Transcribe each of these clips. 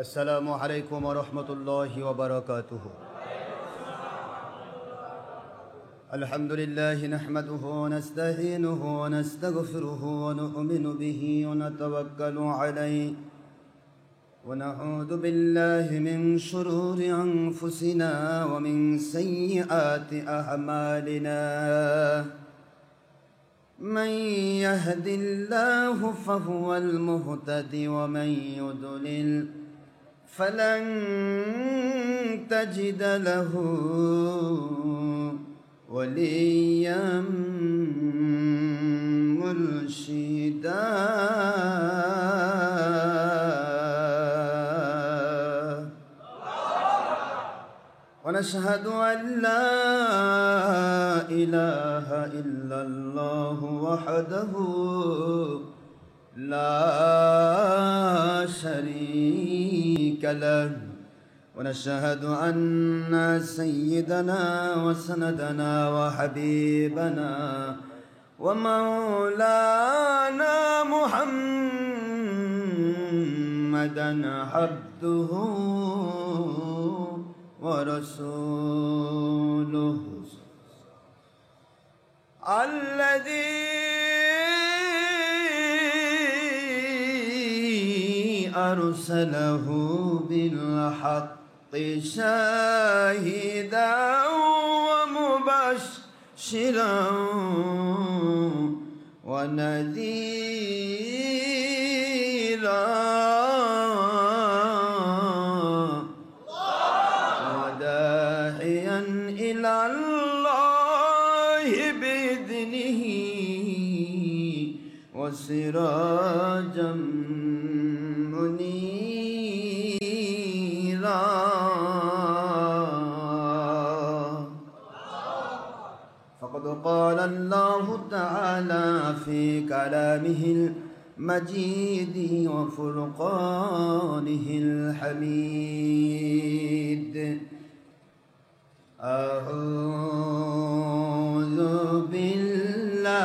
السلام عليكم ورحمة الله وبركاته. الحمد لله نحمده ونستعينه ونستغفره ونؤمن به ونتوكل عليه ونعوذ بالله من شرور أنفسنا ومن سيئات أعمالنا. من يهد الله فهو المهتدي ومن يضلل فلن تجد له وليا مرشدا. ونشهد أن لا إله إلا الله وحده لا شريك له ونشهد أن سيدنا وسندنا وحبيبنا ومولانا محمدا عبده ورسوله الذي أرسله بالحق شاهدا ومبشرا ونذيرا وداعيا إلى الله بإذنه وسراجا منيرا. فقد قال الله تعالى في كلامه المجيد وفرقانه الحميد: أعوذ بالله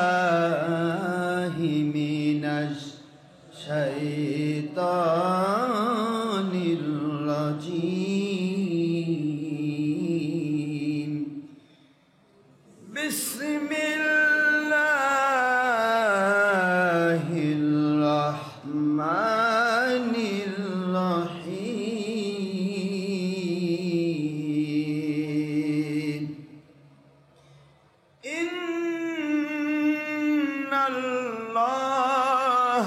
من الشيطان الرجيم. بسم الله الرحمن الرحيم. إن الله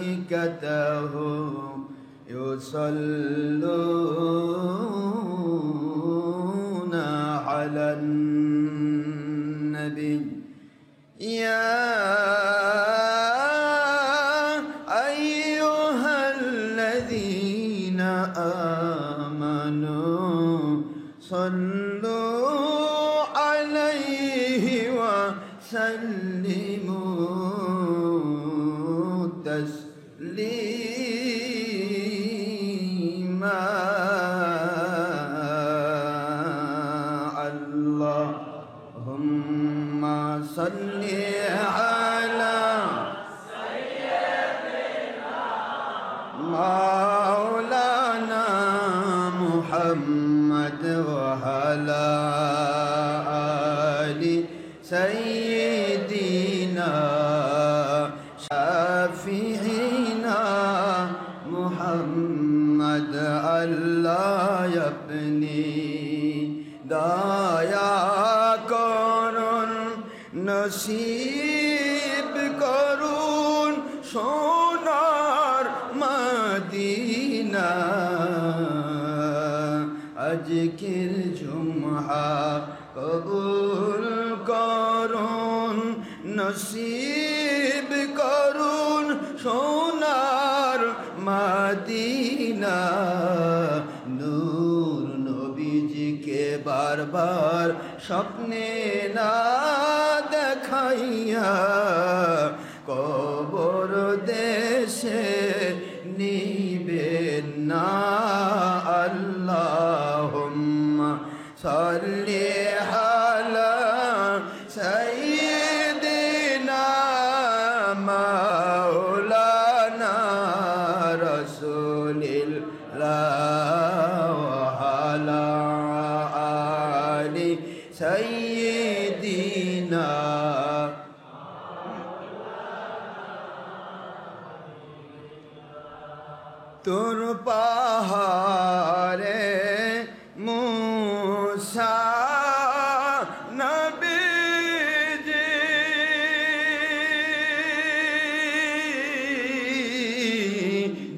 وملائكته يصلون على النبي يا أيها الذين آمنوا صلوا عليه وسلموا تسليما. اللهم صل على سيدنا مولانا محمد وعلى آل سيدنا شافعنا محمد. الله يبني دايا করুন নসিব করুন সোনার মদিনা। আজকের জুমআ কবুল করুন নসিব করুন সোনার মদিনা। নূর নবীজিকে বারবার স্বপ্নে না দেখাইয়া কবর দেশে নিবেন না। আল্লাহুম্মা সাল্লি আলা সাইয়্যিদিনা তোর পাহাড়ে মুসা নবীজি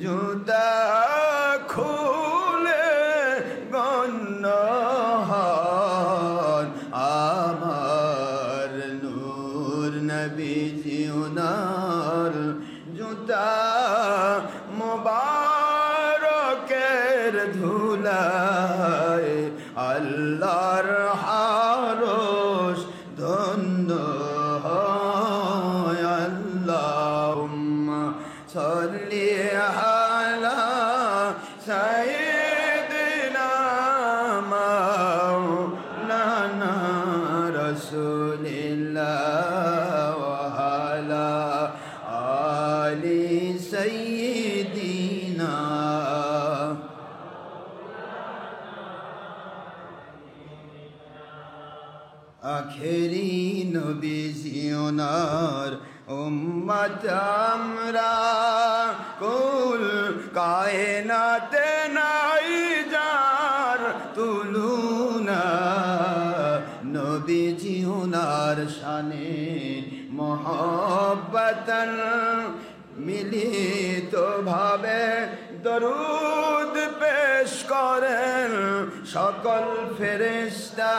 জুতা খুলে গণ্য হন আমার নূর নবীজি ওনার জুতা মোবারকের ধুলায় আল্লাহর আরশ ধন্য হয় আল্লাহুম্মা সাল্লি আলা সাইয়্যিদিনা মাওলানা রাসূলিল্লাহ ওয়া আলা আলি সাইয়্যিদিনা আখেরি নবীজি ওনার উম্মত আমরা কুল কায়নাতে নাই যার তুলনা নবীজি ওনার শানে মোহব্বতন মিলিত ভাবে দরুদ পেশ করেন সকল ফেরেশতা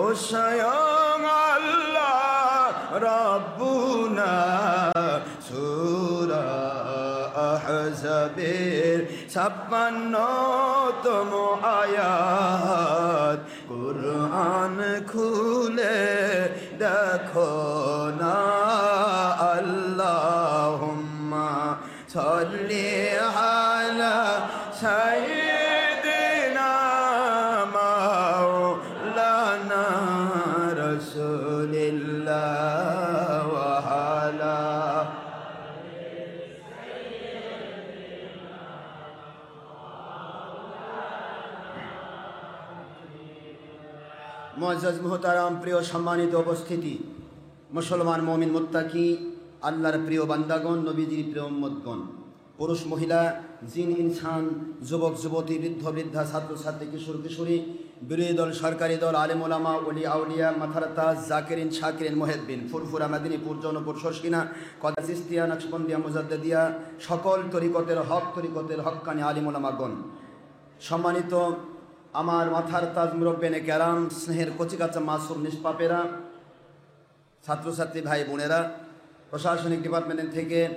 ও স্বয়ং আল্লাহ রব্বুনা সূরা আহজাবের 56তম আয়াত কুরআন খুলে দেখো না আল্লাহুম্মা সাল্লি আলা সাইয়্যিদিনা মাওলানা রাসূলিল্লাহ ওয়া আলা মুআজ্জাজ মুহতারাম প্রিয় সম্মানিত উপস্থিতি মুসলমান মুমিন মুত্তাকি আল্লাহর প্রিয় বান্দাগণ নবীজির প্রিয় উম্মতগণ পুরুষ মহিলা জিন ইনসান যুবক যুবতী বৃদ্ধ বৃদ্ধা ছাত্র ছাত্রী কিশোর কিশোরী বিরোধী দল সরকারি দল আলেম ওলামা ওলি আউলিয়া মাথার তাজ জাকিরিন শাকিরিন মুহিব্বিন ফুরফুরা মেদিনীপুর জৌনপুর শর্ষিনা কদা চিস্তিয়া নকশবন্দিয়া মুজাদ্দিদিয়া সকল তরিকতের হক্কানি আলেম ওলামাগণ সম্মানিত আমার মাথার তাজ মুরব্বেনে কেরাম স্নেহের কচিকাচা মাসুম নিষ্পাপেরা ছাত্রছাত্রী ভাই বোনেরা প্রশাসনিক ডিপার্টমেন্ট থেকে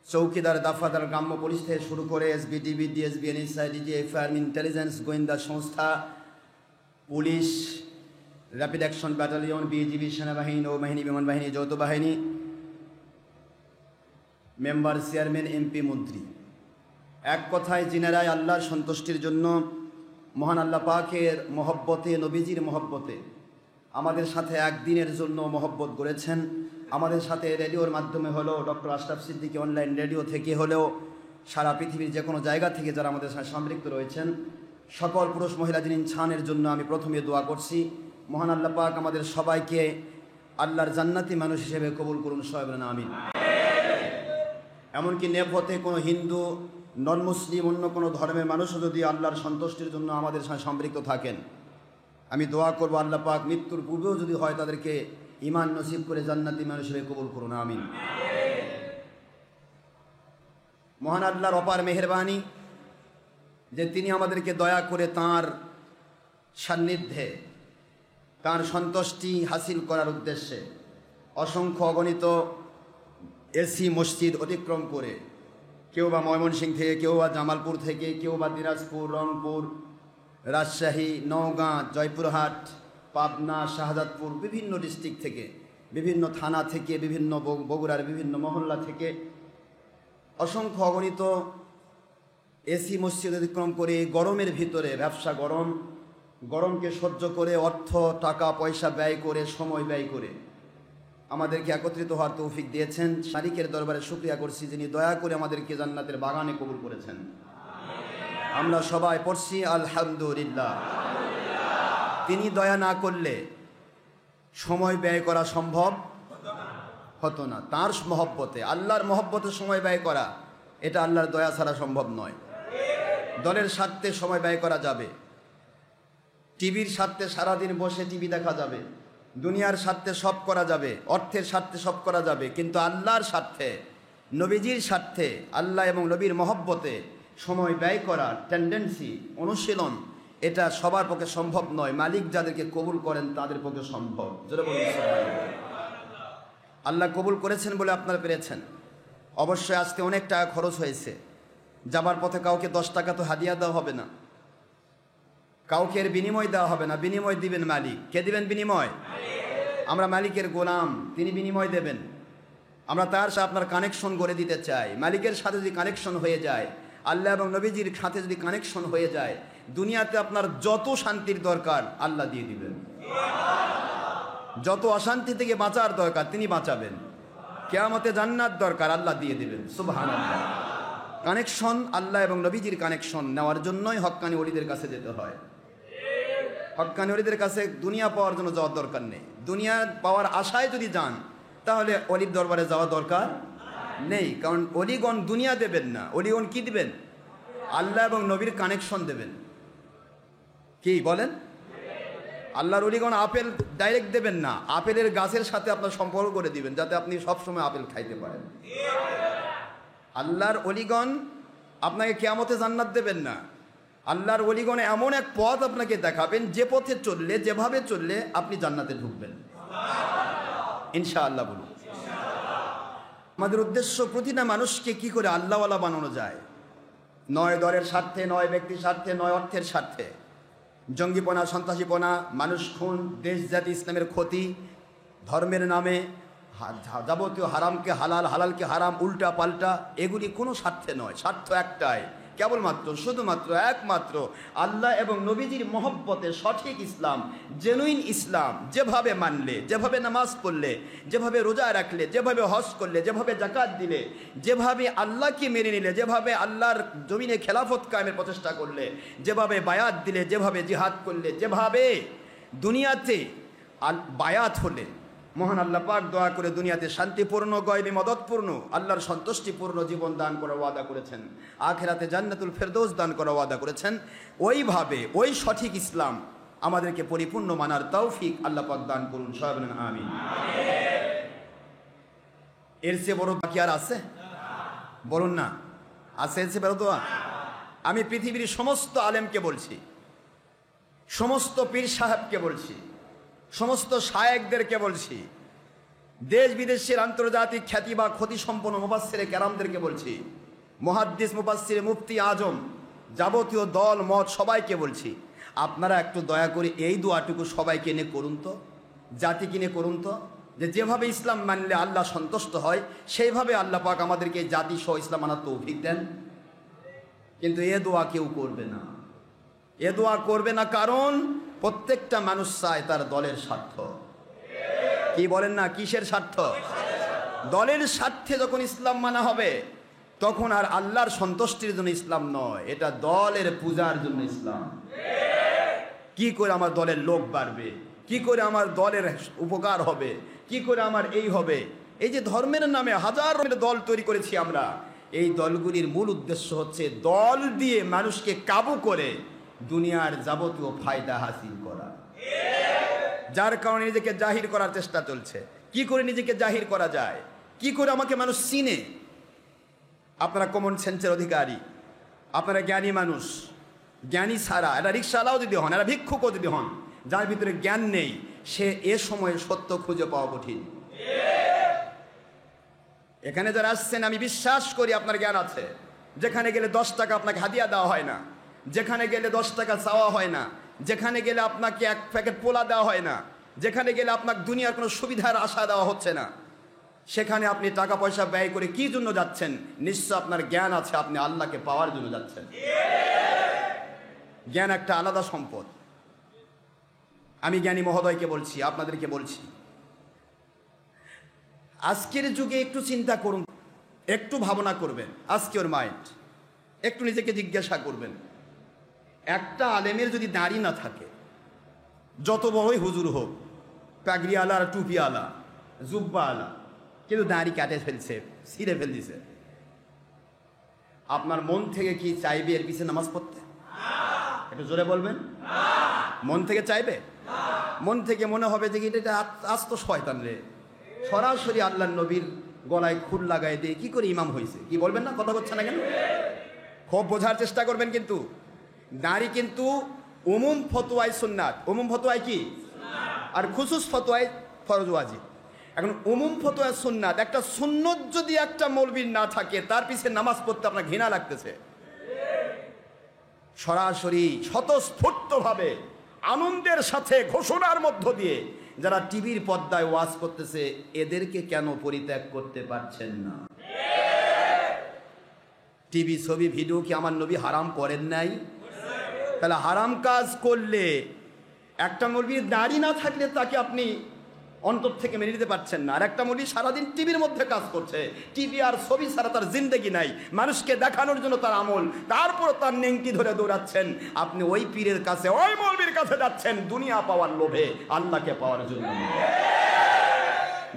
চৌকিদার দাফাদার গ্রাম্য পুলিশ থেকে শুরু করে এসবিডিবি ডিএসবি এনএসআই ডিজিএফ ইন্টেলিজেন্স গোয়েন্দা সংস্থা police rapid action battalion BGB সেনাবাহিনী নৌবাহিনী বিমান বাহিনী যৌথ বাহিনী মেম্বার চেয়ারম্যান এমপি মন্ত্রী এক কথায় যিনারাই আল্লাহর সন্তুষ্টির জন্য মহান আল্লাহ পাকের মহব্বতে নবীজির মহব্বতে আমাদের সাথে একদিনের জন্য মহব্বত করেছেন আমাদের সাথে রেডিওর মাধ্যমে হলেও doctor Ashraf Siddiqui online radio থেকে হলেও সারা পৃথিবীর যে কোনো জায়গা থেকে যারা আমাদের সাথে সম্পৃক্ত রয়েছেন সকল পুরুষ মহিলা যিনি ইনসানের জন্য আমি প্রথমে দোয়া করছি মহান আল্লাহ পাক আমাদের সবাইকে আল্লাহর জান্নাতি মানুষ হিসেবে কবুল করুন সবাই বলেন আমিন। এমনকি নেপথ্যে কোনো হিন্দু নন মুসলিম অন্য কোনো ধর্মের মানুষও যদি আল্লাহর সন্তুষ্টির জন্য আমাদের সাথে সম্পৃক্ত থাকেন আমি দোয়া করব আল্লাহ পাক মৃত্যুর পূর্বেও যদি হয় তাদেরকে ঈমান নসিব করে জান্নাতি মানুষ হিসেবে কবুল করুন আমিন। মহান আল্লাহর অপার মেহেরবানি যে তিনি আমাদেরকে দয়া করে তাঁর সান্নিধ্যে তাঁর সন্তুষ্টি হাসিল করার উদ্দেশ্যে অসংখ্য অগণিত এসি মসজিদ অতিক্রম করে কেউ বা ময়মনসিংহ থেকে কেউ বা জামালপুর থেকে কেউ বা দিনাজপুর রংপুর রাজশাহী নওগাঁ জয়পুরহাট পাবনা শাহজাদপুর বিভিন্ন ডিস্ট্রিক্ট থেকে বিভিন্ন থানা থেকে বিভিন্ন বগুড়ার বিভিন্ন মহল্লা থেকে অসংখ্য অগণিত এসি মসজিদ অতিক্রম করে গরমের ভিতরে ব্যবসা গরমকে সহ্য করে অর্থ টাকা পয়সা ব্যয় করে সময় ব্যয় করে আমাদেরকে একত্রিত হওয়ার তৌফিক দিয়েছেন শারিকের দরবারে শুকরিয়া করছি যিনি দয়া করে আমাদেরকে জান্নাতের বাগানে কবুল করেছেন। আমরা সবাই পড়ছি আলহামদুলিল্লাহ। তিনি দয়া না করলে সময় ব্যয় করা সম্ভব হতো না। তাঁর মহব্বতে আল্লাহর মহব্বতে সময় ব্যয় করা এটা আল্লাহর দয়া ছাড়া সম্ভব নয়। দলের স্বার্থে সময় ব্যয় করা যাবে, টিভির স্বার্থে সারাদিন বসে টিভি দেখা যাবে, দুনিয়ার স্বার্থে সব করা যাবে, অর্থের স্বার্থে সব করা যাবে, কিন্তু আল্লাহর স্বার্থে, নবীজির স্বার্থে, আল্লাহ এবং নবীর মহব্বতে সময় ব্যয় করার টেন্ডেন্সি, অনুশীলন, এটা সবার পক্ষে সম্ভব নয়। মালিক যাদেরকে কবুল করেন তাদের পক্ষে সম্ভব। জোরে বলুন সুবহানাল্লাহ। আল্লাহ কবুল করেছেন বলে আপনারা পেরেছেন। অবশ্যই আজকে অনেক টাকা খরচ হয়েছে। যাবার পথে কাউকে 10 টাকা তো হাদিয়া দেওয়া হবে না, কাউকে এর বিনিময় দেওয়া হবে না। বিনিময় দিবেন মালিক। কে দিবেন বিনিময়? আমরা মালিকের গোলাম, তিনি বিনিময় দেবেন। আমরা তার সাথে আপনার কানেকশন গড়ে দিতে চাই। মালিকের সাথে যদি কানেকশন হয়ে যায়, আল্লাহ এবং নবীজির সাথে যদি কানেকশন হয়ে যায়, দুনিয়াতে আপনার যত শান্তির দরকার আল্লাহ দিয়ে দিবেন। যত অশান্তি থেকে বাঁচার দরকার তিনি বাঁচাবেন। কিয়ামতে জান্নাত দরকার আল্লাহ দিয়ে দিবেন। সুবহানাল্লাহ। কানেকশন, আল্লাহ এবং নবীজির কানেকশন নেওয়ার জন্যই হক্কানি ওলিদের কাছে যেতে হয়। হক্কানি ওলিদের কাছে দুনিয়া পাওয়ার জন্য যাওয়ার দরকার নেই। দুনিয়া পাওয়ার আশায় যদি যান তাহলে অলির দরবারে যাওয়া দরকার নেই। কারণ অলিগণ দুনিয়া দেবেন না, অলিগণ কি দিবেন? আল্লাহ এবং নবীর কানেকশন দেবেন। কি বলেন? আল্লাহর অলিগণ আপেল ডাইরেক্ট দেবেন না, আপেলের গাছের সাথে আপনার সম্পর্ক করে দিবেন যাতে আপনি সবসময় আপেল খাইতে পারেন। আল্লাহর অলিগণ আপনাকে কিয়ামতে জান্নাত দেবেন না। আল্লাহর অলিগণ এমন এক পথ আপনাকে দেখাবেন যে পথে চললে, যেভাবে চললে আপনি জান্নাতে ঢুকবেন ইনশাআল্লাহ। বলুন আমাদের উদ্দেশ্য প্রতিটা মানুষকে কি করে আল্লাহওয়ালা বানানো যায়, নয় দলের স্বার্থে, নয় ব্যক্তির স্বার্থে, নয় অর্থের স্বার্থে। জঙ্গিপনা, সন্ত্রাসীপনা, মানুষ খুন, দেশ জাতি, ইসলামের ক্ষতি, ধর্মের নামে যাবতীয় হারামকে হালাল, হালালকে হারাম, উল্টা পাল্টা, এগুলি কোনো স্বার্থে নয়। স্বার্থ একটাই, কেবলমাত্র, শুধুমাত্র, একমাত্র আল্লাহ এবং নবীজির মহব্বতে সঠিক ইসলাম, জেনুইন ইসলাম যেভাবে মানলে, যেভাবে নামাজ পড়লে, যেভাবে রোজা রাখলে, যেভাবে হজ করলে, যেভাবে জাকাত দিলে, যেভাবে আল্লাহকে মেনে নিলে, যেভাবে আল্লাহর জমিনে খেলাফত কায়েমের প্রচেষ্টা করলে, যেভাবে বায়াত দিলে, যেভাবে জিহাদ করলে, যেভাবে দুনিয়াতে বায়াত হলে, মহান আল্লাহ পাক দয়া করে দুনিয়াতে শান্তিপূর্ণ, গয়বি মদতপূর্ণ, আল্লাহর সন্তুষ্টিপূর্ণ জীবন দান করার ওয়াদা করেছেন, আখিরাতে জান্নাতুল ফেরদৌস দান করার ওয়াদা করেছেন। ওইভাবে ওই সঠিক ইসলাম আমাদেরকে পরিপূর্ণ মানার তৌফিক আল্লাহ পাক দান করুন। সবাই বলেন আমিন। এর চেয়ে বড় বাকি আর আছে? বলুন না, আছে এর চেয়ে বড় দোয়া? আমি পৃথিবীর সমস্ত আলেমকে বলছি, সমস্ত পীর সাহেবকে বলছি, সমস্ত শায়েখদেরকে বলছি, দেশ বিদেশের আন্তর্জাতিক খ্যাতি বা ক্ষতি সম্পন্ন মুফাসসিরে কেরামদেরকে বলছি, মুহাদ্দিস, মুফাসসির, মুফতি আজম, যাবতীয় দল মত সবাইকে বলছি, আপনারা একটু দয়া করে এই দোয়াটুকু সবাইকে এনে করুন তো, জাতি কিনে করুন তো, যে যেভাবে ইসলাম মানলে আল্লাহ সন্তুষ্ট হয় সেইভাবে আল্লাহ পাক আমাদেরকে জাতি সহ ইসলাম মানার তৌফিক দেন। কিন্তু এ দোয়া কেউ করবে না, এ দোয়া করবে না, কারণ প্রত্যেকটা মানুষ চায় তার দলের স্বার্থ। কি বলেন না, কিসের স্বার্থ? দলের স্বার্থে যখন ইসলাম মানা হবে তখন আর আল্লাহর সন্তুষ্টির জন্য ইসলাম নয়, এটা দলের পূজার জন্য ইসলাম। কি করে আমার দলের লোক বাড়বে, কি করে আমার দলের উপকার হবে, কি করে আমার এই হবে। এই যে ধর্মের নামে হাজার দল তৈরি করেছি আমরা, এই দলগুলির মূল উদ্দেশ্য হচ্ছে দল দিয়ে মানুষকে কাবু করে দুনিয়ার যাবতীয় ফায়দা হাসিল করা। যার কারণে নিজেকে জাহির করার চেষ্টা চলছে। কি করে নিজেকে জাহির করা যায়, কি করে আমাকে মানুষ চিনে? আপনারা কমন সেন্সের অধিকারী, আপনারা জ্ঞানী মানুষ। জ্ঞানী ছাড়া, এটা রিক্সাওয়ালাও যদি হন, এটা ভিক্ষুকও যদি হন, যার ভিতরে জ্ঞান নেই, সে এ সময়ে সত্য খুঁজে পাওয়া কঠিন। এখানে যারা আসছেন আমি বিশ্বাস করি আপনার জ্ঞান আছে। যেখানে গেলে 10 টাকা আপনাকে হাদিয়া দেওয়া হয় না, যেখানে গেলে 10 টাকা চাওয়া হয় না, যেখানে গেলে আপনাকে 1 প্যাকেট পোলা দেওয়া হয় না, যেখানে গেলে আপনাকে দুনিয়ার কোনো সুবিধার আশা দেওয়া হচ্ছে না, সেখানে আপনি টাকা পয়সা ব্যয় করে কি জন্য যাচ্ছেন? নিশ্চয় আপনার জ্ঞান আছে, আপনি আল্লাহকে পাওয়ার জন্য যাচ্ছেন। জ্ঞান একটা আলাদা সম্পদ। আমি জ্ঞানী মহোদয়কে বলছি, আপনাদেরকে বলছি, আজকের যুগে একটু চিন্তা করুন, একটু ভাবনা করবেন, আজকে ওর মাইন্ড একটু নিজেকে জিজ্ঞাসা করবেন, একটা আলেমের যদি দাড়ি না থাকে, যত বড়ই হুজুর হোক, পাগড়িওয়ালা আর টুপিওয়ালা, জুব্বাওয়ালা, কিন্তু দাড়ি কাটে ফেলছে, ছিঁড়ে ফেল দিছে, আপনার মন থেকে কি চাইবে এর পিছনে নামাজ পড়তে? একটু জোরে বলবেন। মন থেকে চাইবে? মন থেকে মনে হবে যে এটা আস্ত শয়তান রে, সরাসরি আল্লাহ নবীর গলায় খুর লাগাই দিয়ে কি করে ইমাম হয়েছে, কি বলবেন না? কথা হচ্ছে না কেন? খুব বোঝার চেষ্টা করবেন। কিন্তু নারী কিন্তু উমুম ফতোয়ায় সুন্নাত, উমুম ফতোয়ায় কি, আর খুসুস ফতোয়ায় ফরজ ওয়াজিব। এখন উমুম ফতোয়ায় সুন্নাত, একটা সুন্নত যদি একটা মৌলবীর না থাকে তার পিছনে নামাজ পড়তে আপনার ঘৃণা লাগতেছে। সরাসরি স্বতঃস্ফূর্তভাবে আনন্দের সাথে ঘোষণার মধ্য দিয়ে যারা টিভির পর্দায় ওয়াজ করতেছে, এদেরকে কেন পরিত্যাগ করতে পারছেন না? টিভি ছবি ভিডিও কি আমার নবী হারাম করেন নাই? তাহলে হারাম কাজ করলে একটা মৌলবীর দাড়ি না থাকলে তাকে আপনি অন্তর থেকে মেনে নিতে পারছেন না, আর একটা মৌলবী সারাদিন টিভির মধ্যে কাজ করছে, টিভি আর ছবি ছাড়া তার জিন্দেগি নাই, মানুষকে দেখানোর জন্য তার আমল, তারপর তার নেংটি ধরে দৌড়াচ্ছেন। আপনি ওই পীরের কাছে, ওই মৌলবীর কাছে যাচ্ছেন দুনিয়া পাওয়ার লোভে, আল্লাহকে পাওয়ার জন্য।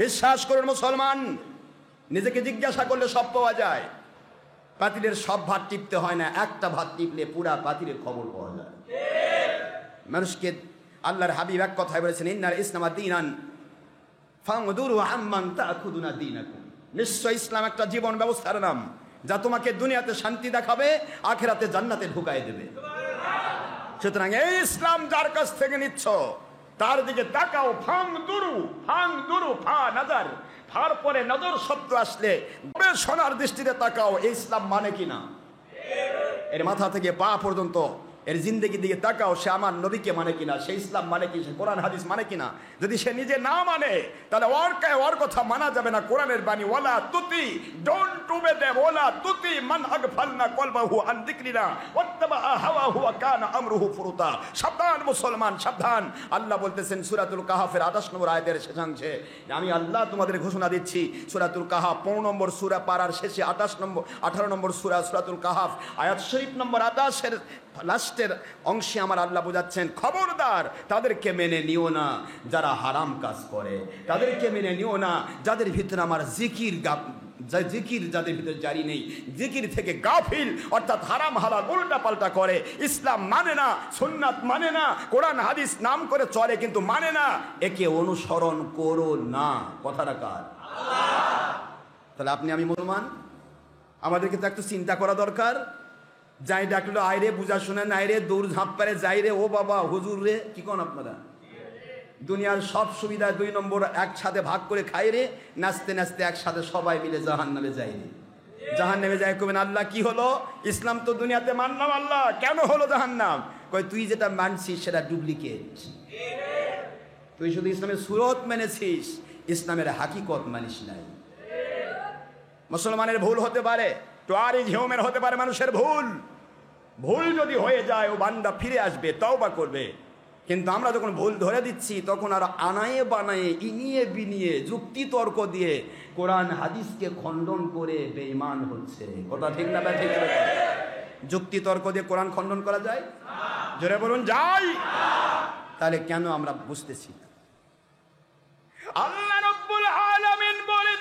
বিশ্বাস করুন মুসলমান, নিজেকে জিজ্ঞাসা করলে সব পাওয়া যায়। পাতিলের সব ভাত টিপতে হয় না, একটা ভাত টিপলে পুরা পাতিলের খবর পাওয়া যায়। মানুষকে আল্লাহর হাবিব এক কথায় বলেছেন, ইন্নাল ইসলাম দীনান ফাংদুরু আম্মান তাখুদুনা দীনাকুম। নিশ্চয় ইসলাম একটা জীবন ব্যবস্থার নাম, যা তোমাকে দুনিয়াতে শান্তি দেখাবে, আখিরাতে জান্নাতে ঢুকাই দেবে। সুতরাং এই ইসলাম যার কাছ থেকে নিচ্ছ তার দিকে তাকাও। ফাংদুরু, ফাংদুরু ফা নাজার, ফার পরে নজর শব্দ আসলে গবেষণার দৃষ্টিতে তাকাও, এই ইসলাম মানে কিনা। এর মাথা থেকে পা পর্যন্ত এর জিন্দেগি দিকে তাকাও, সে আমার নবীকে মানে কিনা, সে ইসলাম মানে কি, সে কোরআন হাদিস মানে কিনা। যদি সে নিজে না মানে তাহলে ওর কথা মানা যাবে না। কোরআনের বাণী, ওয়ালা তুতি, ডোন্ট ওবে দেম, ওয়ালা তুতি মান আগফালনা কলবাহু আন যিকরিনা ওয়াত্তাবা হাওয়াহু ওয়া কানা আমরুহু ফুরুতা। সাবধান মুসলমান, সাবধান। আল্লাহ বলতেছেন সূরাতুল কাহাফের 28 নম্বর আয়াতের শেষাংশে, আমি আল্লাহ তোমাদের ঘোষণা দিচ্ছি, সূরাতুল কাহাফ 15 নম্বর সূরা পারার শেষে 18 নম্বর সূরা সূরাতুল কাহাফ আয়াত শরীফ নম্বর 28 এর লাস্টের অংশে আমার আল্লাহ বোঝাচ্ছেন, খবরদার তাদেরকে মেনে নিও না যারা হারাম কাজ করে, তাদেরকে মেনে নিও না যাদের ভিতরে আমার জিকির যাদের ভিতরে জারি নেই, জিকির থেকে গাফিল, অর্থাৎ হারাম হালাল উল্টা পাল্টা করে, ইসলাম মানে না, সুন্নাত মানে না, কোরআন হাদিস নাম করে চলে কিন্তু মানে না, একে অনুসরণ করো না। কথাটা কার? তাহলে আপনি আমি মুসলমান, আমাদেরকে তো একটু চিন্তা করা দরকার। যাই ডাকলো আয় রে, বুঝা শুনে নাই রে, দৌড় ঝাঁপ পারে যাই রে, ও বাবা হুজুর রে, কি কোন আপনারা দুনিয়ার সব সুবিধা 2 নম্বর একসাথে ভাগ করে খাই রে, নাচতে নাচতে একসাথে সবাই মিলে জাহান্নামে যাই রে। জাহান্নামে যাই কবেন আল্লাহ কি হলো, ইসলাম তো দুনিয়াতে মানলাম, আল্লাহ কেন হলো জাহান্নাম? কই তুই যেটা মানছিস সেটা ডুপ্লিকেট, তুই শুধু ইসলামের সুরত মেনেছিস, ইসলামের হাকিকত মানিস নাই। মুসলমানের ভুল হতে পারে, টোয়ারিজ হিউম্যান হতে পারে, মানুষের ভুল যদি হয়ে যায় ও বান্দা ফিরে আসবে, তওবা করবে। কিন্তু আমরা যখন ভুল ধরে দিচ্ছি তখন আর আনায়ে বানায়ে ইনিয়ে বিনিয়ে যুক্তি তর্ক দিয়ে কোরআন হাদিসকে খণ্ডন করে বেঈমান হচ্ছে। কথা ঠিক না? ঠিক না? যুক্তি তর্ক দিয়ে কোরআন খণ্ডন করা যায়? জোরে বলুন যায়। তাহলে কেন আমরা বুঝতেছি না? আল্লাহ রাব্বুল আলামিন বলেন,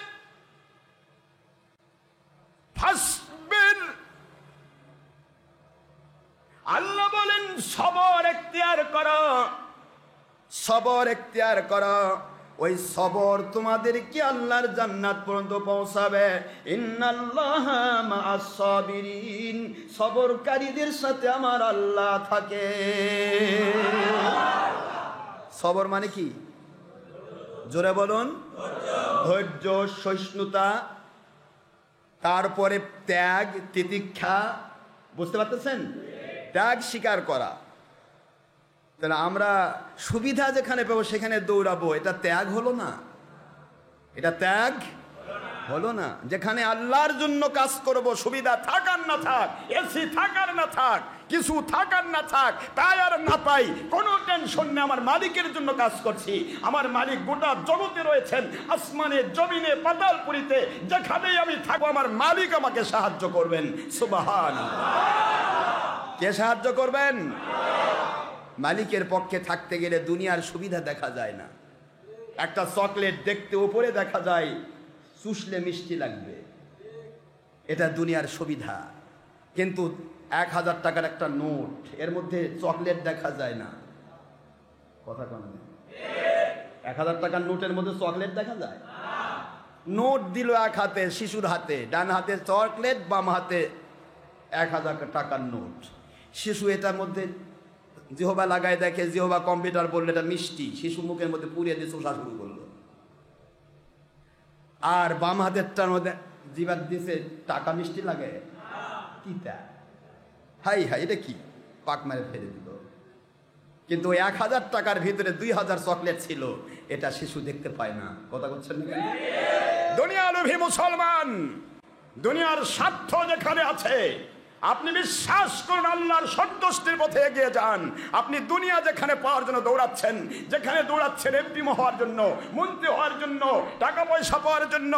আল্লাহ বলেন সবর এখতিয়ার করো, সবর এখতিয়ার করো, ওই সবর তোমাদেরকে আল্লাহর জান্নাত পর্যন্ত পৌঁছাবে। ইন্নাল্লাহা মাআস সাবিরিন, সবরকারীদের সাথে আমার আল্লাহ থাকে। সবর মানে কি? জোরে বলুন। ধৈর্য, সহিষ্ণুতা, তারপরে ত্যাগ, তিতিক্ষা, বুঝতে পারতেছেন? ত্যাগ স্বীকার করা। তাহলে আমরা সুবিধা যেখানে পাবো সেখানে দৌড়াবো, এটা ত্যাগ হলো না? এটা ত্যাগ হলো না? যেখানে আল্লাহর জন্য কাজ করব, সুবিধা থাক আর না থাক, এসি থাক আর না থাক, কিছু থাক আর না থাক, তাই আর না পাই, কোনো টেনশন নেই, আমার মালিকের জন্য কাজ করছি। আমার মালিক গোটা জগতে রয়েছেন, আসমানে, জমিনে, পাতালপুরীতে, যেখানেই আমি থাকবো আমার মালিক আমাকে সাহায্য করবেন। সুবহানাল্লাহ। কে সাহায্য করবেন? মালিকের পক্ষে থাকতে গেলে দুনিয়ার সুবিধা দেখা যায় না। একটা চকলেট দেখতে উপরে দেখা যায় চুষলে মিষ্টি লাগবে, এটা দুনিয়ার সুবিধা। কিন্তু 1000 টাকার একটা নোট, এর মধ্যে চকলেট দেখা যায় না। কথা কেন? 1000 টাকার নোটের মধ্যে চকলেট দেখা যায়? নোট দিল এক হাতে, শিশুর হাতে, ডান হাতে চকলেট, বাম হাতে 1000 টাকার নোট। শিশু এটার মধ্যে জিহবা লাগায় দেখে, জিহবা কম্পিউটার বললে এটা মিষ্টি, শিশু মুখের মধ্যে পুড়িয়ে দিয়ে চোষা শুরু করলো। আর বাম হাতেরটার মধ্যে জিবার দিছে, টাকা মিষ্টি লাগে কি তা, হাই হাই এটা কি, পাক মারে ফেলে দিল। কিন্তু 1000 টাকার ভিতরে 2000 চকলেট ছিল, এটা শিশু দেখতে পায় না। কথা বলছেন না? দুনিয়ার লোভী মুসলমান, দুনিয়ার স্বার্থ যেখানে আছে, আপনি বিশ্বাস করুন আল্লাহর সন্তুষ্টির পথে এগিয়ে যান। আপনি দুনিয়া যেখানে পাওয়ার জন্য দৌড়াচ্ছেন, যেখানে দৌড়াচ্ছেন এমপি হওয়ার জন্য, মন্ত্রী হওয়ার জন্য, টাকা পয়সা পাওয়ার জন্য,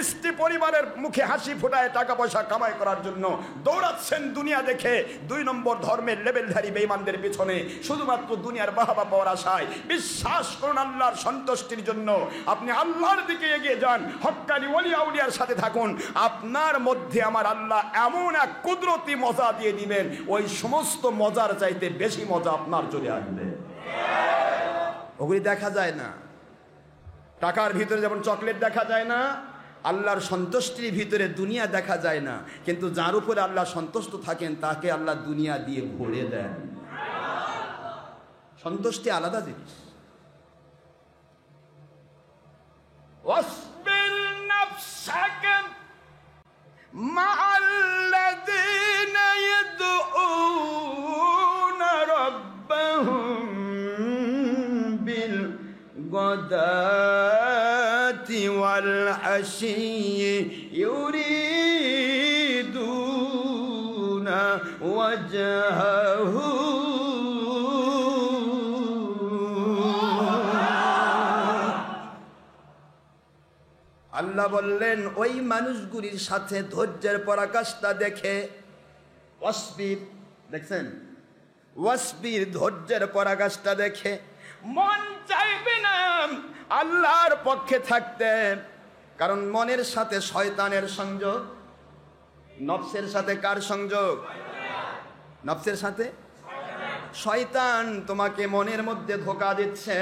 স্ত্রী পরিবারের মুখে হাসি ফোটায় টাকা পয়সা কামাই করার জন্য দৌড়াচ্ছেন দুনিয়া দেখে, 2 নম্বর ধর্মের লেবেলধারী বেঈমানদের পিছনে শুধুমাত্র দুনিয়ার বাহাবা পাওয়ার আশায়, বিশ্বাস করুন আল্লাহর সন্তুষ্টির জন্য আপনি আল্লাহর দিকে এগিয়ে যান, হক্কানি ওলি আউলিয়ার সাথে থাকুন। আপনার মধ্যে আমার আল্লাহ এমন এক কুদরতি মজা দিয়ে দিবেন, ওই সমস্ত মজার চাইতে বেশি মজা আপনার চলে আসবে। ওগুলি দেখা যায় না। টাকার ভিতরে যেমন চকলেট দেখা যায় না, আল্লাহর সন্তুষ্টির ভিতরে দুনিয়া দেখা যায় না। কিন্তু যার উপরে আল্লাহ সন্তুষ্ট থাকেন তাকে আল্লাহ দুনিয়া দিয়ে ভরে দেন। সন্তুষ্টি আলাদা জিনিস। ওয়াসবির নাফসাকা মা'আল্লাযীনা ইয়াদউনা রাব্বাহুম বিল গাদাতি ওয়াল আশিয়্যি ইউরিদুনা ওয়াজহাহু। আল্লাহ বললেন ওই মানুষগুলির সাথে ধৈর্যের পরাকাষ্ঠা দেখে, ওয়াসবির, দেখছেন ওয়াসবির, ধৈর্যের পরাকাষ্ঠা দেখে মন চাইবে না আল্লাহর পক্ষে থাকতে। কারণ মনের সাথে শয়তানের সংযোগ, নফসের সাথে কার সংযোগ? নফসের সাথে। শয়তান তোমাকে মনের মধ্যে ধোঁকা দিচ্ছে,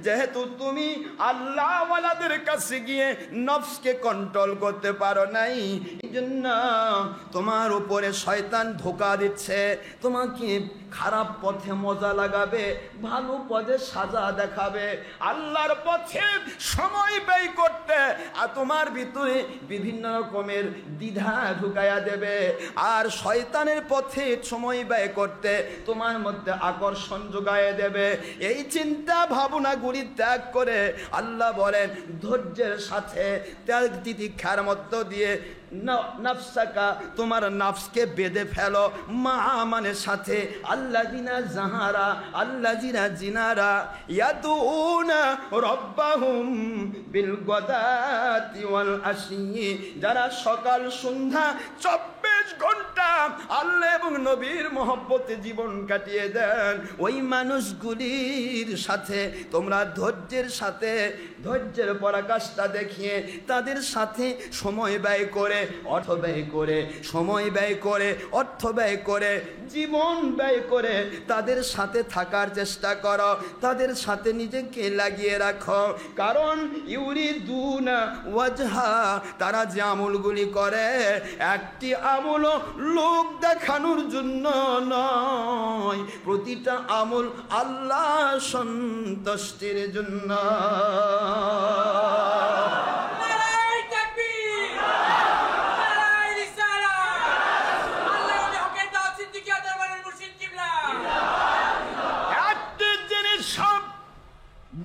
যেহেতু তুমি আল্লাহওয়ালাদের কাছে গিয়ে নফসকে কন্ট্রোল করতে পারো নাই, এই জন্য তোমার উপরে শয়তান ধোঁকা দিচ্ছে, তোমাকে খারাপ পথে মজা লাগাবে, ভালো পথে সাজা দেখাবে, আল্লাহর পথে সময় ব্যয় করতে আর তোমার ভিতরে বিভিন্ন রকমের দ্বিধা ঢুকাইয়া দেবে। আর শয়তানের পথে সময় ব্যয় করতে তোমার মধ্যে আকর্ষণ যোগায় দেবে। এই চিন্তা ভাবনাগুলি ত্যাগ করে আল্লাহ বলেন ধৈর্যের সাথে ত্যাগ তিতিক্ষার মধ্য দিয়ে নাফসাকা, তোমার নাফসকে বেঁধে ফেলো, মা মানে সাথে, আল্লাযিনা জাহারা, আল্লাযিনা জিনারা ইয়াদুনা রাব্বাহুম বিল গাদাতি ওয়াল আশিয়্যি, যারা সকাল সন্ধ্যা 24 ঘন্টা আল্লাহ এবং নবীর মহব্বতে জীবন কাটিয়ে দেন, ওই মানুষগুলির সাথে তোমরা ধৈর্যের সাথে, ধৈর্যের পরাকাষ্ঠা দেখিয়ে তাদের সাথে সময় ব্যয় করে, অর্থ ব্যয় করে, সময় ব্যয় করে, অর্থ ব্যয় করে, জীবন ব্যয় করে তাদের সাথে থাকার চেষ্টা করো, তাদের সাথে নিজেকে লাগিয়ে রাখো। কারণ ইউরিদুনা ওয়াজহা, তারা যে আমলগুলি করে একটি আমল লোক দেখানোর জন্য নয়, প্রতিটা আমল আল্লাহ সন্তুষ্টির জন্য।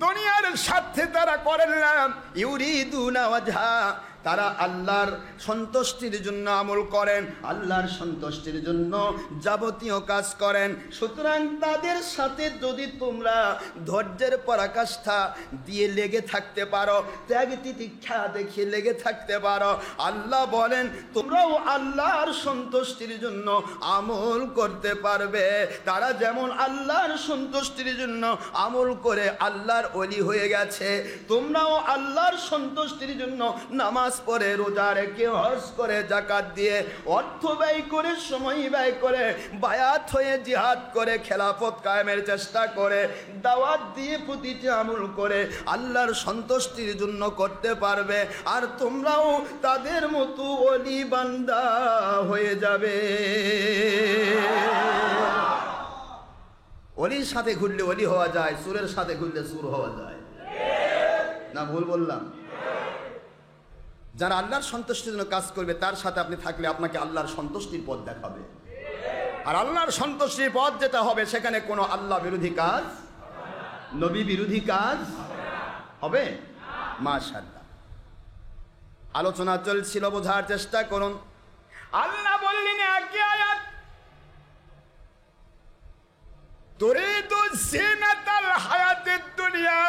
দুনিয়ার স্বার্থে তারা করেন না, ইউরিদুনা ওয়াজহা, তারা আল্লাহর সন্তুষ্টির জন্য আমল করেন, আল্লাহর সন্তুষ্টির জন্য যাবতীয় কাজ করেন। সুতরাং তাদের সাথে যদি তোমরা ধৈর্যের পরাকাষ্ঠা দিয়ে লেগে থাকতে পারো, ত্যাগ তিতিক্ষা দেখিয়ে লেগে থাকতে পারো, আল্লাহ বলেন তোমরাও আল্লাহর সন্তুষ্টির জন্য আমল করতে পারবে। তারা যেমন আল্লাহর সন্তুষ্টির জন্য আমল করে আল্লাহর ওলি হয়ে গেছে, তোমরাও আল্লাহর সন্তুষ্টির জন্য নামাজ নামাজ পড়ে, রোজা রেখে, হজ করে, যাকাত দিয়ে, অর্থ ব্যয় করে, সময় ব্যয় করে, বায়াত হয়ে জিহাদ করে, খেলাফত কায়েমের চেষ্টা করে, দাওয়াত দিয়ে প্রতিটি আমল করে আল্লাহর সন্তুষ্টির জন্য করতে পারবে, আর তোমরাও তাদের মতো ওলি বান্দা হয়ে যাবে। অলির সাথে ঘুরলে অলি হওয়া যায়, সুরের সাথে ঘুরলে সুর হওয়া যায় না? ভুল বললাম? যারা আল্লাহর সন্তুষ্টির জন্য কাজ করবে তার সাথে আপনি থাকলে আপনাকে আল্লাহর সন্তুষ্টির পথ দেখাবে। আর আল্লাহর সন্তুষ্টির পথ যেটা হবে সেখানে কোনো আল্লাহ বিরোধী কাজ, নবী বিরোধী কাজ হবে। মাশাআল্লাহ, আলোচনা চলছিল, বোঝার চেষ্টা করুন। আল্লাহ বললেন একই আয়াত, তুরিদু জিনাতাল হায়াতিদ দুনিয়া,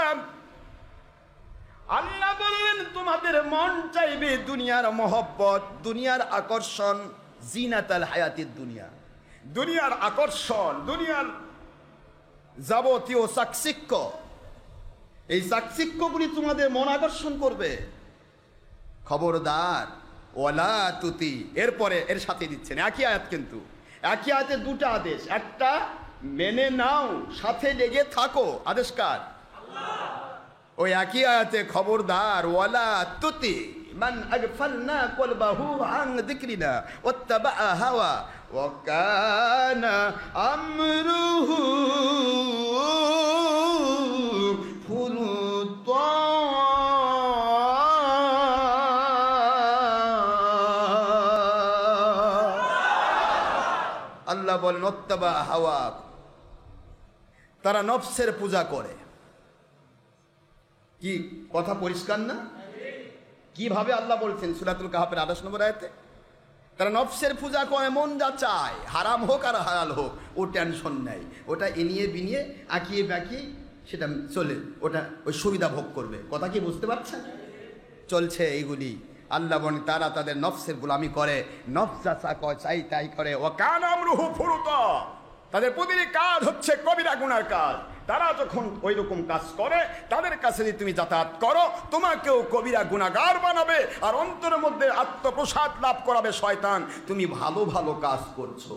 আল্লাহ বললেন তোমাদের মন চাইবে দুনিয়ার মহব্বত, দুনিয়ার আকর্ষণ, জিনাতাল হায়াতিদ দুনিয়া, দুনিয়ার আকর্ষণ, দুনিয়ার যাবতীয় চাকচিক্য, এই চাকচিক্যগুলি তোমাদের মন আকর্ষণ করবে। খবরদার ওয়ালা তুতি, এরপরে এর সাথে দিচ্ছেন একই আয়াত, কিন্তু একই আয়াতে দুটো আদেশ, একটা মেনে নাও, সাথে লেগে থাকো, আদেশ কার? ওই একই আয়াতে খবরদার ওয়ালা তুতি মান আগফালনা কলবাহু আন যিকরিনা ওয়াত্তাবা হাওয়া ওয়া কানা আমরুহু ফুরুতা। আল্লাহ বলেন ওয়াত্তাবা হাওয়া, তারা নফসের পূজা করে। কি কথা পরিষ্কার না? কিভাবে আল্লাহ বলছেন সূরাতুল কাহফের 28 নম্বর আয়াতে, তারা নফসের পূজা করে, মন যা চায়, হারাম হোক আর হালাল হোক, ও টেনশন নেই, ওটা এনিয়ে বিনিয়ে আঁকিয়ে বাঁকিয়ে সেটা চলে, ওটা ওই সুবিধা ভোগ করবে। কথা কি বুঝতে পারছেন? চলছে এইগুলি। আল্লাহ বলেন তারা তাদের নফসের গোলামি করে, নফস যা চাই তাই করে। ও কানা আমরুহু ফুরুতা, তাদের প্রতিটি কাজ হচ্ছে কবিরা গুনার কাজ। তারা যখন ওই রকম কাজ করে, তাদের কাছে যদি তুমি যাতায়াত করো, তোমাকেও কবিরা গুনাহগার বানাবে, আর অন্তরের মধ্যে আত্মপ্রসাদ লাভ করাবে শয়তান। তুমি ভালো ভালো কাজ করছো,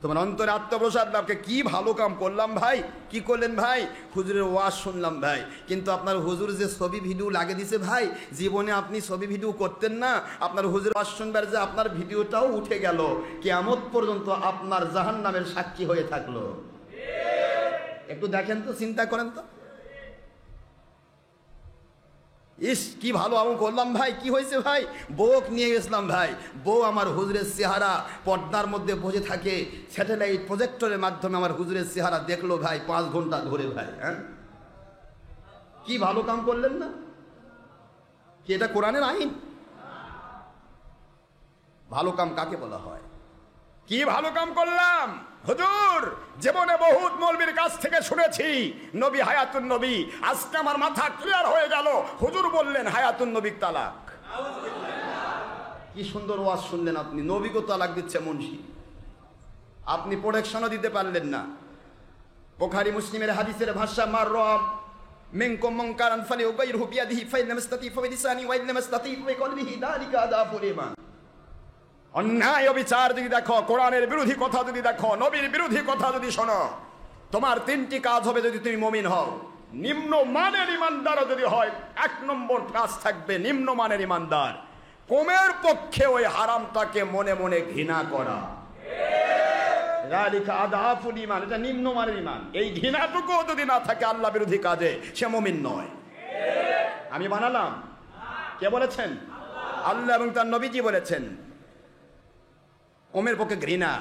তোমার অন্তরে আত্মপ্রসাদ লাভকে, কি ভালো কাম করলাম ভাই, কি করলেন ভাই? হুজুরের ওয়াজ শুনলাম ভাই, কিন্তু আপনার হুজুর যে ছবি ভিডিও লাগিয়ে দিছে ভাই, জীবনে আপনি ছবি ভিডিও করতেন না, আপনার হুজুর ওয়াজ শুনবার যে আপনার ভিডিওটাও উঠে গেল, কিয়ামত পর্যন্ত আপনার জাহান্নামের সাক্ষী হয়ে থাকলো। একটু দেখেন তো, চিন্তা করেন তো, ইস কি ভালো আমল করলাম ভাই, কি হয়েছে ভাই? বউক নিয়ে গেছিলাম ভাই, বউ আমার হুজুরের চেহারা পর্দার মধ্যে বসে থাকে, স্যাটেলাইট প্রজেক্টরের মাধ্যমে আমার হুজুরের চেহারা দেখলো ভাই 5 ঘন্টা ধরে ভাই। হ্যাঁ, কি ভালো কাম করলেন না? কি এটা কোরআনের আইন? ভালো কাম কাকে বলা হয়? কি ভালো কাম করলাম? হুজুর জীবনে বহুত মৌলবীর কাছ থেকে শুনেছি নবী হায়াতুন নবী, আজকে আমার মাথা ক্লিয়ার হয়ে গেল। হুজুর বললেন হায়াতুন নবী তালাক। কি সুন্দর ওয়াজ শুনলেন আপনি, নবীকে তালাক দিচ্ছে মুন্সি, আপনি প্রোটেকশনও দিতে পারলেন না। বুখারী মুসলিমের হাদিসের ভাষা, মার রাব মিনকুম মুনকারান ফালিয়ুগাইরহু বিয়াদিহি ফাইন লাম ইসতাতি ফাবিলিসানি ওয়া ইন লাম ইসতাতি ফাবিকলবিহি যালিকা আদাফুল ঈমান। অন্যায় অবিচার যদি দেখো, কোরআনের বিরোধী কথা যদি দেখো, নবীর বিরোধী কথা যদি শোনো, তোমার 3টি কাজ হবে যদি তুমি মুমিন হও। নিম্ন মানের ইমানদারও যদি হয়, 1 নম্বর কাজ থাকবে নিম্ন মানের ইমানদার, কমের পক্ষে ওই হারামটাকে মনে মনে ঘৃণা করা। যালিকা আদাফুল ঈমান, এটা নিম্ন মানের ঈমান। এই ঘৃণাটুকু যদি না থাকে আল্লাহ বিরোধী কাজে, সে মুমিন নয়। আমি বানালাম? কে বলেছেন? আল্লাহ এবং তার নবীজি বলেছেন কমের পক্ষে ঘৃণা।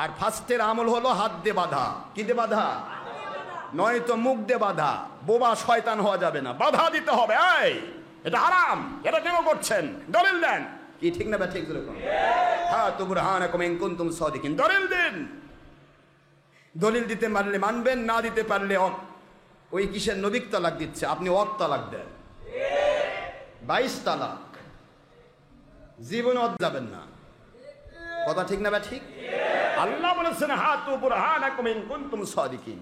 আর ফার্স্টের আমল হলো হাত দিয়ে বাঁধা। কি দিয়ে বাঁধা? নয়তো মুখ দিয়ে বাঁধা। বোবা শয়তান হওয়া যাবে না, বাধা দিতে হবে। এই এটা হারাম, এটা কেন করছেন? দলিল দেন। কি ঠিক না? ঠিক যেরকম হ্যাঁ, তো বুরহানাকুম ইন কুনতুম সাদিকিন, দলিল দিন। দলিল দিতে পারলে মানবেন, না দিতে পারলে ওই কিসের নবী তালাক দিচ্ছে, আপনি তালাক দেন। 22 তালাক, জীবনে যাবেন না। কথা ঠিক না? ঠিক। আল্লাহ বলেছেন হাতু বুরহানাকুম ইন কুনতুম সাদিকিন।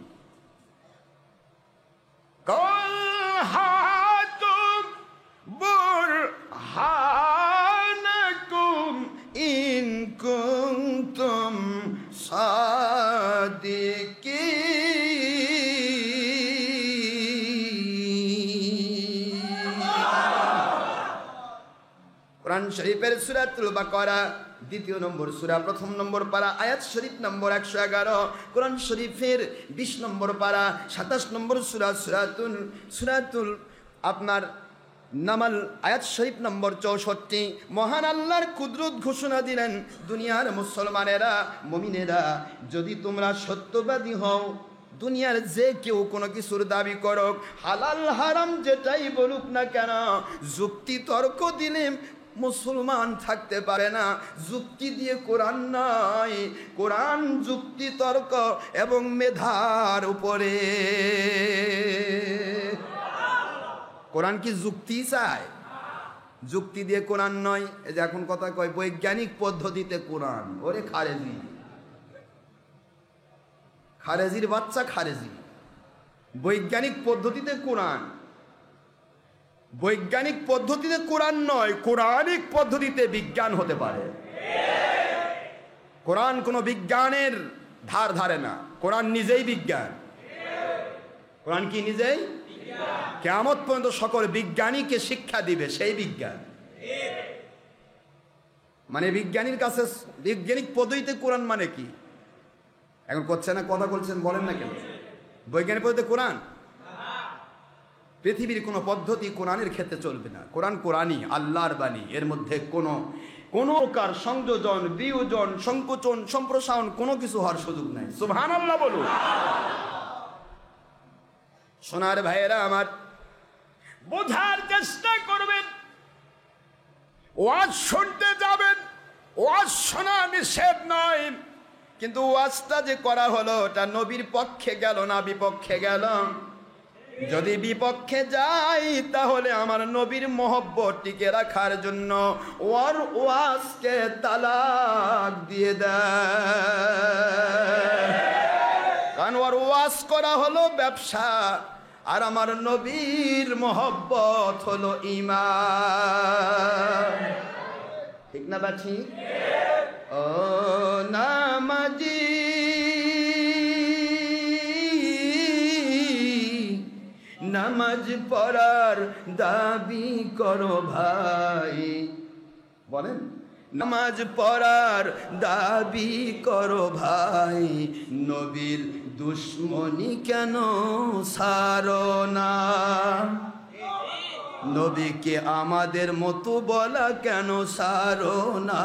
কল হাতু কোরআন শরীফের সূরাতুল বাকারা ২ নম্বর সূরা ১ম নম্বর পারা আয়াত শরীফ নম্বর ১১১, কোরআন শরীফের ২০ নম্বর পারা ২৭ নম্বর সূরাতুল আপনার নামাল আয়াত শরীফ নম্বর ৬৪। মহান আল্লাহর কুদরত ঘোষণা দিলেন, দুনিয়ার মুসলমানেরা, মুমিনেরা, যদি তোমরা সত্যবাদী হও, দুনিয়ার যে কেউ কোনো কিছুর দাবি করুক, হালাল হারাম যেটাই বলুক না কেন, যুক্তি তর্ক দিলে মুসলমান থাকতে পারে না। যুক্তি দিয়ে কোরআন নয়, কোরআন যুক্তি তর্ক এবং মেধার উপরে। কোরআন কি যুক্তি চায়? যুক্তি দিয়ে কোরআন নয়। এই যে এখন কথা কয় বৈজ্ঞানিক পদ্ধতিতে কোরআন, ওরে খারেজি, খারেজির বাচ্চা খারেজি। বৈজ্ঞানিক পদ্ধতিতে কোরআন, বৈজ্ঞানিক পদ্ধতিতে কোরআন নয়, কোরআনিক পদ্ধতিতে বিজ্ঞান হতে পারে। কোরআন কোনো বিজ্ঞানের ধার ধারে না, কোরআন নিজেই বিজ্ঞান। কোরআন কি নিজেই? কিয়ামত পর্যন্ত সকল বিজ্ঞানীকে শিক্ষা দিবে সেই বিজ্ঞান। মানে বিজ্ঞানীর কাছে বৈজ্ঞানিক পদ্ধতিতে কোরআন মানে কি? এখন করছে না, কথা বলছেন, বলেন না কেন? বৈজ্ঞানিক পদ্ধতিতে কোরআন, পৃথিবীর কোনো পদ্ধতি কোরআনের ক্ষেত্রে চলবে না। কোরআন কোরআনই, আল্লাহর বাণী। এর মধ্যে কোনো প্রকার সংযোজন, বিয়োজন, সংকোচন, সম্প্রসারণ কোনো কিছু হওয়ার সুযোগ নাই। সুবহানাল্লাহ বলুন। সোনার ভাইয়েরা আমার, বোঝার চেষ্টা করবেন। ওয়াজ শুনতে যাবেন, ওয়াজ শোনা নিষেধ নয়, কিন্তু ওয়াজটা যে করা হলো ওটা নবীর পক্ষে গেল না বিপক্ষে গেল? যদি বিপক্ষে যাই তাহলে আমার নবীর মহব্বত টিকে রাখার জন্য ওর ওয়াজকে তালাক দিয়ে দেয়। কারণ ওর ওয়াজ করা হলো ব্যবসা, আর আমার নবীর মহব্বত হলো ঈমান। ঠিক না বা ঠিক? ও নামাজি, নামাজ পড়ার দাবি করো ভাই, বলেন, নামাজ পড়ার দাবি করো ভাই, নবীর দুশ্মনী কেন ছাড়ো না? নবীকে আমাদের মতো বলা কেন ছাড়ো না?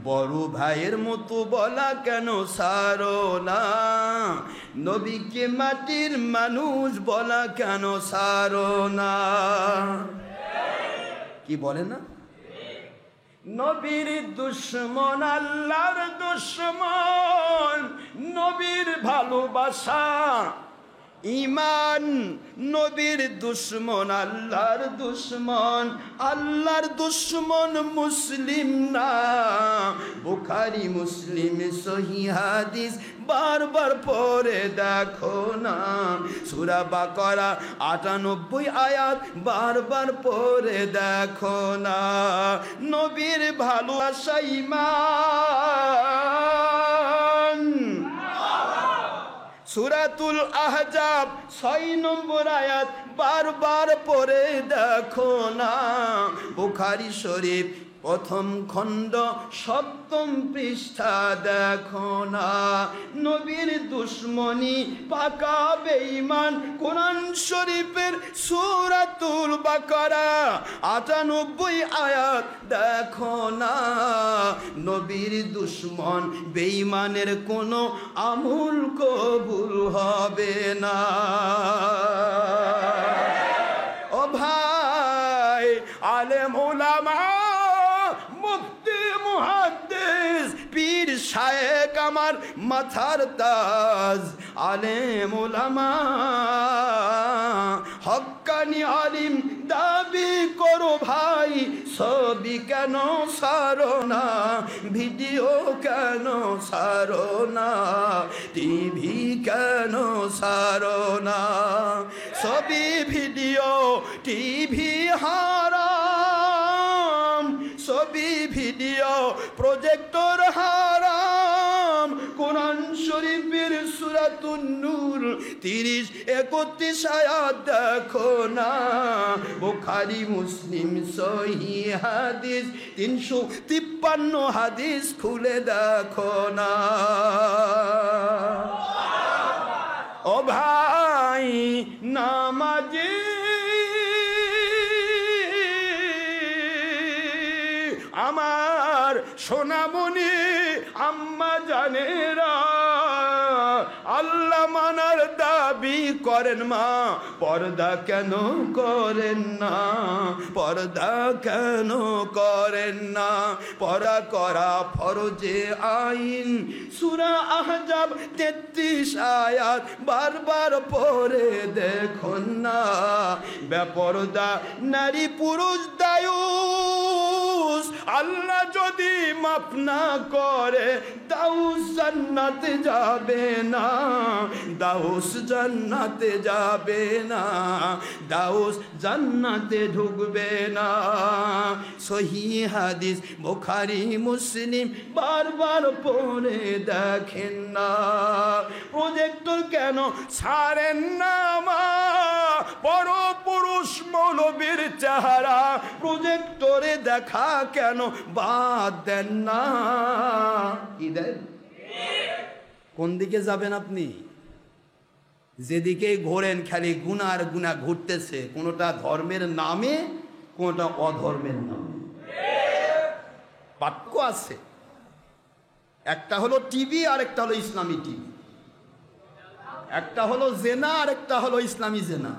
বড় ভাইয়ের মতো বলা কেন ছাড়ো না? নবীকে মাটির মানুষ বলা কেন ছাড়ো না? কি বলে না? নবীর দুশ্মন আল্লাহর দুশ্মন, নবীর ভালোবাসা ঈমান, নবীর দুশ্মন আল্লাহর দুশ্মন, আল্লাহর দুশ্মন মুসলিম না। বুখারী মুসলিম সহিহ হাদিস বারবার পড়ে দেখো না, সূরা বাকারা ৯৮ আয়াত বারবার পড়ে দেখো না। নবীর ভালোবাসা ঈমান। সূরাতুল আহজাব ৬ নম্বর আয়াত বারবার পড়ে দেখো না। বুখারী শরীফ ১ম খণ্ড ৭ম পৃষ্ঠা দেখো না। নবীর দুশ্মনী পাকা বেঈমান। কোরআন শরীফের সূরাতুল বাকারা ৯৮ আয়াত দেখো না। নবীর দুশ্মন বেঈমানের কোনো আমল কবুল হবে না। ও ভাই, আলেম ওলামা, মুফতি মুহাদ্দিস, পীর শায়েখ আমার মাথার তাজ, আলেম ওলামা, হক্কানি আলিম দাবি করো ভাই, ছবি কেন ছাড়ো না? ভিডিও কেন ছাড়ো না? টিভি কেন ছাড়ো না? ছবি, ভিডিও, টিভি হারাম, ছবি, ভিডিও, প্রজেক্টর হারাম। কোরআন শরীফের সূরাতুন নূর 30-31 আয়াত দেখো না, বুখারী মুসলিম সহিহ হাদিস 353 হাদিস খুলে দেখো না। ও ভাই নামাজি আমার সোনামণি আম্মা জানেরা, আল্লাহ মানার দাবি করেন মা, পর্দা কেন করেন না, পর্দা কেন করেন না? পর্দা করা ফরজে আইন, সূরা আহজাব 33 আয়াত বারবার পড়ে দেখুন না। বেপরদা নারী পুরুষ দায়ুস আল্লাহ যদি মাফ না করে দাউস জান্নাতে যাবে না, দাউস জান্নাতে যাবে না, দাউস জান্নাতে ঢুকবে না। সহিহ হাদিস বুখারী মুসলিম বারবার পড়ে দেখেন না। প্রজেক্টর কেন ছাড়েন না মা, বড় পুরুষ মৌলবীর চেহারা প্রজেক্টরে দেখা কেন বাদ দেন না? কি দেন? কোন দিকে যাবেন আপনি? যেদিকে ঘোরেন খালি গুনার গুনাহ ঘুরতেছে, কোনটা ধর্মের নামে, কোনটা অধর্মের নামে। পার্থক্য আছে, একটা হলো টিভি আর একটা হলো ইসলামী টিভি, একটা হলো জেনা আর একটা হলো ইসলামী জেনা।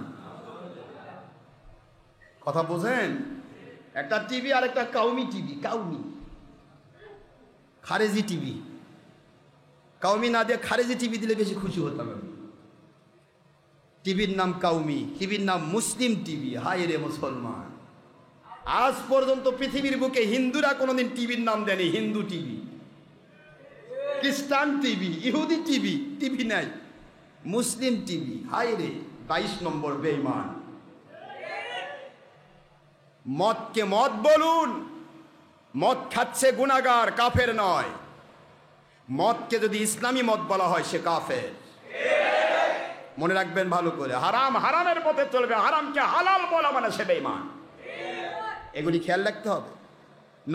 কথা বোঝেন? একটা টিভি আর একটা কাউমি টিভি, কাউমি খারেজি টিভি। কাউমি না দিয়ে খারেজি টিভি দিলে বেশি খুশি হতাম আমি। টিভির নাম কাউমি, টিভির নাম মুসলিম টিভি। হায় রে মুসলমান, আজ পর্যন্ত পৃথিবীর বুকে হিন্দুরা কোনোদিন টিভির নাম দেয়নি হিন্দু টিভি, খ্রিস্টান টিভি, ইহুদি টিভি, টিভি নাই, মুসলিম টিভি। হায় রে 22 নম্বর বেঈমান। মদকে মদ বলুন, মদ খাচ্ছে গুনাহগার, কাফের নয়। মদকে যদি ইসলামী মদ বলা হয় সে কাফের। মনে রাখবেন ভালো করে, হারাম হারামের পথে চলবে, হারামকে হালাল বলা মানে সে বেঈমান। এগুলি খেয়াল রাখতে হবে।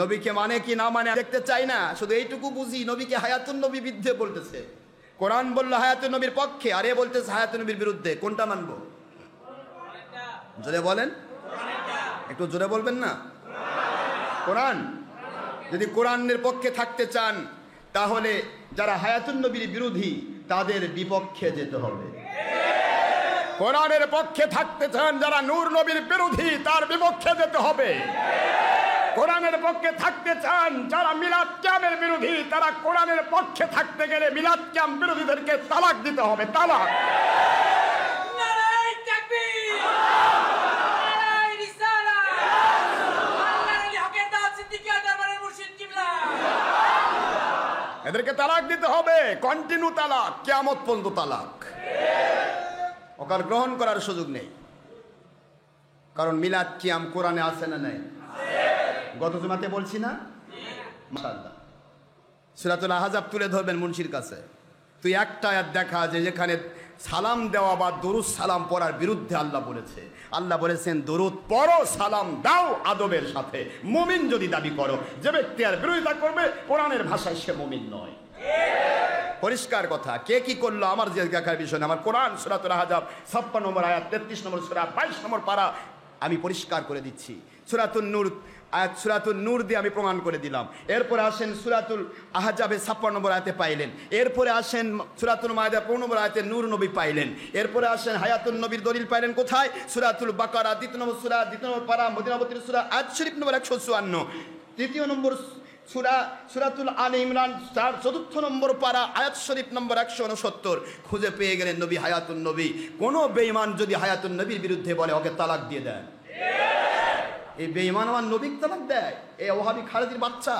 নবীকে মানে কি না মানে দেখতে চাই না, শুধু এইটুকু বুঝি নবীকে হায়াতুন নবী বিরুদ্ধে বলতেছে। কোরআন বলল হায়াতুন নবীর পক্ষে, আর এ বলতেছে হায়াতুন নবীর বিরুদ্ধে। কোনটা মানবো? জোরে বলেন, একটু জোরে বলবেন না। কোরআন। যদি কোরআনের পক্ষে থাকতে চান তাহলে যারা হায়াতুন নবীর বিরোধী তাদের বিপক্ষে যেতে হবে। কোরআনের পক্ষে থাকতে চান যারা নূর নবীর বিরোধী, তার বিপক্ষে যেতে হবে। কোরআনের পক্ষে থাকতে চান যারা মিলাদ কিয়ামের বিরোধী, তারা কোরআনের পক্ষে থাকতে গেলে মিলাদ কিয়াম বিরোধীদেরকে তালাক দিতে হবে। তালাক। এদেরকে তালাক দিতে হবে, কন্টিনিউ তালাক, কিয়ামত পর্যন্ত তালাক। ওকার গ্রহণ করার সুযোগ নেই, কারণ মিলাদ কিয়াম কোরআনে আছে না নাই? গত জুমাতে বলছি না? মাশাআল্লাহ। সূরাতুল আহজাব তুলে ধরবেন মুন্সির কাছে, তুই একটা আয়াত দেখা যে যেখানে সালাম দেওয়া বা দরুদ সালাম পড়ার বিরুদ্ধে আল্লাহ বলেছে। আল্লাহ বলেছেন দরুদ পড়ো, সালাম দাও আদবের সাথে, মুমিন যদি দাবি করো। যে ব্যক্তি আর বিরোধিতা করবে কোরআনের ভাষায় সে মুমিন নয়। পরিষ্কার কথা। কে কি করলো আমার জিজ্ঞাসার বিষয় না। আমার কোরআন সূরাতুল আহজাব 56 নম্বর আয়াত, 33 নম্বর সূরা, 22 নম্বর পারা আমি পরিষ্কার করে দিচ্ছি। সূরাতুন নূর আয়াত, সূরাতুন নূর দিয়ে আমি প্রমাণ করে দিলাম। এরপরে আসেন সূরাতুল আহজাবে 56 নম্বর আয়াতে পাইলেন। এরপরে আসেন সূরাতুল মায়েদা 15 নম্বর আয়াতে নূর নবী পাইলেন। এরপরে আসেন হায়াতুন নবীর দলিল পাইলেন কোথায়? সূরাতুল বাকারা 2 নম্বর সূরা, 2 নম্বর পারা, মদিনাবতীর সূরা, আয়াত শরীফ নম্বর 154। 3 নম্বর সূরা সূরাতুল আলে ইমরান 4 নম্বর পারা, আয়াত শরীফ নম্বর 169। খুঁজে পেয়ে গেলেন নবী হায়াতুন নবী। কোন বেঈমান যদি হায়াতুন নবীর বিরুদ্ধে বলে ওকে তালাক দিয়ে দেন। এই বেঈমান আমার নবীকে তালাক দেয়, এই ওহাবী খারেজির বাচ্চা।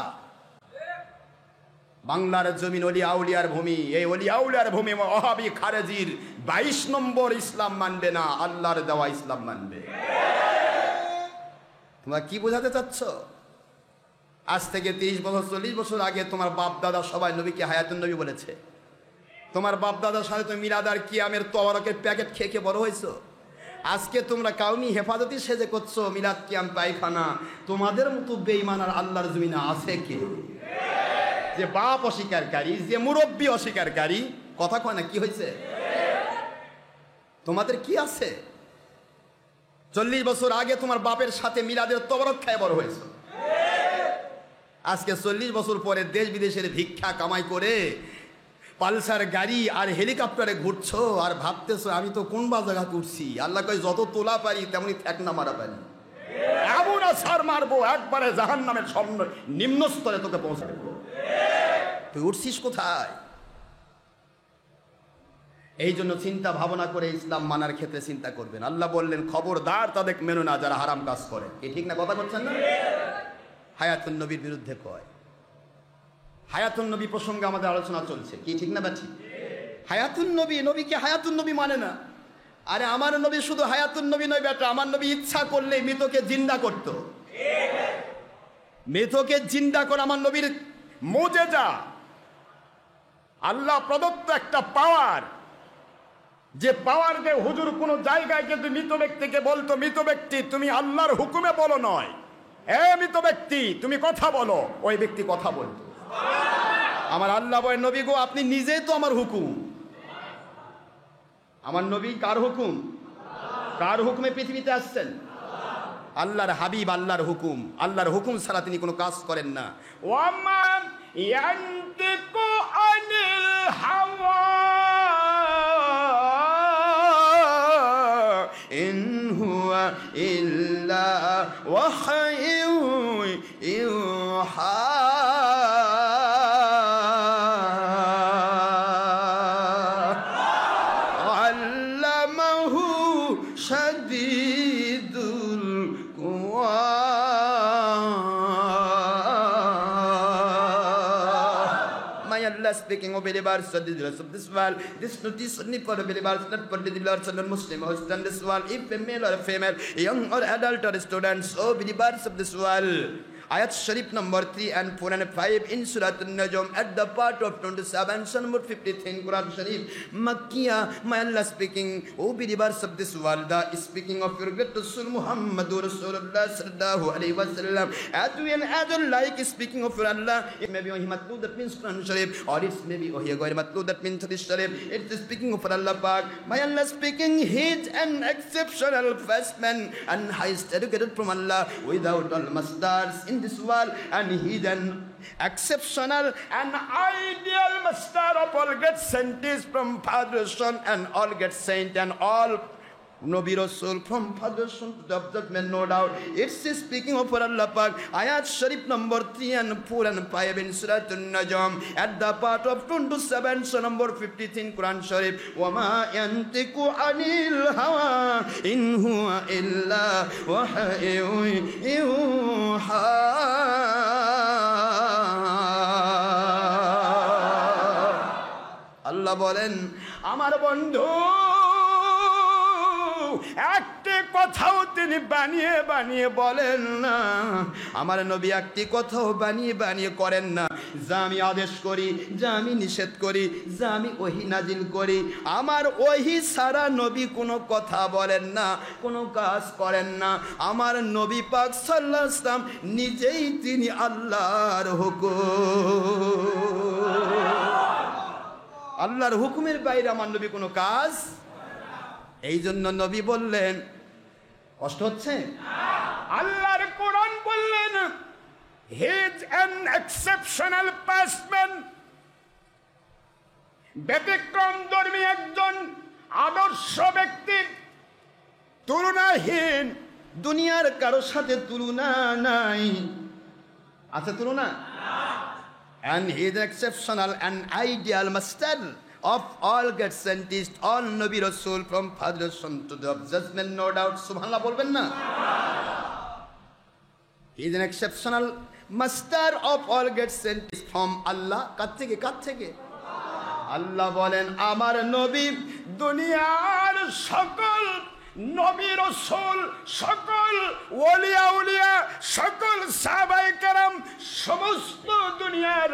বাংলার জমিন ওলিয়া আউলিয়ার ভূমি, এই ওলিয়া আউলিয়ার ভূমি ওহাবী খারেজির 22 নম্বর ইসলাম মানবে না, আল্লাহর দেওয়া ইসলাম মানবে। তোমরা কি বোঝাতে চাচ্ছ? আজ থেকে 30 বছর 40 বছর আগে তোমার বাপ দাদা সবাই নবীকে হায়াতুন নবী বলেছে। তোমার বাপ দাদার সাথে তুমি মিলাদ আর কিয়ামের তওয়ারকের প্যাকেট খেয়ে খেয়ে বড় হয়েছো। আজকে তোমরা কাউমি হেফাজতি সেজে করছো মিলাদ কিয়াম পায়খানা। তোমাদের মতো বেঈমান আর আল্লাহর জমিনে আছে কে? যে বাপ অস্বীকারী, যে মুরব্বী অস্বীকারী, কথা কয় না, কি হয়েছে? তোমাদের কি আছে? 40 বছর আগে তোমার বাপের সাথে মিলাদের তওয়ারক খায় বড় হয়েছে। আজকে 40 বছর পরে দেশ বিদেশের ভিক্ষা কামাই করে পালসার গাড়ি আর হেলিকপ্টারে ঘুরছো আর ভাবতেছো আমি তো কোন বা জায়গা উঠছি। আল্লাহ কয় যত তোলা পারি তেমনি ঠেকনা মারা পারি, এমন আছাড় মারবো একবারে জাহান্নামের নিম্ন স্তরে তোকে পৌঁছে দেবো। তুই উঠছিস কোথায়? এই জন্য চিন্তা ভাবনা করে ইসলাম মানার ক্ষেত্রে চিন্তা করবেন। আল্লাহ বললেন খবরদার তাদের মেনো না যারা হারাম কাজ করে। কি ঠিক না কথা বলছেন না? হায়াতুন নবীর বিরুদ্ধে কয়। হায়াতুন নবী প্রসঙ্গে আমাদের আলোচনা চলছে, কি ঠিক না? বা ঠিক। হায়াতুন নবী, নবীকে হায়াতুন নবী মানে না। আরে আমার নবী শুধু হায়াতুন নবী নয় বেটা, আমার নবী ইচ্ছা করলে মৃতকে জিন্দা করত। মৃতকে জিন্দা করা আমার নবীর মুজিজা, আল্লাহ প্রদত্ত একটা পাওয়ার। যে পাওয়ার যে হুজুর কোন জায়গায় কিন্তু মৃত ব্যক্তিকে বলতো, মৃত ব্যক্তি তুমি আল্লাহর হুকুমে বলো নয়, এ মৃত ব্যক্তি তুমি কথা বলো, ওই ব্যক্তি কথা বলতো। আমার আল্লাহ বলে নবী গো আপনি নিজেই তো আমার হুকুম। আমার নবী কার হুকুম? কার হুকুমে পৃথিবীতে আসছেন? আল্লাহর হাবিব, আল্লাহর হুকুম। আল্লাহর হুকুম ছাড়া তিনি কোনো কাজ করেন না। ওয়ামান ইয়ান্তিকু আনিল হাওয়া ইন হুয়া ইল্লা ওয়াহয়ু ইউহা। Speaking of believers of the rest of this world, this notice only for the believers, not for the believers and non-Muslim who stand this world, if a male or a female, young or adult or students, oh believers of this world. Ayat Sharif number 3 and 4 and 5 in Surah An-Najm at the part of 27, Surah number 53 in Quran Sharif. Makkiyah, my Allah speaking, oh believers of this world, speaking of your great Rasul Muhammadur Rasulullah sallallahu alayhi wa sallam. As we and as like speaking of your Allah, it may be Wahi Matlub, that means Quran Sharif, or it may be Wahi Ghair Matlub, that means Hadith Sharif. It is speaking of Allah Pak. My Allah speaking, he is an exceptional first man and highest educated from Allah without all masters in this world, and he is an exceptional and ideal master of all great scientists from Father, Son, and all great saint and all Nabi Rasul from Father, Son to the observant, no doubt. It's speaking of Allah Pak. Ayat Sharif number 3 and 4 and 5 in Surah An-Najm at the part of 27, Surah number 53 in Quran Sharif. Wama yantiku anil hawa in huwa illa wahyun yuha. আল্লাহ বলেন আমার বন্ধু একটি কথাও তিনি বানিয়ে বানিয়ে বলেন না। আমার নবী একটি কথাও বানিয়ে বানিয়ে করেন না। যা আমি আদেশ করি, যা আমি নিষেধ করি, যা আমি ওহী নাজিল করি, আমার ওহী ছাড়া নবী কোনো কথা বলেন না, কোনো কাজ করেন না। আমার নবী পাক সাল্লাল্লাহু আলাইহি ওয়াসাল্লাম নিজেই তিনি আল্লাহর হুকুম। আল্লাহর হুকুমের বাইরে আমার নবী কোনো কাজ। এই জন্য নবী বললেন, কষ্ট হচ্ছে? আল্লাহর কোরআন বললেন he is an exceptional person, ব্যতিক্রমধর্মী একজন আদর্শ ব্যক্তি, তুলনাহীন, দুনিয়ার কারোর সাথে তুলনা নাই। আছে তুলনা? And he is exceptional and ideal master of all great scientists, all Nabi Rasul from Father, Son to the judgment, no doubt. Subhanallah বলবেন না? He is an exceptional master of all great scientists from Allah. কার থেকে? কার থেকে? আল্লাহ বলেন আমার নবী দুনিয়ার সকল নবী রাসূল, সকল ওলিয়া উলিয়া, সকল সাহাবায়ে কেরাম, সমস্ত দুনিয়ার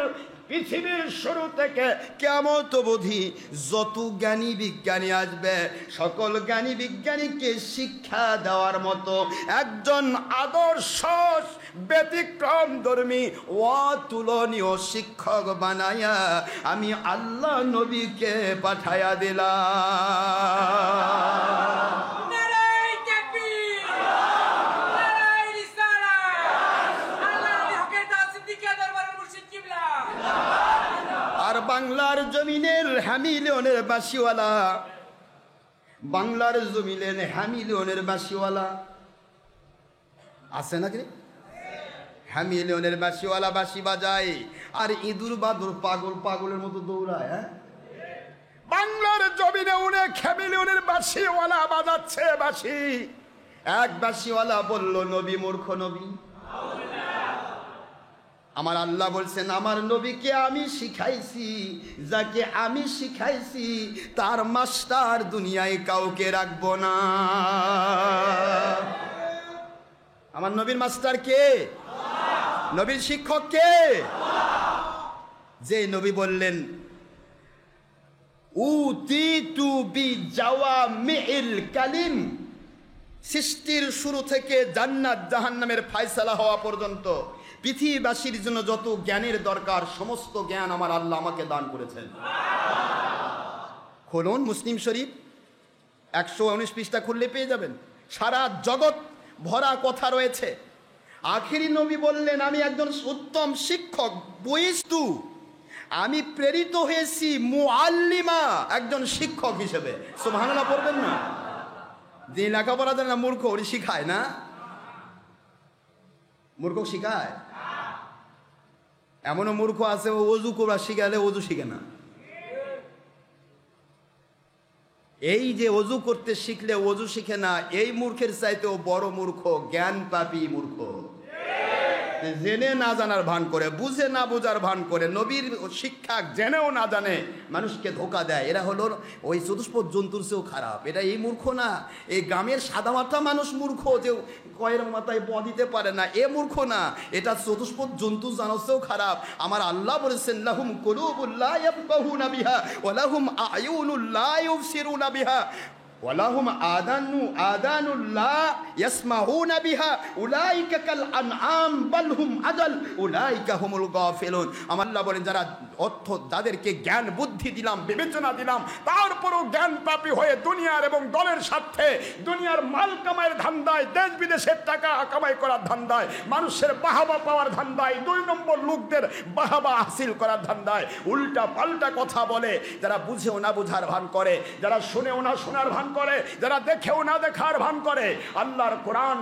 পৃথিবীর শুরু থেকে কিয়ামত অবধি যত জ্ঞানী বিজ্ঞানী আসবে, সকল জ্ঞানী বিজ্ঞানীকে শিক্ষা দেওয়ার মতো একজন আদর্শ ব্যতিক্রমধর্মী অতুলনীয় শিক্ষক বানায়া আমি আল্লাহ নবীকে পাঠায়া দিলাম। আর বাংলার জমিনের হ্যামিলিয়নের বাসিওয়ালা, বাংলার জমিনের হ্যামিলিয়নের বাসিওয়ালা আছে নাকি? হ্যামিলিয়নের বাসিওয়ালা বাসি বাজায় আর ইঁদুর বাদুর পাগল পাগলের মতো দৌড়ায়। হ্যাঁ, বাংলার জমিনে অনেক হ্যামিলিয়নের বাসিওয়ালা বাজাচ্ছে বাসি। এক বাসিওয়ালা বলল, নবী মূর্খ নবী। আমার আল্লাহ বলছেন, আমার নবীকে আমি শিখাইছি, যাকে আমি শিখাইছি তার মাস্টার দুনিয়ায় কাউকে রাখবো না। আমার নবীর মাস্টার কে? নবীর শিক্ষক কে? যে নবী বললেন, উতিতু বিজাওয়ামিল কালিম, সৃষ্টির শুরু থেকে জান্নাত জাহান্নামের ফায়সালা হওয়া পর্যন্ত পৃথিবীবাসীর জন্য যত জ্ঞানের দরকার সমস্ত জ্ঞান আমার আল্লাহ আমাকে দান করেছেন। খুলুন মুসলিম শরীফ, 119 পৃষ্ঠা খুললে পেয়ে যাবেন। সারা জগৎ ভরা কথা রয়েছে। আখিরি নবী বললেন, আমি একজন উত্তম শিক্ষক, বুইস্তু, আমি প্রেরিত হয়েছি মুআল্লিমা, একজন শিক্ষক হিসেবে। সুবহানাল্লাহ পড়বেন না? যে লেখাপড়া জানে না মূর্খ, ওরি শিখায় না? মূর্খ শিখায়? এমনও মূর্খ আছে, ও অজু করা শিখালে অজু শিখে না। এই যে অজু করতে শিখলে অজু শিখে না, এই মূর্খের চাইতেও বড় মূর্খ জ্ঞান পাপী মূর্খ। জেনে না জানার ভান করে, বুঝে না বোঝার ভান করে, নবীর শিক্ষা জেনেও না জানে মানুষকে ধোকা দেয়। এরা হলো ওই চতুষ্পদ জন্তুর চেয়েও খারাপ। এটা এই মূর্খ না, এই গ্রামের সাদামাটা মানুষ মূর্খ, যে কয়ের মাথায় প দিতে পারে না, এ মূর্খ না। এটা চতুষ্পদ জন্তু জানার চেয়েও খারাপ। আমার আল্লাহ বলেছেন, লাহুম কুলুবুল লা ইয়াফকাহুনা বিহা ওয়া লাহুম আ'য়ুনুল লা ইউবসিরুনা বিহা ওয়ালাহুম আদানুল লা ইয়াসমাউনা বিহা উলাইকা কাল আনআম বাল হুম আদাল উলাইকা হুমুল গাফিলুন। আমার আল্লাহ বলেন, যারা অর্থ, যাদেরকে জ্ঞান বুদ্ধি দিলাম, বিবেচনা দিলাম, তারপরও জ্ঞান পাপী হয়ে দুনিয়ার এবং দলের স্বার্থে, দুনিয়ার মাল কামাইয়ের ধান্দায়, দেশ বিদেশের টাকা কামাই করার ধান্দায়, মানুষের বাহাবা পাওয়ার ধান্দায়, 2 নম্বর লোকদের বাহাবা হাসিল করার ধান্দায় উল্টা পাল্টা কথা বলে, যারা বুঝেও না বুঝার ভান করে, যারা শুনেও না শোনার ভান করে, যারা দেখেও না দেখার ভান করে। আল্লাহর কোরআন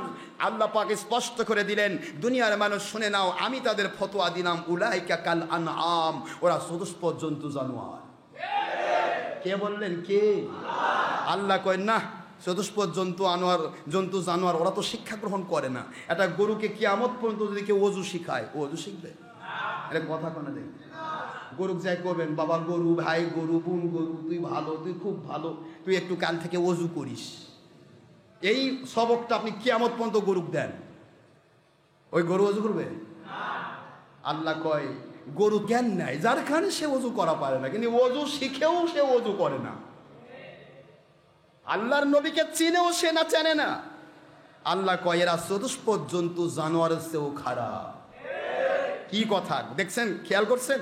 আল্লাহ পাক স্পষ্ট করে দিলেন, দুনিয়ার মানুষ শুনে নাও, আমি তাদের ফতোয়া দিলাম, উলাইকা কাল আনআম, ওরা চতুষ্পদ জন্তু জানোয়ার। কে বললেন? কে? আল্লাহ কয় না, চতুষ্পদ জন্তু জানোয়ার ওরা তো শিক্ষা গ্রহণ করে না। একটা গরুকে কিয়ামত পর্যন্ত যদি কেউ অজু শিখায়, ও অজু শিখবে? এটা কথা কোনা দেখ। গরুক যাই করবেন, বাবা গরু, ভাই গরু, বোন গরু, তুই ভালো, তুই খুব ভালো, তুই একটু কাল থেকে অজু করিস, এই সবকটা আপনি কিয়ামত পর্যন্ত গরুক দেন, ওই গরু অজু করবে? আল্লাহ কয়, গরু জ্ঞান নাই, যার কারণে সে অজু করা পারে না, কিন্তু অজু শিখেও সে অজু করে না। আল্লাহর নবীকে চিনেও সে না, চেনে না। আল্লাহ কয়, এরা চতুষ্পদ জন্তু জানোয়ারের চেয়েও খারাপ। কি কথা দেখছেন, খেয়াল করছেন?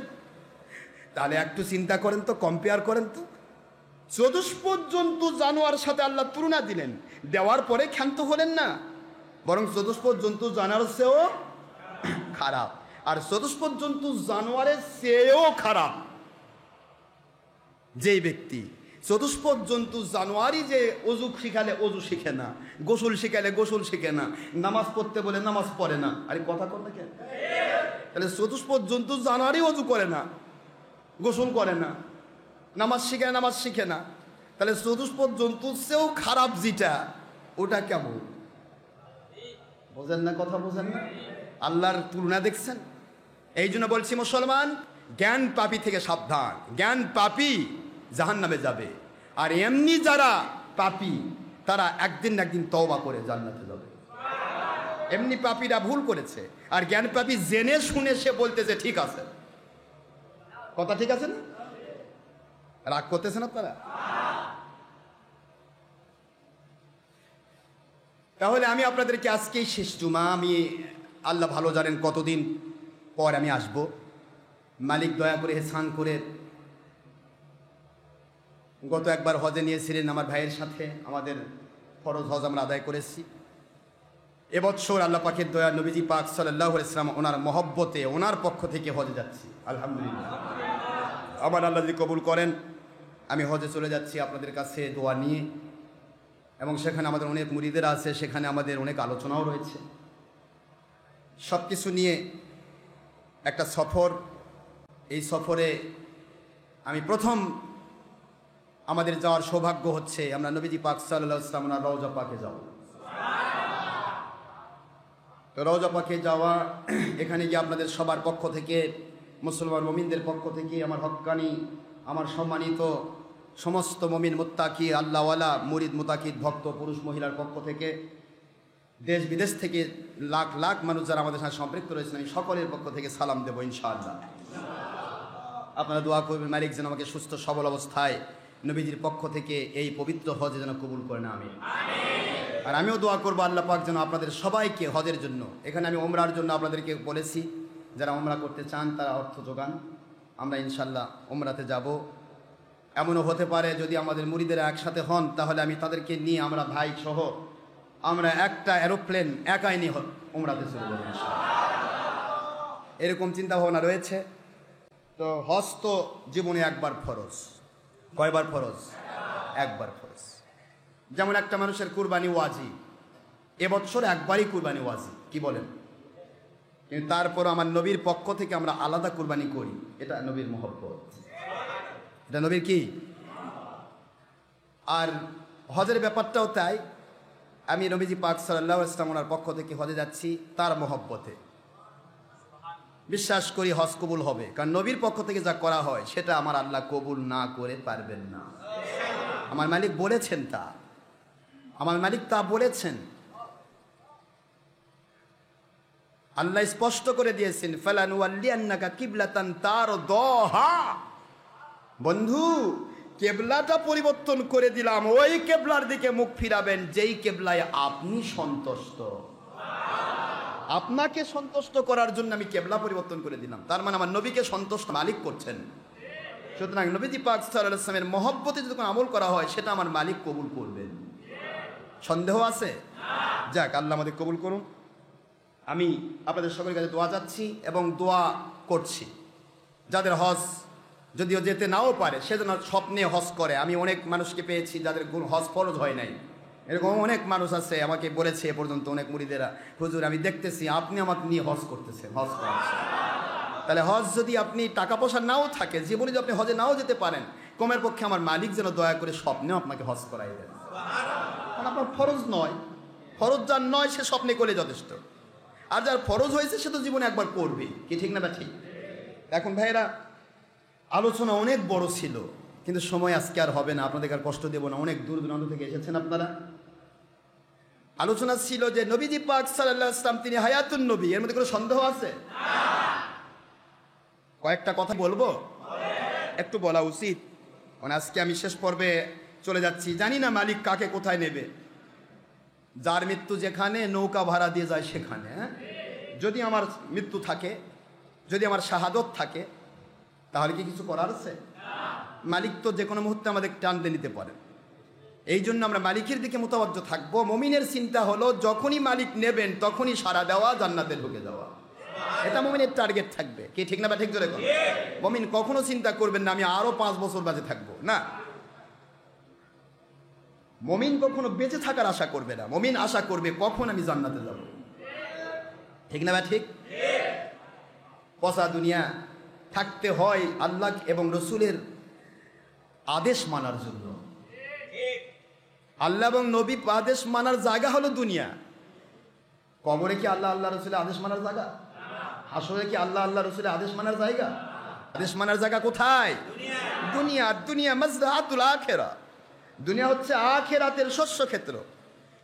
তাহলে একটু চিন্তা করেন তো, কম্পেয়ার করেন তো। চতুষ্পদ জন্তু জানোয়ার সাথে আল্লাহ তুলনা দিলেন, দেওয়ার পরে ক্ষান্ত হলেন না, বরং চতুষ্পদ জন্তু জানোয়ারের চেয়েও খারাপ। আর চতুষ্পদ জন্তু জানোয়ারের চেয়েও খারাপ যেই ব্যক্তি চতুষ্পদ জন্তু জানোয়ারই যে অজু শিখালে অজু শিখে না, গোসল শিখালে গোসল শিখে না, নামাজ পড়তে বলে নামাজ পড়ে না। আরে কথা কর না কেন? তাহলে চতুষ্পদ জন্তু জানোয়ারই অজু করে না, গোসল করে না, নামাজ শিখায় নামাজ শিখে না, তাহলে চতুষ্পদ জন্তুর চেয়েও খারাপ যেটা, ওটা কেমন? বোঝেন না? কথা বোঝেন না? আল্লাহর তুলনা দেখছেন? এই জন্য বলছি, মুসলমান, জ্ঞান পাপী থেকে সাবধান। জ্ঞান পাপী জাহান্নামে যাবে, আর এমনি যারা পাপী তারা একদিন না একদিন তওবা করে জান্নাতে যাবে। এমনি পাপীরা ভুল করেছে, আর জ্ঞান পাপী জেনে শুনে সে বলতেছে ঠিক আছে। কথা ঠিক আছে না? রাগ করতেছেন আপনারা? তাহলে আমি আপনাদেরকে আজকেই শেষ জুমা, আমি আল্লাহ ভালো জানেন কতদিন পর আমি আসব। মালিক দয়া করে হেসান করে গত একবার হজে নিয়েছিলেন আমার ভাইয়ের সাথে, আমাদের ফরজ হজ আমরা আদায় করেছি। এবছর আল্লাহ পাকের দয়া, নবীজি পাক সাল্লাল্লাহু আলাইহি ওয়াসাল্লাম ওনার মহব্বতে ওনার পক্ষ থেকে হজে যাচ্ছি। আলহামদুলিল্লাহ, আমার আল্লাহ যদি কবুল করেন আমি হজে চলে যাচ্ছি আপনাদের কাছে দোয়া নিয়ে। এবং সেখানে আমাদের অনেক মুরিদেরা আছে, সেখানে আমাদের অনেক আলোচনাও রয়েছে। সব কিছু নিয়ে একটা সফর। এই সফরে আমি প্রথম আমাদের যাওয়ার সৌভাগ্য হচ্ছে আমরা নবীজি পাক সাল্লাল্লাহু আলাইহি ওয়াসাল্লাম ওনার রওজা পাকে যাব। তো রওজা পাকে যাওয়া, এখানে গিয়ে আপনাদের সবার পক্ষ থেকে, মুসলমান মুমিনদের পক্ষ থেকে, আমার হক্কানি, আমার সম্মানিত সমস্ত মুমিন মুত্তাকি আল্লাহওয়ালা মুরিদ মুতাকিদ ভক্ত পুরুষ মহিলার পক্ষ থেকে, দেশ বিদেশ থেকে লাখ লাখ মানুষ যারা আমাদের সাথে সম্পৃক্ত রয়েছেন, আমি সকলের পক্ষ থেকে সালাম দেবো ইনশাআল্লাহ। আপনারা দোয়া করবেন মালিক যেন আমাকে সুস্থ সবল অবস্থায় নবীজির পক্ষ থেকে এই পবিত্র হজে যেন কবুল করেন, আমিন। আর আমিও দোয়া করবো আল্লাহ পাক যেন আপনাদের সবাইকে হজের জন্য, এখানে আমি ওমরার জন্য আপনাদেরকে বলেছি, যারা ওমরা করতে চান তারা অর্থ যোগান, আমরা ইনশাল্লাহ ওমরাতে যাব। এমনও হতে পারে যদি আমাদের মুরিদেরা একসাথে হন তাহলে আমি তাদেরকে নিয়ে, আমরা ভাই সহ আমরা একটা এরোপ্লেন একাই নিয়ে ওমরাতে চলে যাব ইনশাআল্লাহ। এরকম চিন্তা ভাবনা রয়েছে। তো হজ তো জীবনে একবার ফরজ। কয়বার ফরজ? একবার ফরজ। যেমন একটা মানুষের কুরবানি ওয়াজিব, এবছর একবারই কুরবানি ওয়াজিব, কি বলেন? কিন্তু তারপর আমার নবীর পক্ষ থেকে আমরা আলাদা কুরবানি করি, এটা নবীর মহব্বত, এটা নবীর কি। আর হজের ব্যাপারটাও তাই, আমি নবীজি পাক সাল্লাল্লাহু আলাইহি ওয়াসাল্লাম ওনার পক্ষ থেকে হজে যাচ্ছি তার মহব্বতে। বিশ্বাস করি হজ কবুল হবে, কারণ নবীর পক্ষ থেকে যা করা হয় সেটা আমার আল্লাহ কবুল না করে পারবেন না। আমার মালিক বলেছেন তা, আমার মালিক তা বলেছেন। আল্লাহ স্পষ্ট করে দিয়েছেন, ফালানুওয়াল্লিয়ান্নাকা কিবলাতান তারদাহা। বন্ধু, কেবলাটা পরিবর্তন করে দিলাম, ওই কেবলার দিকে মুখ ফিরাবেন যেই কেবলায় আপনি সন্তুষ্ট। আপনাকে সন্তুষ্ট করার জন্য আমি কেবলা পরিবর্তন করে দিলাম, তার মানে আমার নবীকে সন্তুষ্ট মালিক করছেন। সুতরাং নবীজি পাক সাল্লাল্লাহু আলাইহি ওয়াসাল্লামের মহব্বতে যদি কোনো আমল করা হয় সেটা আমার মালিক কবুল করবেন, সন্দেহ আছে? যাক, আল্লাহ আমাদের কবুল করুন। আমি আপনাদের সকলের কাছে দোয়া চাচ্ছি এবং দোয়া করছি, যাদের হজ যদিও যেতে নাও পারে সে যেন স্বপ্নে হজ করে। আমি অনেক মানুষকে পেয়েছি যাদের হজ ফরজ হয় নাই, এরকম অনেক মানুষ আছে, আমাকে বলেছে এ পর্যন্ত অনেক মুরিদেরা, হুজুর আমি দেখতেছি আপনি আমাকে নিয়ে হজ করতেছেন, হজ করাচ্ছেন। তাহলে হজ যদি আপনি টাকা পয়সা নাও থাকে, জীবনে যদি আপনি হজে নাও যেতে পারেন, কমের পক্ষে আমার মালিক যেন দয়া করে স্বপ্নেও আপনাকে হজ করাই দেন। কারণ আপনার ফরজ নয়, ফরজ যার নয় সে স্বপ্নে করলে যথেষ্ট, আর যার ফরজ হয়েছে সে তো জীবনে একবার করবে, কি ঠিক না বা ঠিক? এখন ভাইয়েরা, আলোচনা অনেক বড় ছিল, কিন্তু সময় আজকে আর হবে না, আপনাদের আর কষ্ট দেব না, অনেক দূর দূরান্ত থেকে এসেছেন আপনারা। আলোচনা ছিল যে নবীজি পাক সাল্লাল্লাহু আলাইহি ওয়াসাল্লাম তিনি হায়াতুন নবী, এর মধ্যে কোনো সন্দেহ আছে? কয়েকটা কথা বলবো, একটু বলা উচিত, কারণ আজকে আমি শেষ পর্বে চলে যাচ্ছি, জানি না মালিক কাকে কোথায় নেবে। যার মৃত্যু যেখানে, নৌকা ভাড়া দিয়ে যায় সেখানে। যদি আমার মৃত্যু থাকে, যদি আমার শাহাদত থাকে, তাহলে কি কিছু করার আছে? মালিক তো যে কোনো মুহূর্তে আমাদের টানতে নিতে পারে। এই জন্য আমরা মালিকের দিকে মোতাবজ্জ থাকবো। মুমিনের চিন্তা হলো যখনই মালিক নেবেন তখনই সাড়া দেওয়া, জান্নাতে ঢুকে যাওয়া, এটা মুমিনের টার্গেট থাকবে, কি ঠিক না বা ঠিক? জোরে বলুন। মুমিন কখনো চিন্তা করবেন না আমি আরো 5 বছর বেঁচে থাকবো, না। মুমিন কখনো বেঁচে থাকার আশা করবে না, মুমিন আশা করবে কখন আমি জান্নাতে যাব, ঠিক না বা ঠিক? পচা দুনিয়া থাকতে হয় আল্লাহ এবং রসুলের আদেশ মানার জন্য। আল্লাহ এবং নবী আদেশ মানার জায়গা হলো দুনিয়া। কবরে কি আল্লাহ আল্লাহ রসুলের আদেশ মানার জায়গা? হাসরে কি আল্লাহ আল্লাহ রসুলের আদেশ মানার জায়গা? আদেশ মানার জায়গা কোথায়? দুনিয়া। দুনিয়া মাজরাতুল আখিরা, দুনিয়া হচ্ছে আখিরাতের শস্য ক্ষেত্র।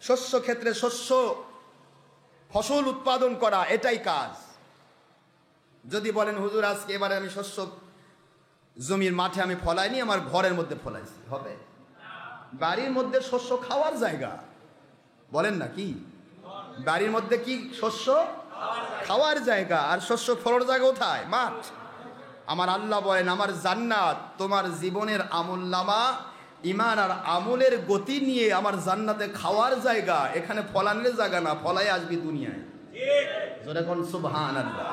শস্য ক্ষেত্রে শস্য ফসল উৎপাদন করা, এটাই কাজ। যদি বলেন হুজুর আজকে এবারে আমি শস্য জমির মাঠে আমি ফলাইনি, আমার ঘরের মধ্যে ফলাইছি, হবে? বাড়ির মধ্যে শস্য খাওয়ার জায়গা, বলেন না কি? বাড়ির মধ্যে কি শস্য খাওয়ার জায়গা, আর শস্য ফলার জায়গা কোথায়? মাঠ। আমার আল্লাহ বলেন, আমার জান্নাত তোমার জীবনের আমলনামা, ইমান আর আমলের গতি নিয়ে আমার জান্নাতে খাওয়ার জায়গা, এখানে ফলানের জায়গা না, ফলাই আসবি দুনিয়ায়। যখন সুবহানাল্লাহ।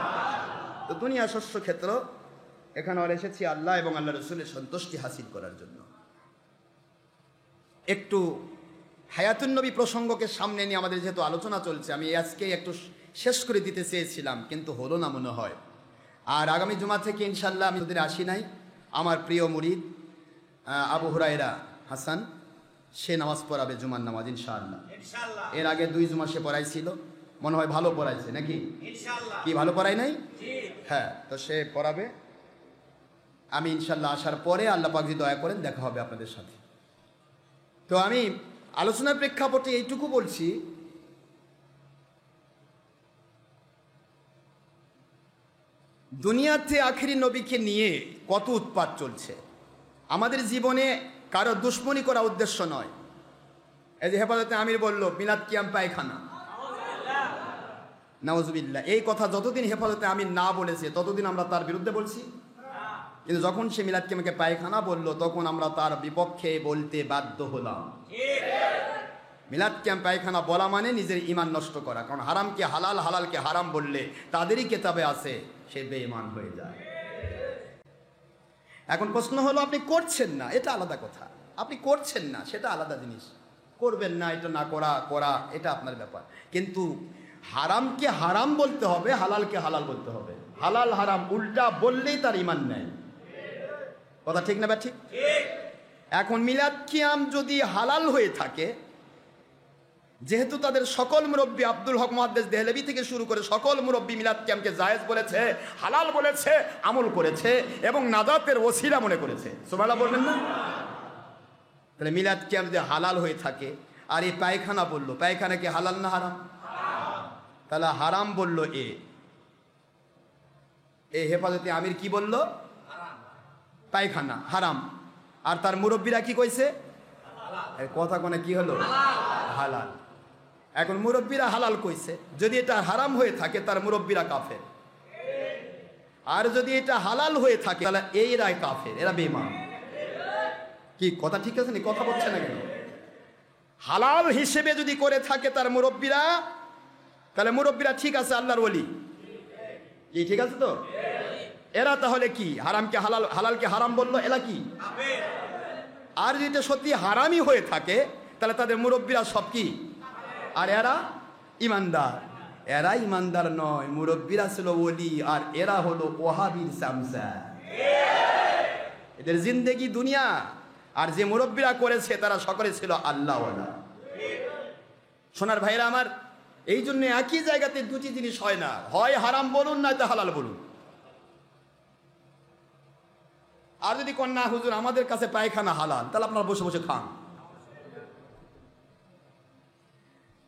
তো দুনিয়া শস্য ক্ষেত্র, এখানে এসেছি আল্লাহ এবং আল্লাহ রসুলের সন্তুষ্টি হাসিল করার জন্য। একটু হায়াতুন নবী প্রসঙ্গকে সামনে নিয়ে আমাদের যেহেতু আলোচনা চলছে, আমি আজকে একটু শেষ করে দিতে চেয়েছিলাম, কিন্তু হলো না মনে হয়। আর আগামী জুমা থেকে ইনশাল্লাহ আমি ওদের আসি নাই, আমার প্রিয় মুরিদ আবু হুরায়রা হাসান, সে নামাজ পড়াবে, জুমার নামাজ ইনশাআল্লাহ। এর আগে 2 জুমা সে পড়াইছিল, মনে হয় ভালো পড়াইছে নাকি? কি ভালো পড়াই নাই? হ্যাঁ, তো সে পড়াবে। আমি ইনশাল্লাহ আসার পরে আল্লাহ পাক যদি দয়া করেন দেখা হবে আপনাদের সাথে। তো আমি আলোচনার প্রেক্ষাপটে এইটুকু বলছি, দুনিয়াতে আখিরি নবীকে নিয়ে কত উৎপাত চলছে। আমাদের জীবনে কারো দুশ্মনী করা উদ্দেশ্য নয়। এই যে হেফাজতে আমির বলল মিলাদ কিয়াম পায়খানা, নাউজুবিল্লাহ, এই কথা যতদিন হেফাজতে আমির না বলেছে ততদিন আমরা তার বিরুদ্ধে বলছি। কিন্তু যখন সে মিলাদ কিয়ামকে পায়খানা বলল, তখন আমরা তার বিপক্ষে বলতে বাধ্য হলাম। মিলাদ কিয়াম পায়খানা বলা মানে নিজের ঈমান নষ্ট করা, কারণ হারামকে হালাল, হালালকে হারাম বললে তাদেরই কিতাবে আছে সে বেঈমান হয়ে যায়। এখন প্রশ্ন হলো, আপনি করছেন না, এটা আলাদা কথা। আপনি করছেন না, সেটা আলাদা জিনিস। করবেন না, এটা না করা এটা আপনার ব্যাপার। কিন্তু হারামকে হারাম বলতে হবে, হালালকে হালাল বলতে হবে। হালাল হারাম উল্টা বললেই তার ঈমান নেই। কথা ঠিক না? ঠিক। এখন মিলাদ কিয়াম যদি হালাল হয়ে থাকে, যেহেতু তাদের সকল মুরব্বী আব্দুল হক মুহাদ্দিস দেহলভী থেকে শুরু করে সকল মুরব্বী মিলাদ কিয়ামকে জায়েজ বলেছে, হালাল বলেছে, আমল করেছে এবং নাজাতের ওসিলা মনে করেছে, সুবহানাল্লাহ বলবেন না? তাহলে মিলাদ কিয়াম যদি হালাল হয়ে থাকে, আর এই পায়খানা বলল, পায়খানা কি হালাল না হারাম? তাহলে হারাম বলল এ হেফাজতে আমির কি বলল? পায়খানা হারাম। আর তার মুরব্বীরা কি কইছে? কথা কোনে কি হলো? হালাল। এখন মুরব্বীরা হালাল কইছে, যদি এটা হারাম হয়ে থাকে তার মুরব্বীরা কাফের। আর যদি এটা হালাল হয়ে থাকে তাহলে এরাই কাফের, এরা বেঈমান। কি কথা ঠিক আছে? কথা বলছে না কেন? হালাল হিসেবে যদি করে থাকে তার মুরব্বীরা, তাহলে মুরব্বীরা ঠিক আছে, আল্লাহর ওলি। কি ঠিক আছে তো? এরা তাহলে কি হারামকে হালাল, হালালকে হারাম বললো, এরা কি? আর যদি এটা সত্যি হারামই হয়ে থাকে তাহলে তাদের মুরব্বীরা সব কি? আর এরা ইমানদার। এরা ইমানদার নয়, মুরব্বীরা ছিল ওলি, আর এরা হলো ওয়াহাবির সামসা। এদের জিন্দেগি দুনিয়া, আর যে মুরব্বীরা করেছে তারা সকলে ছিল আল্লাহওয়ালা। সোনার ভাইরা আমার, এই জন্য একই জায়গাতে দুটি জিনিস হয় না, হয় হারাম বলুন নয়তো হালাল বলুন। আর যদি কন্যা হুজুর আমাদের কাছে পায়খানা হালাল, তাহলে আপনারা বসে বসে খান।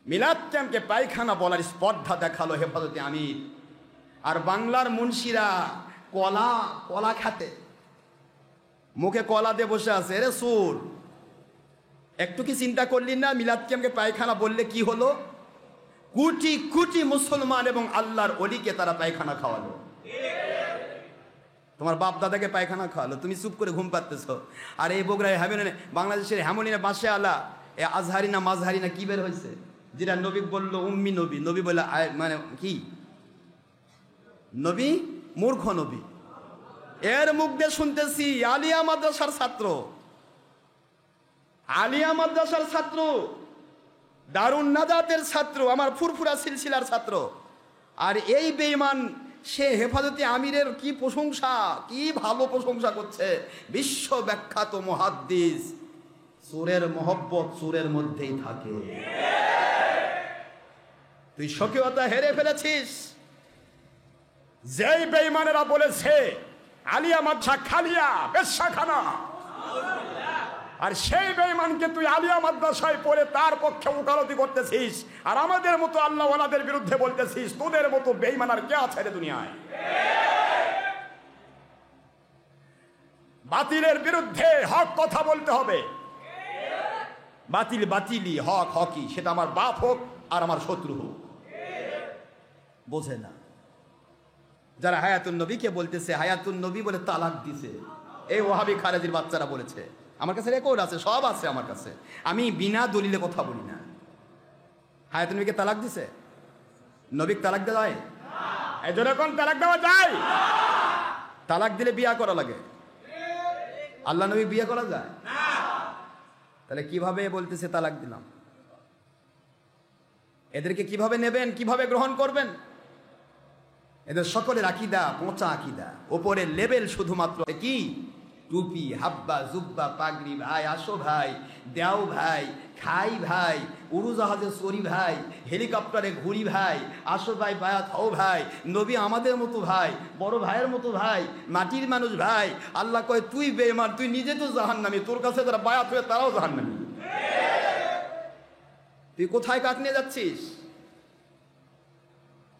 মিলাদ কিয়ামকে পায়খানা বলার স্পর্ধা দেখালো হেফাজতে আমির। আর বাংলার মুন্সিরা কলা খাতে মুখে কলা দিয়ে বসে আছে। এরে সুর, একটু কি চিন্তা করলি না মিলাদ কিয়ামকে পায়খানা বললে কি হলো? কোটি কোটি মুসলমান এবং আল্লাহর ওলিকে তারা পায়খানা খাওয়ালো। তোমার বাপ দাদাকে পায়খানা খাওয়ালো, তুমি চুপ করে ঘুম পাচ্তেছ। আর এই বগুড়ায় হ্যামলিনে, বাংলাদেশের হ্যামলিনে বাসে আলা এ আজহারি না মাজহারি না কি বের হয়েছে, যেটা নবী বললো উম্মি নবী, নবী বলে মানে কি নবী? মূর্খ নবী। এর মুখ দিয়ে শুনতেছি আলিয়া মাদ্রাসার ছাত্র, আলিয়া মাদ্রাসার ছাত্র, দারুন নাজাতের ছাত্র, আমার ফুরফুরা সিলসিলার ছাত্র। আর এই বেঈমান সে হেফাজতে আমিরের কি প্রশংসা, কি ভালো প্রশংসা করছে। বিশ্ব বিখ্যাত মুহাদ্দিস। সুরের মহব্বত সুরের মধ্যেই থাকে। তুই স্বকীয়তা হেরে ফেলেছিস। যেই বেঈমানেরা বলেছে আলিয়া মাদ্রাসা খালিয়া বেশ্যাখানা, আর সেই বেঈমানকে তুই আলিয়া মাদ্রাসায় পড়ে তার পক্ষে ওকালতি করতেছিস, আর আমাদের মতো আল্লাহওয়ালাদের বিরুদ্ধে বলতেছিস। তোদের মতো বেঈমান আর কে আছে রে দুনিয়ায়? বাতিলের বিরুদ্ধে হক কথা বলতে হবে। বাতিল বাতিলই, হক হকই, সেটা আমার বাপ হোক আর আমার শত্রু হোক। বোঝে না যারা হায়াতুন নবীকে বলতেছে হায়াতুন নবী বলে তালাক দিছে, এই ওহাবি খারেজির বাচ্চারা বলেছে। আমার কাছে রেকর্ড আছে, সব আছে আমার কাছে, আমি বিনা দলিলে কথা বলি না। হায়াতুন নবীকে তালাক দিছে? নবীকে তালাক দেওয়া যায়? এই জন্য কোন তালাক দেওয়া যায়? তালাক দিলে বিয়া করা লাগে, আল্লাহ নবী বিয়ে করা যায়? তাহলে কিভাবে বলতেছে তালাক দিলাম? এদেরকে কিভাবে নেবেন, কিভাবে গ্রহণ করবেন? এদের সকলের আকীদা পচা আকীদা, ওপরের লেভেল শুধুমাত্র কি টুপি, হাব্বা, জুব্বা, পাগড়ি, ভাই আসো ভাই, দেও ভাই, খাই ভাই, উড়োজাহাজে চড়ি ভাই, হেলিকপ্টারে ঘুরি ভাই, আসো ভাই বায়াত হও ভাই, নবী আমাদের মতো ভাই, বড় ভাইয়ের মতো ভাই, মাটির মানুষ ভাই। আল্লাহ কয় তুই বেঈমান, তুই নিজে তো জাহান্নামী, তোর কাছে যারা বায়াত হয়ে তারাও জাহান্নামী। তুই কোথায় কাক নিয়ে যাচ্ছিস?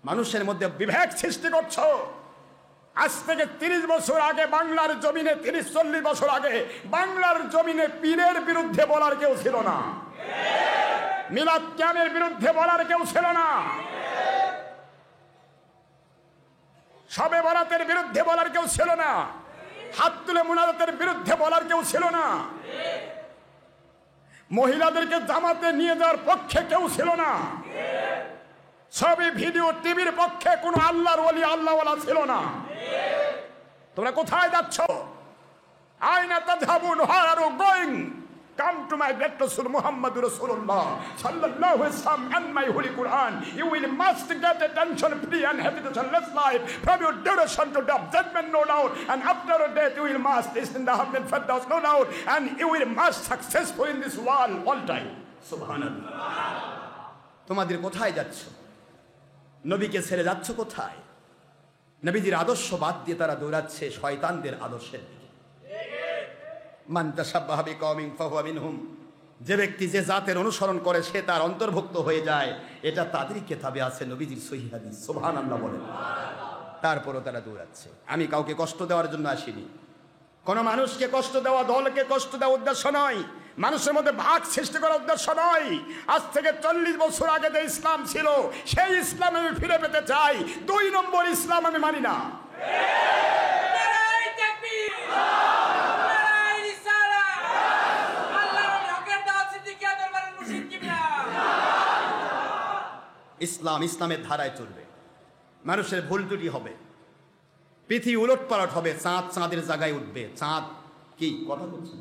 মানুষের মধ্যে বিভেদ সৃষ্টি করছো। আজ থেকে 30 বছর আগে বাংলার জমিনে, 30-40 বছর আগে বাংলার জমিনে পীরের বিরুদ্ধে বলার কেউ ছিল না, মিলাদ কিয়ামের বিরুদ্ধে বলার কেউ ছিল না, শবে বরাতের বিরুদ্ধে বলার কেউ ছিল না, হাত তুলে মুনাজাতের বিরুদ্ধে বলার কেউ ছিল না, মহিলাদেরকে জামাতে নিয়ে যাওয়ার পক্ষে কেউ ছিল না, ছবি ভিডিও টিভির পক্ষে কোন আল্লাহর ওলি আল্লাহওয়ালা ছিল না। তোমরা কোথায় যাচ্ছ? আইনা তাযহাবুন, where are you going? Come to my great Rasul Muhammadur Rasulullah sallallahu alaihi wasallam and my holy Quran. You will must get attention, free and happiness life from your duration to death, judgment no doubt, and after death you will must is in the heaven firdaus no doubt, and you will must successful in this world all time. Subhanallah. তোমাদের কোথায় যাচ্ছ? নবীকে ছেড়ে যাচ্ছ কোথায়? নবীজির আদর্শ বাদ দিয়ে তারা দৌড়াচ্ছে শয়তানদের আদর্শের দিকে। মান তাশাব্বাহা বিকওমিন ফাহুয়া মিনহুম, যে ব্যক্তি যে জাতের অনুসরণ করে সে তার অন্তর্ভুক্ত হয়ে যায়, এটা তাদেরই কিতাবে আছে, নবীজির সহিহ হাদিস। সুবহানাল্লাহ বলেন। তারপরও তারা দৌড়াচ্ছে। আমি কাউকে কষ্ট দেওয়ার জন্য আসিনি, কোন মানুষকে কষ্ট দেওয়া, দলকে কষ্ট দেওয়া উদ্দেশ্য নয়, মানুষের মধ্যে ভাগ সৃষ্টি করার উদ্দেশ্য নয়। আজ থেকে 40 বছর আগে যে ইসলাম ছিল সেই ইসলাম আমি ফিরে পেতে চাই। 2 নম্বর ইসলাম আমি মানি না। ইসলাম ইসলামের ধারায় চলবে, মানুষের ভুল ত্রুটি হবে, পৃথিবী উলটপালট হবে, চাঁদ চাঁদের জায়গায় উঠবে। চাঁদ কি কথা বলছেন?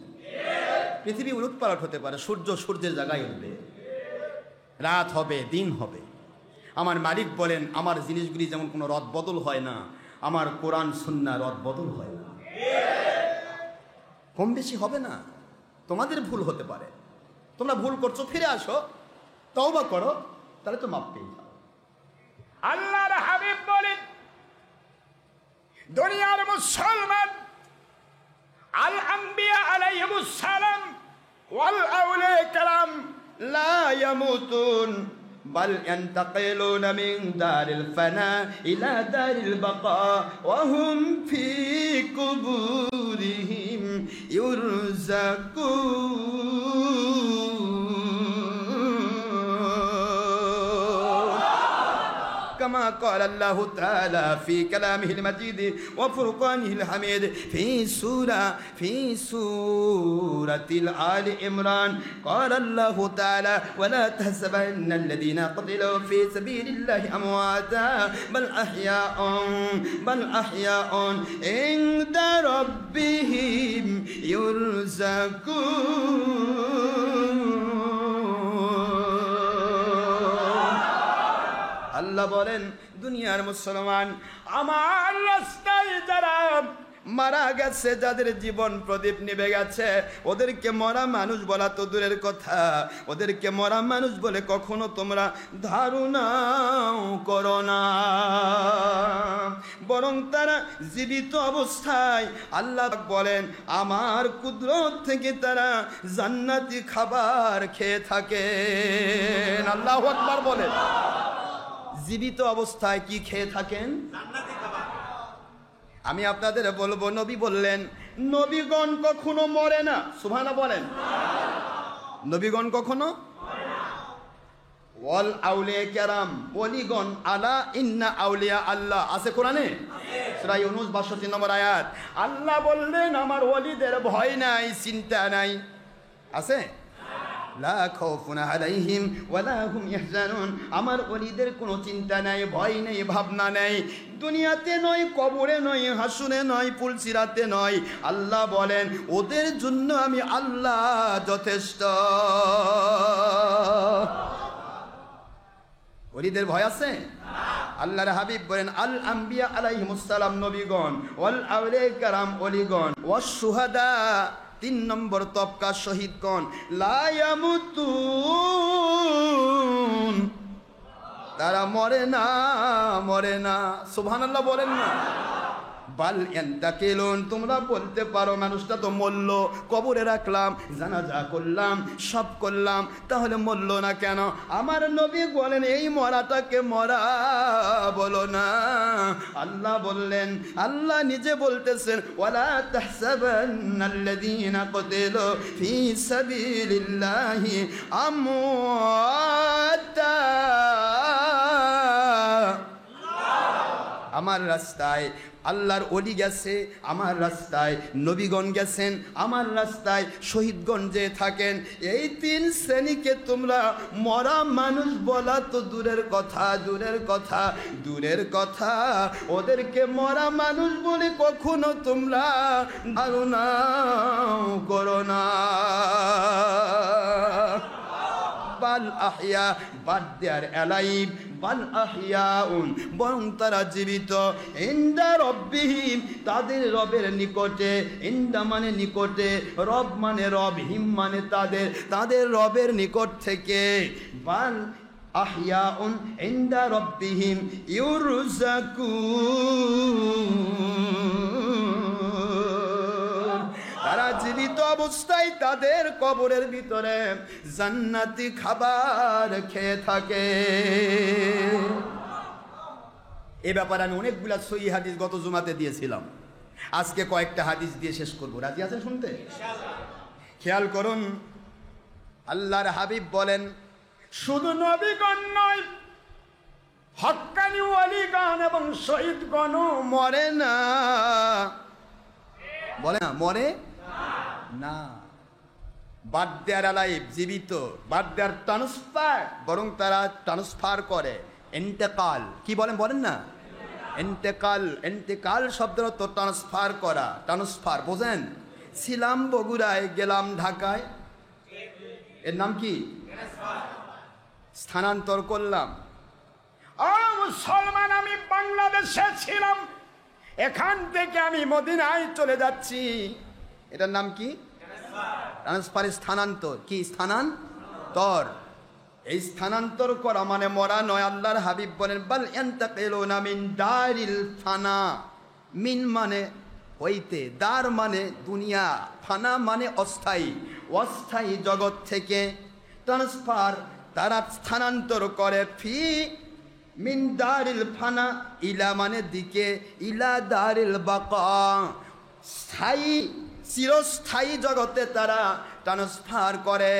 পৃথিবী উলটপালট হতে পারে, সূর্য সূর্যের জায়গায় উঠবে, রাত হবে, দিন হবে। আমার মালিক বলেন আমার জিনিসগুলি যেমন কোনো রদ বদল হয় না, আমার কোরআন সুন্নাহ রদ বদল হয় না। কম বেশি হবে না, তোমাদের ভুল হতে পারে, তোমরা ভুল করছো, ফিরে আসো, তওবা করো, তাহলে তো মাপ পেয়ে যাও। আল্লাহর হাবিব বলেন দুনিয়ার মুসলমান আল আম্বিয়া আলাইহিমুস সালাম ওয়াল আউলিয়া কালাম লা ইয়ামুতুন বাল ইয়ান্তাকিলুনা মিন দারিল ফানা ইলা দারিল বাকা ওয়া হুম ফি কুবুরিহিম ইউরযাকুন। كما قال الله تعالى في كلامه المجيد وفرقانه الحميد في سورة آل عمران قال الله تعالى ولا تحسبن الذين قتلوا في سبيل الله أمواتا بل أحياء عند ربهم يرزقون। আল্লাহ বলেন দুনিয়ার মুসলমান আমার রাস্তায় যারা মারা গেছে, যাদের জীবন প্রদীপ নিভে গেছে, ওদেরকে মরা মানুষ বলা তো দূরের কথা, ওদেরকে মরা মানুষ বলে কখনো তোমরা ধারণাও করো না, বরং তারা জীবিত অবস্থায় আল্লাহ বলেন আমার কুদরত থেকে তারা জান্নাতি খাবার খেয়ে থাকেন। আল্লাহু আকবার বলেন। জীবিত অবস্থায় কি খেয়ে থাকেন? আমি আপনাদের বলবো, নবী বললেন নবীগণ কখনো মরে না। সুবহানাল্লাহ বলেন। নবীগণ কখনো ওয়াল আউলিয়া কেরাম, ওলিগণ, আলা ইন্না আউলিয়া আল্লাহ, আছে কোরআনে সূরা ইউনূস ৬২ নম্বর আয়াত। আল্লাহ বললেন আমার ওলিদের ভয় নাই, চিন্তা নাই, আছে লা খাউফুন আলাইহিম ওয়ালা হুম ইয়াহজানুন, আমার ওলিদের কোনো চিন্তা নাই, ভয় নেই, ভাবনা নেই, দুনিয়াতে নয়, কবরে নয়, হাসুরে নয়, পুলসিরাতে নয়। আল্লাহ বলেন ওদের জন্য আমি আল্লাহ যথেষ্ট। ওলিদের ভয় আছে? আল্লাহর হাবিব বলেন আল আম্বিয়া আলাইহিমুস সালাম নবীগণ, ওয়াল আউলিয়া কেরাম ওলিগণ, ওয়াস শুহাদা ৩ নম্বর তবকা শহীদগণ, লা ইয়ামুতুন, তারা মরে না, মরে না। সুবহানাল্লাহ বলেন না। বাল ইয়ান্তাকিলুন, তোমরা বলতে পারো মানুষটা তো মরল, কবরে রাখলাম, জানাজা করলাম, সব করলাম, তাহলে মরল না কেন? আমার নবী বলেন এই মরাটাকে মরা বলো না। আল্লাহ বললেন, আল্লাহ নিজে বলতেছেন ওয়ালা তাহসাবান্নাল্লাযীনা কুতিলু ফী সাবিলিল্লাহি আমওয়াতা, আমার রাস্তায় আল্লাহর ওলি গেছে, আমার রাস্তায় নবীগণ গেছেন, আমার রাস্তায় শহীদগণ যে থাকেন, এই ৩ শ্রেণীকে তোমরা মরা মানুষ বলা তো দূরের কথা, দূরের কথা, দূরের কথা, ওদেরকে মরা মানুষ বলে কখনো তোমরা ধারণা করো না। বাল আহইয়া, বাদ দেয়ার অ্যালাইভ, বাল আহইয়াউন, বরং তারা জীবিত, ইনদা রব্বিহিম, তাদের রবের নিকটে, ইনদা মানে নিকটে, রব মানে রব, হিম মানে তাদের, তাদের রবের নিকট থেকে, বাল আহইয়াউন ইনদা রব্বিহিম ইউরযাকুন, তারা জীবিত অবস্থায় তাদের কবরের ভিতরে জান্নাতি খাবার খেয়ে থাকে। এ ব্যাপারে আমি অনেকগুলা সহিহ হাদিস গত জুমাতে দিয়েছিলাম, আজকে কয়েকটা হাদিস দিয়ে শেষ করব। রাজি আছেন শুনতে? খেয়াল করুন, আল্লাহর হাবিব বলেন শুধু নবীগণ নয়, হক্কানি ওলিগণ এবং শহীদগণও মরে না, বলে না, মরে না। বাদ দেয়ার লাইফ, জীবিত, বাদ দেয়ার ট্রান্সফার, বরং তারা ট্রান্সফার করে, ইন্তেকাল, কি বলেন বলেন না, ইন্তেকাল, ইন্তেকাল শব্দের তো ট্রান্সফার করা, ট্রান্সফার বোঝেন? ছিলাম বগুড়ায়, গেলাম ঢাকায়, এর নাম কি? স্থানান্তর করলাম। ও মুসলমান, আমি বাংলাদেশে ছিলাম, এখান থেকে আমি মদিনায় চলে যাচ্ছি, এটার নাম কি? ট্রান্সফার, স্থানান্তর। কি স্থানান্তর? এই স্থানান্তর করা মানে মরা নয়। আল্লাহর হাবিব বলেন বাল ইয়ান্তাকিলুনা মিন দারিল ফানা, মিন মানে হইতে, দার মানে দুনিয়া, ফানা মানে অস্থায়ী, অস্থায়ী জগৎ থেকে ট্রান্সফার, তারা স্থানান্তর করে, ফি মিন দারিল ফানা, ইলা মানে দিকে, ইলা দারিল বাকা, স্থায়ী চিরস্থায়ী জগতে তারা ট্রান্সফার করে।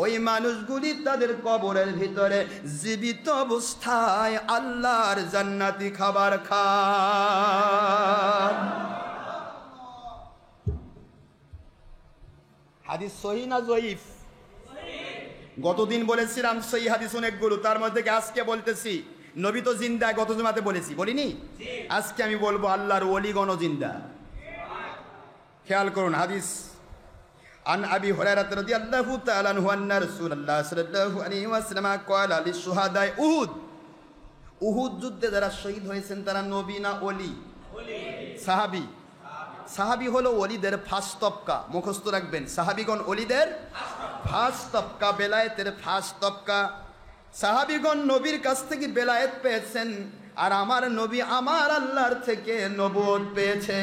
ওই মানুষগুলি তাদের কবরের ভিতরে জীবিত অবস্থায় আল্লাহর জান্নাতি খাবার খায়। হাদিস সহিহ না জয়ীফ? গতদিন বলেছিলাম সহিহ হাদিস অনেকগুলো, তার মধ্যে আজকে বলতেছি নবী তো জিন্দা, গত জুমাতে বলেছি, বলিনি? আজকে আমি বলবো আল্লাহর ওলিগণ জিন্দা। খেয়াল করুন হাদিস, আন আবি হুরায়রা রাদিয়াল্লাহু তাআলা আনহু আন্না রাসূলুল্লাহ সাল্লাল্লাহু আলাইহি ওয়াসাল্লাম ক্বালা লিশুহাদায়ে উহুদ, উহুদ যুদ্ধে যারা শহীদ হয়েছেন তারা নবী না ওলি? সাহাবী। সাহাবী হলো ওলিদের ফার্স্ট তবকা, মুখস্থ রাখবেন, সাহাবীগণ ওলিদের ফার্স্ট তবকা, বেলায়েতের ফার্স্ট তবকা। সাহাবীগণ নবীর কাছ থেকে বেলায়েত পেয়েছেন, আর আমার নবী আমার আল্লাহর থেকে নবুয়ত পেয়েছে।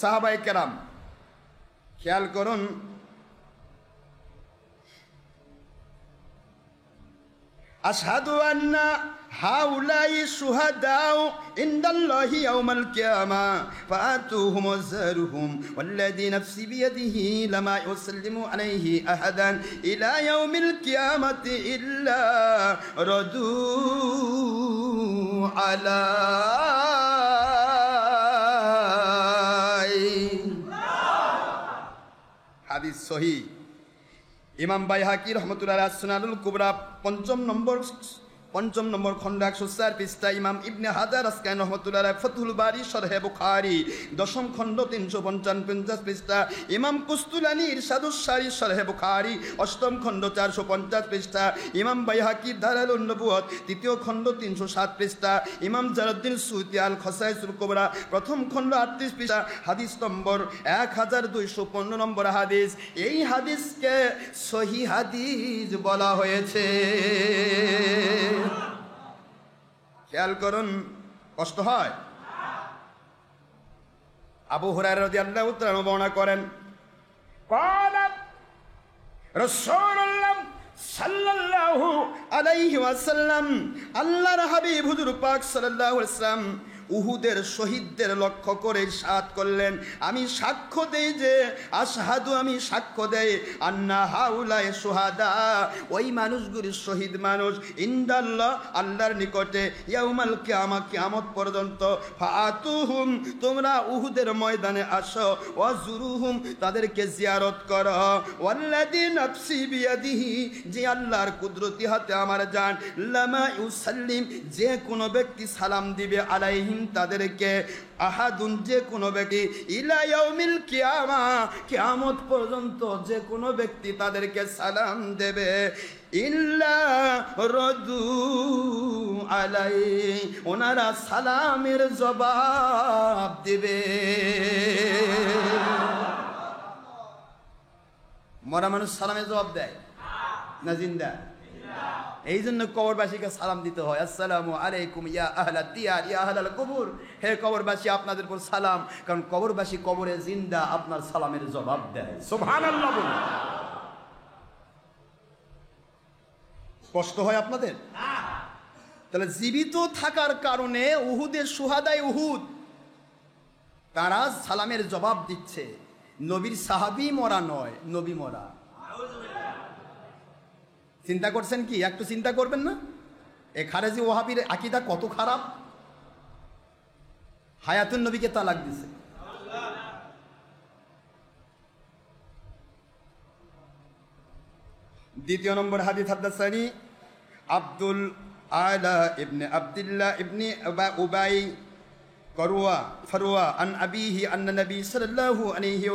সাহাবায়ে কেরাম, খেয়াল করুন, আশহাদু আন্না হাউলাই শুহাদাউ ইনদাল্লাহি ইয়াউমাল কিয়ামা ফাআতুহুম ওয়াজরুহুম ওয়াল্লাযী নাফসি বিয়াদিহি লামা ইউসাল্লিমু আলাইহি আহাদান ইলা ইয়াউমিল কিয়ামাতি ইল্লা রাদু আলাই। হাদিস সহিহ। ইমাম বাইহাকি রহমতুল্লাহ আলাইহি সুনানুল কুবরা পঞ্চম নম্বর খণ্ড 104 পৃষ্ঠা, ইমাম ইবনে হাজার আসকানি রহমতুল্লাহ আলাইহি ফাতহুল বারি শরহে বুখারী 10ম খণ্ড 355 পৃষ্ঠা, ইমাম কুস্তুলানি ইরশাদুস সারি শরহে বুখারী 8ম খণ্ড 450 পৃষ্ঠা, ইমাম বাইহাকি দালালুন নবুওয়াত 3য় খণ্ড 307 পৃষ্ঠা, ইমাম জালালউদ্দিন সুয়ুতী আল খাসাইসুল কুবরা 1ম খণ্ড 38 পৃষ্ঠা, হাদিস নম্বর 1215 নম্বর হাদিস। এই হাদিসকে সহিহ হাদিস বলা হয়েছে। খেয়াল করুন, কষ্ট হয়। আবু হুরায়রা রাদিয়াল্লাহু তাআলা বর্ণনা করেন, ক্বালা রাসূলুল্লাহ সাল্লাল্লাহু আলাইহি ওয়াসাল্লাম, আল্লাহর হাবিব হুজুর পাক সাল্লাল্লাহু আলাইহি ওয়াসাল্লাম উহুদের শহীদদের লক্ষ্য করে ইরশাদ করলেন, আমি সাক্ষ্য দেই যে, আশহাদু আমি সাক্ষ্য দেই, আন্না হাউলাই শুহাদা ওই মানুষগুলি শহীদ মানুষ, ইনদাল্লাহ আল্লাহর নিকটে, ইয়াউমাল কিয়ামা কিয়ামত পর্যন্ত, ফাআতুহুম তোমরা উহুদের ময়দানে আসো, ওয়াজুরুহুম তাদেরকে জিয়ারত করো, ওয়াল্লাযী নাফসি বিয়াদিহি যে আল্লাহর কুদরতি হাতে আমার জান, লামা ইউসাল্লিম যে কোনো ব্যক্তি সালাম দিবে, আলাইহিম তাদেরকে, আহাদুন যে কোনো ব্যক্তি, ইলা ইয়াউমিল কিয়ামা কিয়ামত পর্যন্ত যে কোনো ব্যক্তি তাদেরকে সালাম দেবে, ইল্লা রাদু আলাই ওনারা সালামের জবাব দেবে। মরা মানুষ সালামের জবাব দেয় না জিন্দা? এই জন্য কবরবাসীকে সালাম দিতে হয়, আসসালামু আলাইকুম ইয়া আহলা দিয়ার ইয়া আহলাল কুবুর, হে কবরবাসী আপনাদের উপর সালাম, কারণ কবরবাসী কবরে জিন্দা আপনার সালামের জবাব দেয়। সুবহানাল্লাহ বলুন। কষ্ট হয় আপনাদের? তাহলে জীবিত থাকার কারণে উহুদের শুহাদায়ে উহুদ তারা সালামের জবাব দিচ্ছে, নবীর সাহাবী মরা নয়, নবী মরা। চিন্তা করছেন কি? একটু চিন্তা করবেন না? এ খারেজি ওয়াহাবির আকীদা কত খারাপ। হায়াতুন নবীকে তালাক দিছে। দ্বিতীয় নম্বর হাদিস, হাদাসানি আব্দুল আলা ইবনে আব্দুল্লাহ ইবনে উবাই ফারওয়া আন আবিহি আন্না নবী সাল্লাল্লাহু আলাইহি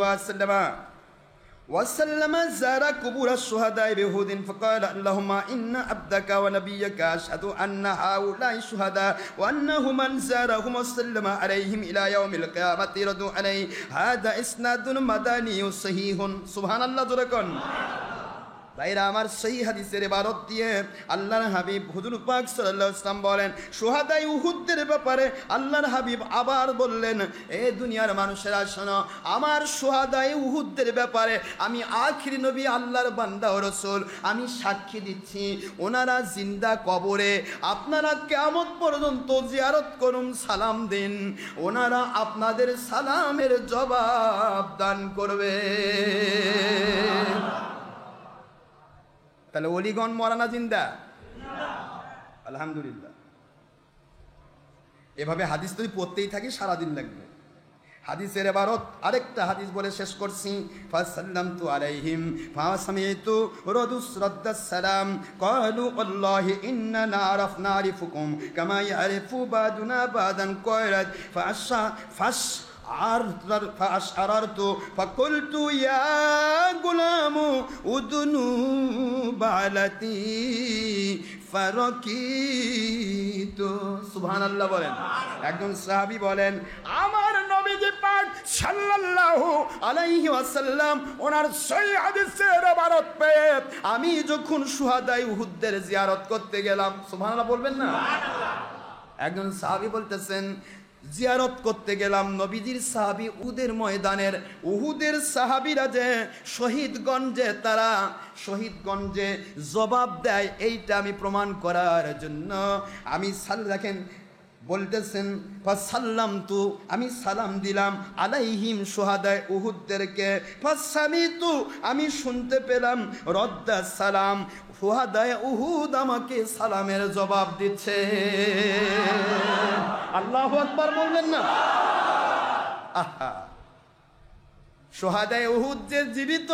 وسلم زار قبور الشهداء بأحد فقال اللهم إن عبدك ونبيك أشهد أن هؤلاء الشهداء وأنه من زارهم وسلم عليهم إلى يوم القيامة ردوا عليه. هذا إسناد مدني صحيح. سبحان الله جركن. ভাইরা আমার, সেই হাদিসের ইবারত দিয়ে আল্লাহর হাবিব হুজুর পাক সাল্লাল্লাহু আলাইহি ওয়াসাল্লাম বলেন, শুহাদায়ে উহুদের ব্যাপারে আল্লাহর হাবিব আবার বললেন, এ দুনিয়ার মানুষেরা শোনো, আমার শুহাদায়ে উহুদের ব্যাপারে আমি আখির নবী আল্লাহর বান্দা ও রাসূল আমি সাক্ষী দিচ্ছি, ওনারা জিন্দা কবরে, আপনারা কিয়ামত পর্যন্ত জিয়ারত করুন, সালাম দিন, ওনারা আপনাদের সালামের জবাব দান করবে। তাহলে ওলিগণ মরানা জিন্দা? আলহামদুলিল্লাহ। এভাবে হাদিস যদি পড়তেই থাকি সারাদিন লাগবে। হাদিসের ইবারত আরেকটা হাদিস বলে শেষ করছি, ফাসাল্লামতু আলাইহিম ফাসামিতু রাদুস রাদ্দাস সালাম ক্বালু আল্লাহি ইন্নানা নারিফুকুম কামা ইয়ারিফু বাদুনা বাদান কয়রাত فأشعرت فقلت يا غلام أدنو بعلتي فركيت. সুবহানাল্লাহ বলেন। একজন সাহাবী বলেন, আমার নবীজি পাক সাল্লাল্লাহু আলাইহি ওয়াসাল্লাম ওনার সহিহ হাদিসের ইবারত পেয়ে আমি যখন শুহাদায়ে উহুদের জিয়ারত করতে গেলাম, সুবহানাল্লাহ বলবেন না? একজন সাহাবী বলতেছেন জিয়ারত করতে গেলাম নবীজির সাহাবী উহুদের ময়দানের, উহুদের সাহাবীরা যে শহীদগঞ্জে, তারা শহীদগঞ্জে জবাব দেয়, এইটা আমি প্রমাণ করার জন্য আমি দেখেন বলতেছেন ফাসাল্লাম তু, আমি সালাম দিলাম আলাইহিম শুহাদায়ে উহুদদেরকে, ফাসামিতু, আমি শুনতে পেলাম রদ্দা সালাম, শুহাদায়ে উহুদ আমাকে সালামের জবাব দিচ্ছে। আল্লাহু আকবার বলবেন না? আহা, শুহাদায়ে উহুদ যে জীবিত,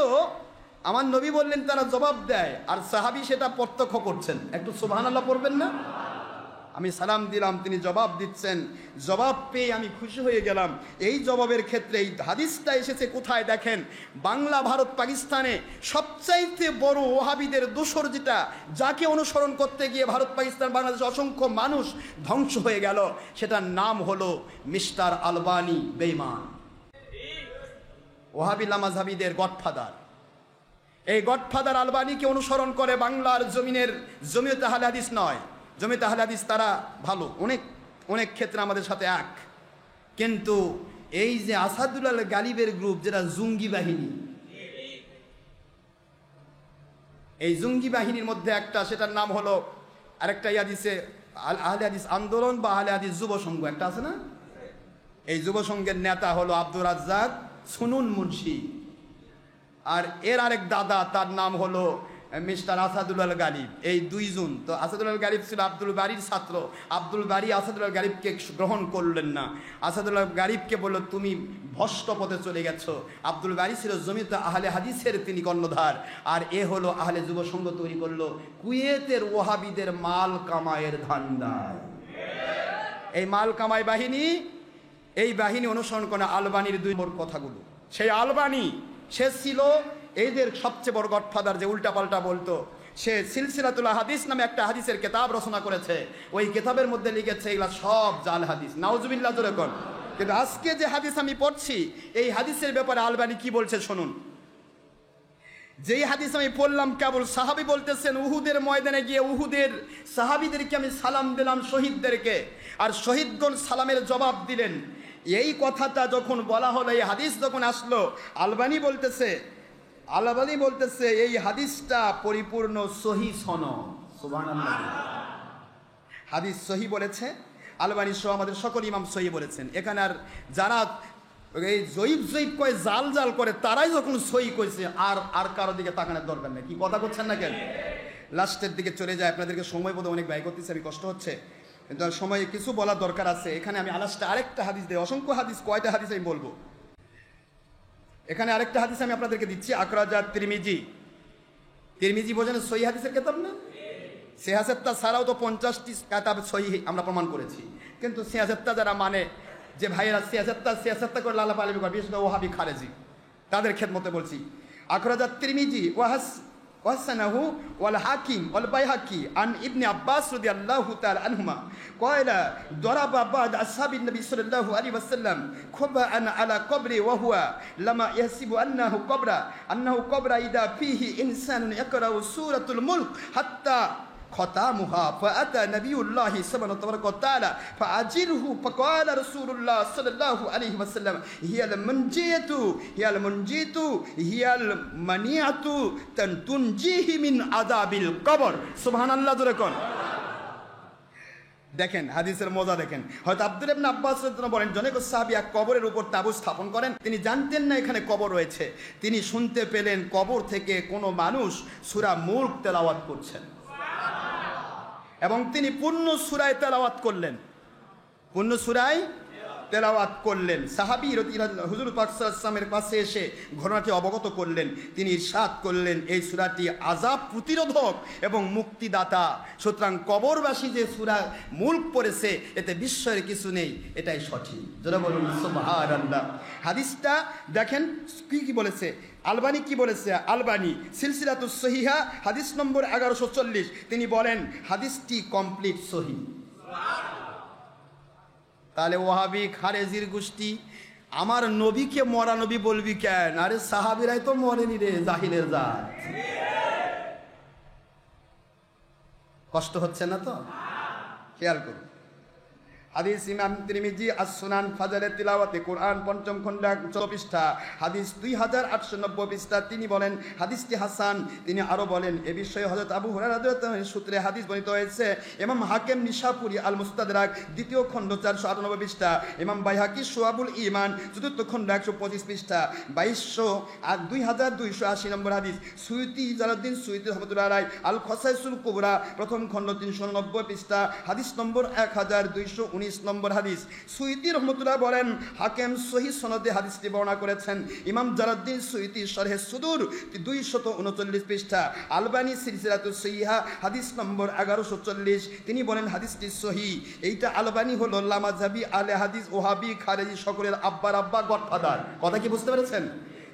আমার নবী বললেন তারা জবাব দেয়, আর সাহাবী সেটা প্রত্যক্ষ করছেন। একটু সুবহানাল্লাহ পড়বেন না? আমি সালাম দিলাম, তিনি জবাব দিচ্ছেন, জবাব পেয়ে আমি খুশি হয়ে গেলাম। এই জবাবের ক্ষেত্রে এই হাদিসটা এসেছে কোথায় দেখেন, বাংলা ভারত পাকিস্তানে সবচাইতে বড় ওহাবিদের দোসর যেটা, যাকে অনুসরণ করতে গিয়ে ভারত পাকিস্তান বাংলাদেশে অসংখ্য মানুষ ধ্বংস হয়ে গেল, সেটার নাম হলো মিস্টার আলবানি বেঈমান, ওহাবিলা মাযহাবীদের গডফাদার। এই গডফাদার আলবানিকে অনুসরণ করে বাংলার জমিনের জমিয়তে আহলে হাদিস নয়, জমিয়তে আহলে হাদিস তারা ভালো, অনেক অনেক ক্ষেত্রে আমাদের সাথে এক, কিন্তু এই যে আসাদুল্লাহ গালিবের গ্রুপ, যেটা জঙ্গি বাহিনী, এই জঙ্গি বাহিনীর মধ্যে একটা, সেটার নাম হলো, আরেকটা হাদিসে আহলে হাদিস আন্দোলন বা আহলে হাদিস যুব সংঘ একটা আছে না, এই যুব সংঘের নেতা হলো আব্দুর রাজ্জাক সুনুন মুন্সি, আর এর আরেক দাদা, তার নাম হলো মিস্টার আসাদুল্লাহ গালিব। এই দুইজন তো, আসাদুল্লাহ গালিব ছিল আব্দুল বারীর ছাত্র, আব্দুল বারী আসাদুল্লাহ গালিবকে গ্রহণ করলেন না, আসাদুল্লাহ গালিবকে বলল তুমি ভ্রষ্ট পথে চলে গেছো। আব্দুল বারী ছিল জমিয়তে আহলে হাদিসের তিনি কর্ণধার, আর এ হলো আহলে যুব সংঘ তৈরি করলো কুয়েতের ওহাবিদের মাল কামাইয়ের ধান্দায়। এই মাল কামাই বাহিনী, এই বাহিনী অনুসরণ করে আলবানির দুই বড় কথাগুলো। সেই আলবানি, সে ছিল এদের সবচেয়ে বড় গডফাদার, যে উল্টাপাল্টা বলতো। সে সিলসিলাতুল হাদিস নামে একটা হাদিসের কিতাব রচনা করেছে, ওই কিতাবের মধ্যে লিখেছে এগুলা সব জাল হাদিস, নাউজুবিল্লাহ জোরে কোন। কিন্তু আজকে যে হাদিস আমি পড়ছি, এই হাদিসের ব্যাপারে আলবানি কি বলছে শুনুন। যেই হাদিস আমি পড়লাম, কেবল সাহাবী বলতেছেন উহুদের ময়দানে গিয়ে উহুদের সাহাবীদেরকে আমি সালাম দিলাম, শহীদদেরকে, আর শহীদগণ সালামের জবাব দিলেন। এই কথাটা যখন বলা হলো, এই হাদিস যখন আসলো, আলবানি বলতেছে এই হাদিসটা পরিপূর্ণ সহি সনদ। সুবহানাল্লাহ, হাদিস সহি বলেছে আলবানি সহ আমাদের সকল ইমাম সহি বলেছেন। এখানে আর যারা এই জয়ীব কয়, জাল জাল করে, তারাই যখন সহি কইছে, আর কারো দিকে তাকানোর দরকার নেই। কি কথা করছেন না কেন? লাস্টের দিকে চলে যায়, আপনাদেরকে সময় বোধ অনেক ব্যয় করতেছে, আমি কষ্ট হচ্ছে, কিন্তু সময়ে কিছু বলার দরকার আছে। এখানে আমি আরেকটা হাদিস দেই, অসংখ্য হাদিস, কয়টা হাদিস আমি বলবো। এখানে আরেকটা হাদিস আমি আপনাদেরকে দিচ্ছি, আখরাজাত তিরমিজি। তিরমিজি বোঝেন সহি হাদিসের কিতাব না? সিয়াসাত্তা ছাড়াও তো 50টি কিতাব সহি আমরা প্রমাণ করেছি, কিন্তু সিয়াসাত্তা যারা মানে, যে ভাইয়েরা সিয়াসাত্তা করে লালা পালাবি করে, বিশেষ করে ওহাবি খারেজি, তাদের খেদমতে বলছি। আখরাজাত তিরমিজি وحسنه والحاكم والبيهقي عن ابن عباس رضي الله تعالى عنهما قال ضرب بعض أصحاب النبي صلى الله عليه وسلم خبأ على قبره وهو لما يحسب أنه قبر إذا فيه إنسان يقرأ سورة الملك حتى ختامها فأتى نبي الله سبحانه وتعالى فأجره فقال رسول الله صلى الله عليه وسلم هي المنيعة تنجيه من عذاب القبر سبحان الله دركون। দেখেন হাদিসের মজা দেখেন। হয়তো আব্দুল ইবনে আব্বাস রাদিয়াল্লাহু বলেন, জনৈক সাহাবী এক কবরের উপর তাবু স্থাপন করেন, তিনি জানতেন না এখানে কবর রয়েছে। তিনি শুনতে পেলেন কবর থেকে কোনো মানুষ সূরা মুলক তেলাওয়াত করছেন, এবং তিনি পূর্ণ সূরায় তেলাওয়াত করলেন। সাহাবী হুজুর পাক সাল্লাল্লাহু আলাইহি ওয়াসাল্লামের কাছে এসে ঘটনাটি অবগত করলেন। তিনি ইরশাদ করলেন, এই সূরাটি আযাব প্রতিরোধক এবং মুক্তিদাতা, সুতরাং কবরবাসী যে সূরা মুলক পড়েছে এতে বিস্ময়ের কিছু নেই, এটাই সঠিক। যারা বলুন সুবহানাল্লাহ। হাদিসটা দেখেন কি বলেছে আলবানি, কি বলেছে আলবানি সিলসিলাতুস সহিহা হাদিস নম্বর 1140, তিনি বলেন হাদিসটি কমপ্লিট সহি। তাহলে ওয়াহাবি খারেজির গোষ্ঠী আমার নবীকে মরা নবী বলবি কেন? আরে সাহাবীরাই তো মরেনি রে, জাহিলের জাত। কষ্ট হচ্ছে না তো? খেয়াল করুন। হাদিস ইমাম তিরমিজি as-সুনান ফাজালে তিলাওয়াতে কোরআন পঞ্চম খণ্ড 14 পৃষ্ঠা হাদিস 2890 পৃষ্ঠা। তিনি বলেন হাদিসটি হাসান। তিনি আরো বলেন এ বিষয়ে হযরত আবু হুরায়রা রাদিয়াল্লাহু আনহু সূত্রে হাদিস বর্ণিত হয়েছে। ইমাম হাকিম নিশাপুরি আল মুস্তাদরাক দ্বিতীয় খণ্ড 498 পৃষ্ঠা, ইমাম বাইহাকি শুআবুল ঈমান চতুর্থ খণ্ড 125 পৃষ্ঠা 2280 নম্বর হাদিস, সুয়ুতি জালালউদ্দিন সুয়ুতি রাহমাতুল্লাহ আলাইহি আল খসাইসুল কুবরা প্রথম খণ্ড 390 পৃষ্ঠা হাদিস নম্বর 1219 নম্বর হাদিস। সুয়ুতি রহমতুল্লাহ বলেন হাকিম সহিহ সনদে হাদিসটি বর্ণনা করেছেন। ইমাম জালালউদ্দিন সুয়ুতি শরহে সুদূর 239 পৃষ্ঠা, আলবানী সিলসিলাতুস সহিহা হাদিস নম্বর 1140, তিনি বলেন হাদিসটি সহিহ। এইটা আলবানী হলো লামাযাবি আলে হাদিস ওহাবি খারেজি সকলের আব্বার আব্বা গডফাদার। কথা কি বুঝতে পেরেছেন?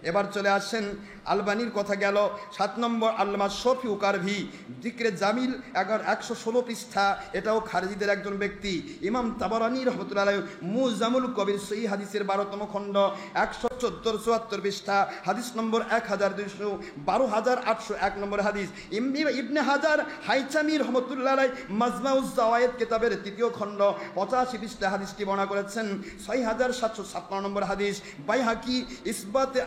এবার চলে আসেন আলবানির কথা গেল। 7 নম্বর আল্লামা শফি উকারভি যিকরে জামিল 116 পৃষ্ঠা, এটাও খারেজিদের একজন ব্যক্তি। ইমাম তাবারানী রহমতুল্লাহ আলাইহি মুজামুল কবির সহিহ হাদিসের 12তম খণ্ড 174 পৃষ্ঠা হাদিস নম্বর 12801 নম্বর হাদিস। ইবনে হাজার হাইচামি রহমতুল্লাহ আলাইহি মাজমাউজ জাওয়ায়েদ কিতাবের 3য় খণ্ড 85 পৃষ্ঠা হাদিসটি বর্ণনা করেছেন। 6756 নম্বর হাদিস। বাইহাকি ইসবাতে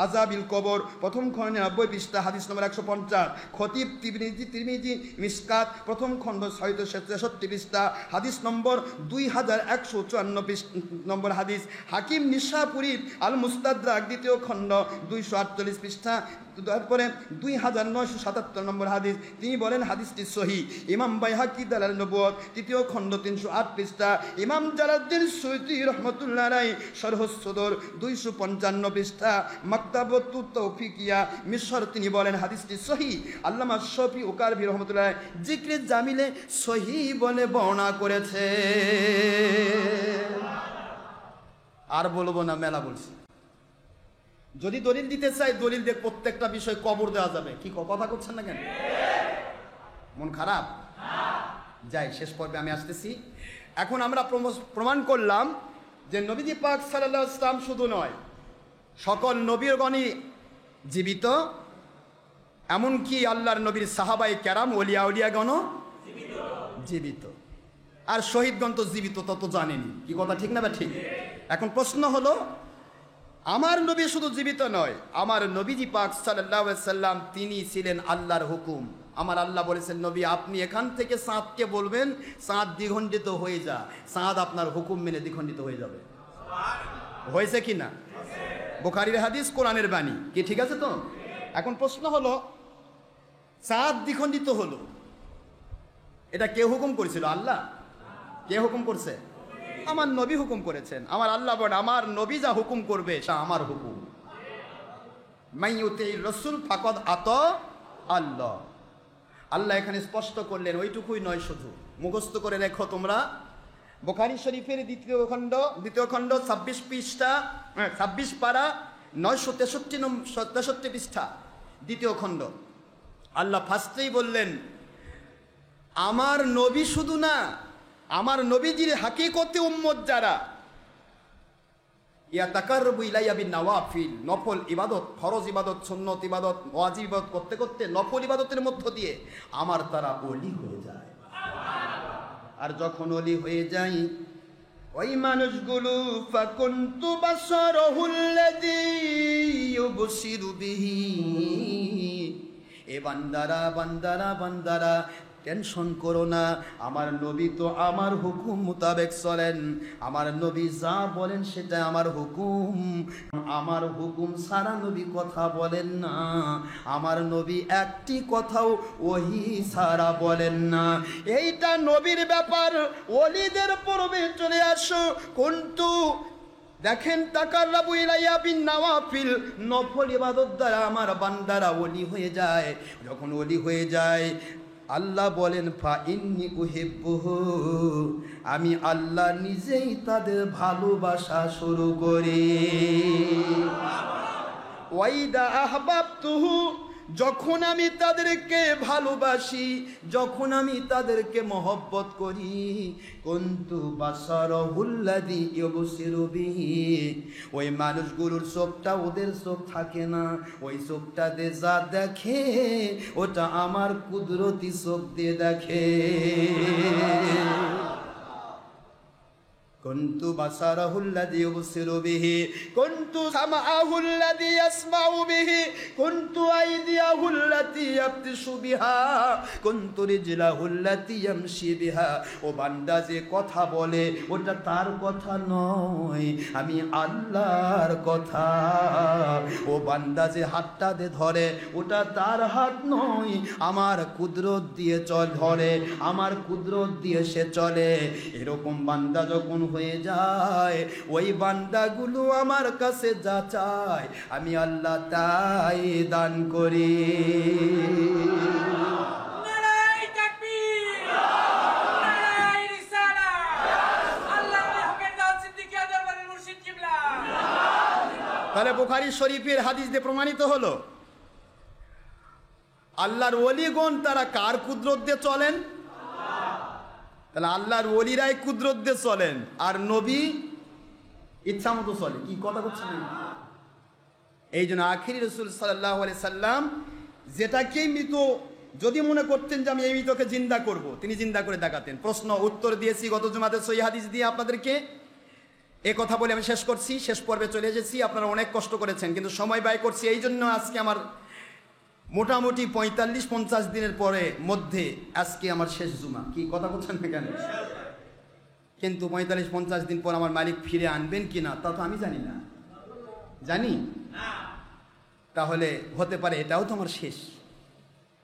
আজাবিল কবর প্রথম খণ্ড 90 পৃষ্ঠা হাদিস নম্বর 150। খতিব তিরমিজি মিসকাত প্রথম খণ্ড 663 পৃষ্ঠা হাদিস নম্বর 2154 নম্বর হাদিস। হাকিম নিশাপুরি আল মুস্তাদরাক দ্বিতীয় খণ্ড 248 পৃষ্ঠা, তারপরে 2977 নম্বর হাদিস। তিনি বলেন হাদিসটি সহিহ। ইমাম বাইহাকি দালাল নবুয়ত তৃতীয় খণ্ড 308 পৃষ্ঠা, ইমাম জালালউদ্দিন সুয়ুতি রাহমাতুল্লাহ আলাইহি শরহ সুদূর 255 পৃষ্ঠা, মাকতাবাতুত তৌফিকিয়া মিশর, তিনি বলেন হাদিসটি সহিহ। আল্লামা শফি উকারভি রাহমাতুল্লাহ আলাইহি যিকরে জামিলে সহিহ বলে বর্ণনা করেছে। আর বলবো না, মেলা বলছি। যদি দলিল দিতে চাই দলিল দিয়ে প্রত্যেকটা বিষয় কবর দেওয়া যাবে। কি কথা করছেন না কেন? মন খারাপ? যাই, শেষ পর্বে আমি আসতেছি। এখন আমরা প্রমাণ করলাম যে নবীজি পাক সাল্লাল্লাহু আলাইহি ওয়াসাল্লাম শুধু নয়, সকল নবীগণই জীবিত, এমনকি আল্লাহর নবীর সাহাবায়ে কেরাম ওলিয়াগণও জীবিত, আর শহীদগণ তো জীবিত, তত জানেনি। কি কথা ঠিক না বা ঠিক? এখন প্রশ্ন হলো, আমার নবী শুধু জীবিত নয়, আমার নবীজি পাক সাল্লাল্লাহু আলাইহি ওয়াসাল্লাম তিনি ছিলেন আল্লাহর হুকুম। আমার আল্লাহ বলেছেন নবী আপনি এখান থেকে চাঁদকে বলবেন চাঁদ দ্বিখণ্ডিত হয়ে যা, চাঁদ আপনার হুকুম মেনে দ্বিখণ্ডিত হয়ে যাবে। হয়েছে কি না? বুখারীর হাদিস, কোরআনের বাণী। কি ঠিক আছে তো? এখন প্রশ্ন হলো, চাঁদ দ্বিখণ্ডিত হলো, এটা কে হুকুম করেছিল? আল্লাহ। কে হুকুম করছে? আমার নবী হুকুম করেছেন। আমার আল্লাহ বলেন আমার নবী যা হুকুম করবে তা আমার হুকুম। মাইয়ুতির রাসূল ফাকাদ আতা আল্লাহ। আল্লাহ এখানে স্পষ্ট করলেন, ওইটুকুই নয়, শুধু মুখস্থ করে রেখো তোমরা। বুখারী শরীফের দ্বিতীয় খণ্ড 26 পৃষ্ঠা 26 পারা 963 পৃষ্ঠা দ্বিতীয় খণ্ড। আল্লাহ ফার্স্টেই বললেন আমার নবী শুধু না, আমার নবীজির হাকিকতে উম্মত যারা ইয়াতাকাররাবু ইলাইয়া বিন নওয়াফিল, নফল ইবাদত, ফরজ ইবাদত, সুন্নত ইবাদত, ওয়াজিব ইবাদত করতে করতে নফল ইবাদতের মধ্য দিয়ে আমার তারা ওলি হয়ে যায়। আর যখন ওলি হয়ে যায় ওই মানুষগুলো ফাকুনতু বাসারহুল্লাযী ইউবসিরু বিহি, এ বান্দারা বান্দারা বান্দারা টেনশন করো না, আমার নবী তো আমার হুকুম মোতাবেক চলেন, আমার নবী যা বলেন সেটা আমার হুকুম, আমার হুকুম সারা নবী কথা বলেন না, আমার নবী একটি কথাও ওহি সারা বলেন না। এইটা নবীর ব্যাপার, ওলিদের পূর্বে চলে আসো। কিন্তু দেখেন তাকাররাবু ইলাইয়া বিন নওয়াফিল, নফল ইবাদত দ্বারা আমার বান্দারা ওলি হয়ে যায়। যখন ওলি হয়ে যায় আল্লাহ বলেন ফা ইন্নী উহিব্বুহু, আমি আল্লাহ নিজেই তাদের ভালোবাসা শুরু করি। ওয়াইদা আহবাবতুহু, যখন আমি তাদেরকে ভালোবাসি, যখন আমি তাদেরকে মহব্বত করি, কুনতু বাসারহুল্লাযী ইউবসিরু বিহি, ওই মানুষগুলোর চোখটা ওদের চোখ থাকে না, ওই চোখটা দিয়ে যা দেখে ওটা আমার কুদরতি চোখ দিয়ে দেখে। কুনতু বাসারাহুল্লাযী ইউবসিরু বিহি, কুনতু সামাআহুল্লাযী ইয়াসমাউ বিহি, কুনতু আইদিয়াহুল্লাতী ইয়াবতিশু বিহা, কুনতু রিজলাহুল্লাতী ইয়ামশি বিহা। ও বান্দা যে কথা বলে ওটা তার কথা নয়, আমি আল্লাহর কথা। ও বান্দা যে হাতটা ধরে ওটা তার হাত নয়, আমার কুদরত দিয়ে ধরে, আমার কুদরত দিয়ে সে চলে। এরকম বান্দা যখন হয়ে যায়, ওই বান্দাগুলো আমার কাছে যা চায় আমি আল্লাহ তাই দান করি। তাহলে বুখারী শরীফের হাদিস দিয়ে প্রমাণিত হলো আল্লাহর ওলিগণ তারা কার কুদরত দিয়ে চলেন? তাহলে আল্লাহর ওলিরাই কুদরত দিয়ে চলেন, আর নবী ইচ্ছা মতো চলে। কি কথা করছেন? এই জন্য আখিরি রাসূল সাল্লাল্লাহু আলাইহি সাল্লাম যেটাকে মৃত যদি মনে করতেন যে আমি এই মৃতকে জিন্দা করব, তিনি জিন্দা করে দেখাতেন। প্রশ্ন উত্তর দিয়েছি গত জুমাতে সহিহ হাদিস দিয়ে আপনাদেরকে। এই কথা বলে আমি শেষ করছি, শেষ পর্বে চলে এসেছি। আপনারা অনেক কষ্ট করেছেন, কিন্তু সময় ব্যয় করছি। এই জন্য আজকে আমার মোটামুটি 45-50 দিনের পরে মধ্যে আজকে আমার শেষ জুমা। কি কথা বলছেন না কেন? কিন্তু 45-50 দিন পর আমার মালিক ফিরে আনবেন কিনা তা তো আমি জানি না। জানি তাহলে হতে পারে এটাও তো আমার শেষ,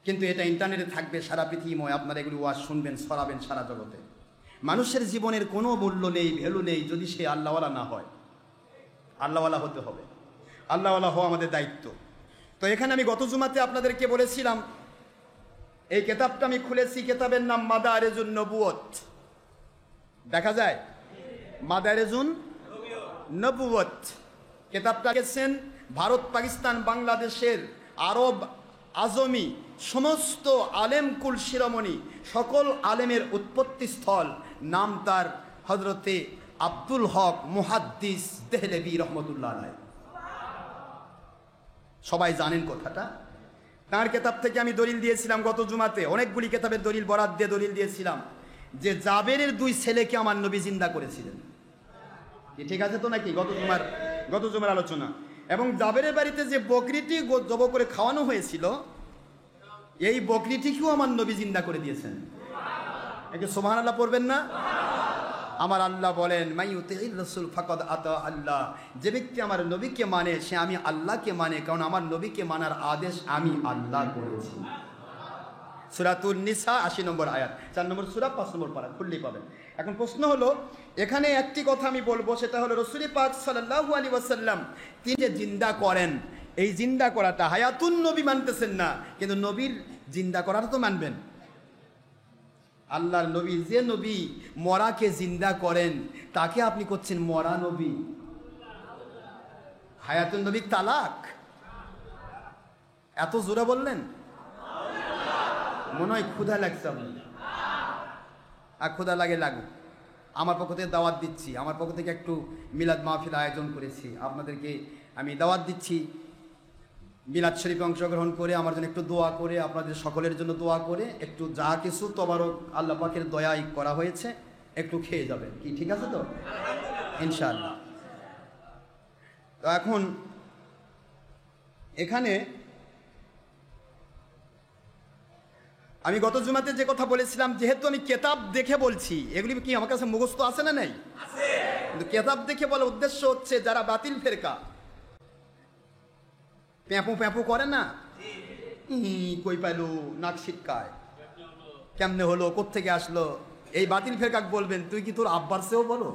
কিন্তু এটা ইন্টারনেটে থাকবে সারা পৃথিবীময়। আপনারা এগুলি ওয়াজ শুনবেন, ছড়াবেন সারা জগতে। মানুষের জীবনের কোনো মূল্য নেই, ভ্যালু নেই যদি সে আল্লাহওয়ালা না হয়। আল্লাহওয়ালা হতে হবে, আল্লাহওয়ালা হওয়া আমাদের দায়িত্ব। তো এখানে আমি গত জুমাতে আপনাদেরকে বলেছিলাম, এই কিতাবটা আমি খুলেছি, কিতাবের নাম মাদারেজুন নবুয়ত। দেখা যায় মাদারেজুন নবুয়ত। কিতাবটা লিখেছেন ভারত, পাকিস্তান, বাংলাদেশের আরব আজমি সমস্ত আলেমকুল শিরোমণি, সকল আলেমের উৎপত্তি স্থল। নাম তার হযরতে আব্দুল হক মুহাদ্দিস দেহলেভি রহমতুল্লাহ আলাইহ। সবাই জানেন কথাটা। তার কিতাব থেকে আমি দলিল দিয়েছিলাম গত জুমাতে, অনেকগুলি কিতাবের দলিল বরাদ দিয়ে দলিল দিয়েছিলাম যে জাবেরের 2 ছেলেকে আমার নবী জিন্দা করেছিলেন। কি ঠিক আছে তো নাকি? গত জুমার আলোচনা। এবং জাবেরের বাড়িতে যে বকরিটি জব করে খাওয়ানো হয়েছিল, এই বকরিটিকেও আমার নবী জিন্দা করে দিয়েছেন। একে সুবহানাল্লাহ পড়বেন না? আমার আল্লাহ বলেন, মাইয়ুতির রাসূল ফাকাদ আতা আল্লাহ। যে ব্যক্তি আমার নবীকে মানে সে আমি আল্লাহকে মানে, কারণ আমার নবীকে মানার আদেশ আমি আল্লাহ করেছি। সূরাতুন নিসা 80 নম্বর আয়াত, 4 নম্বর সূরা 5 নম্বর পারা, খুললেই পাবেন। এখন প্রশ্ন হলো, এখানে একটি কথা আমি বলবো, সেটা হলো রাসূল পাক সাল্লাল্লাহু আলাইহি ওয়াসাল্লাম তিনি যে জিন্দা করেন, এই জিন্দা করাটা হায়াতুন নবী মানতেছেন না, কিন্তু নবীর জিন্দা করাটা তো মানবেন। আল্লাহর নবী, যে নবী মরাকে জিন্দা করেন তাকে আপনি করছেন মরা নবী। হায়াতুন নবী তালাক, এত জোরে বললেন? মনে হয় ক্ষুধা লাগছে আপনার। আর ক্ষুধা লাগুক। আমার পক্ষ থেকে দাওয়াত দিচ্ছি, আমার পক্ষ থেকে একটু মিলাদ মাহফিল আয়োজন করেছি, আপনাদেরকে আমি দাওয়াত দিচ্ছি। মিলাদ শরীফে অংশগ্রহণ করে আমার জন্য একটু দোয়া করে, আপনাদের সকলের জন্য দোয়া করে, একটু যা কিছু তবারক আল্লাহ পাকের দয়াই করা হয়েছে একটু খেয়ে যাবেন। কি ঠিক আছে তো? ইনশাআল্লাহ। তো এখন এখানে আমি গত জুমাতে যে কথা বলেছিলাম, যেহেতু আমি কেতাব দেখে বলছি, এগুলি কি আমার কাছে মুখস্থ আছে না নাই? কিন্তু কেতাব দেখে বলার উদ্দেশ্য হচ্ছে, যারা বাতিল ফেরকা প্যাঁপু প্যাঁপু করে না, কই পাইলো, নাক ছিটকায়, কেমনে হলো, কোত্থেকে আসলো, এই বাতিল ফেরকাক বলবেন, তুই কি তোর আব্বার চেয়েও বলো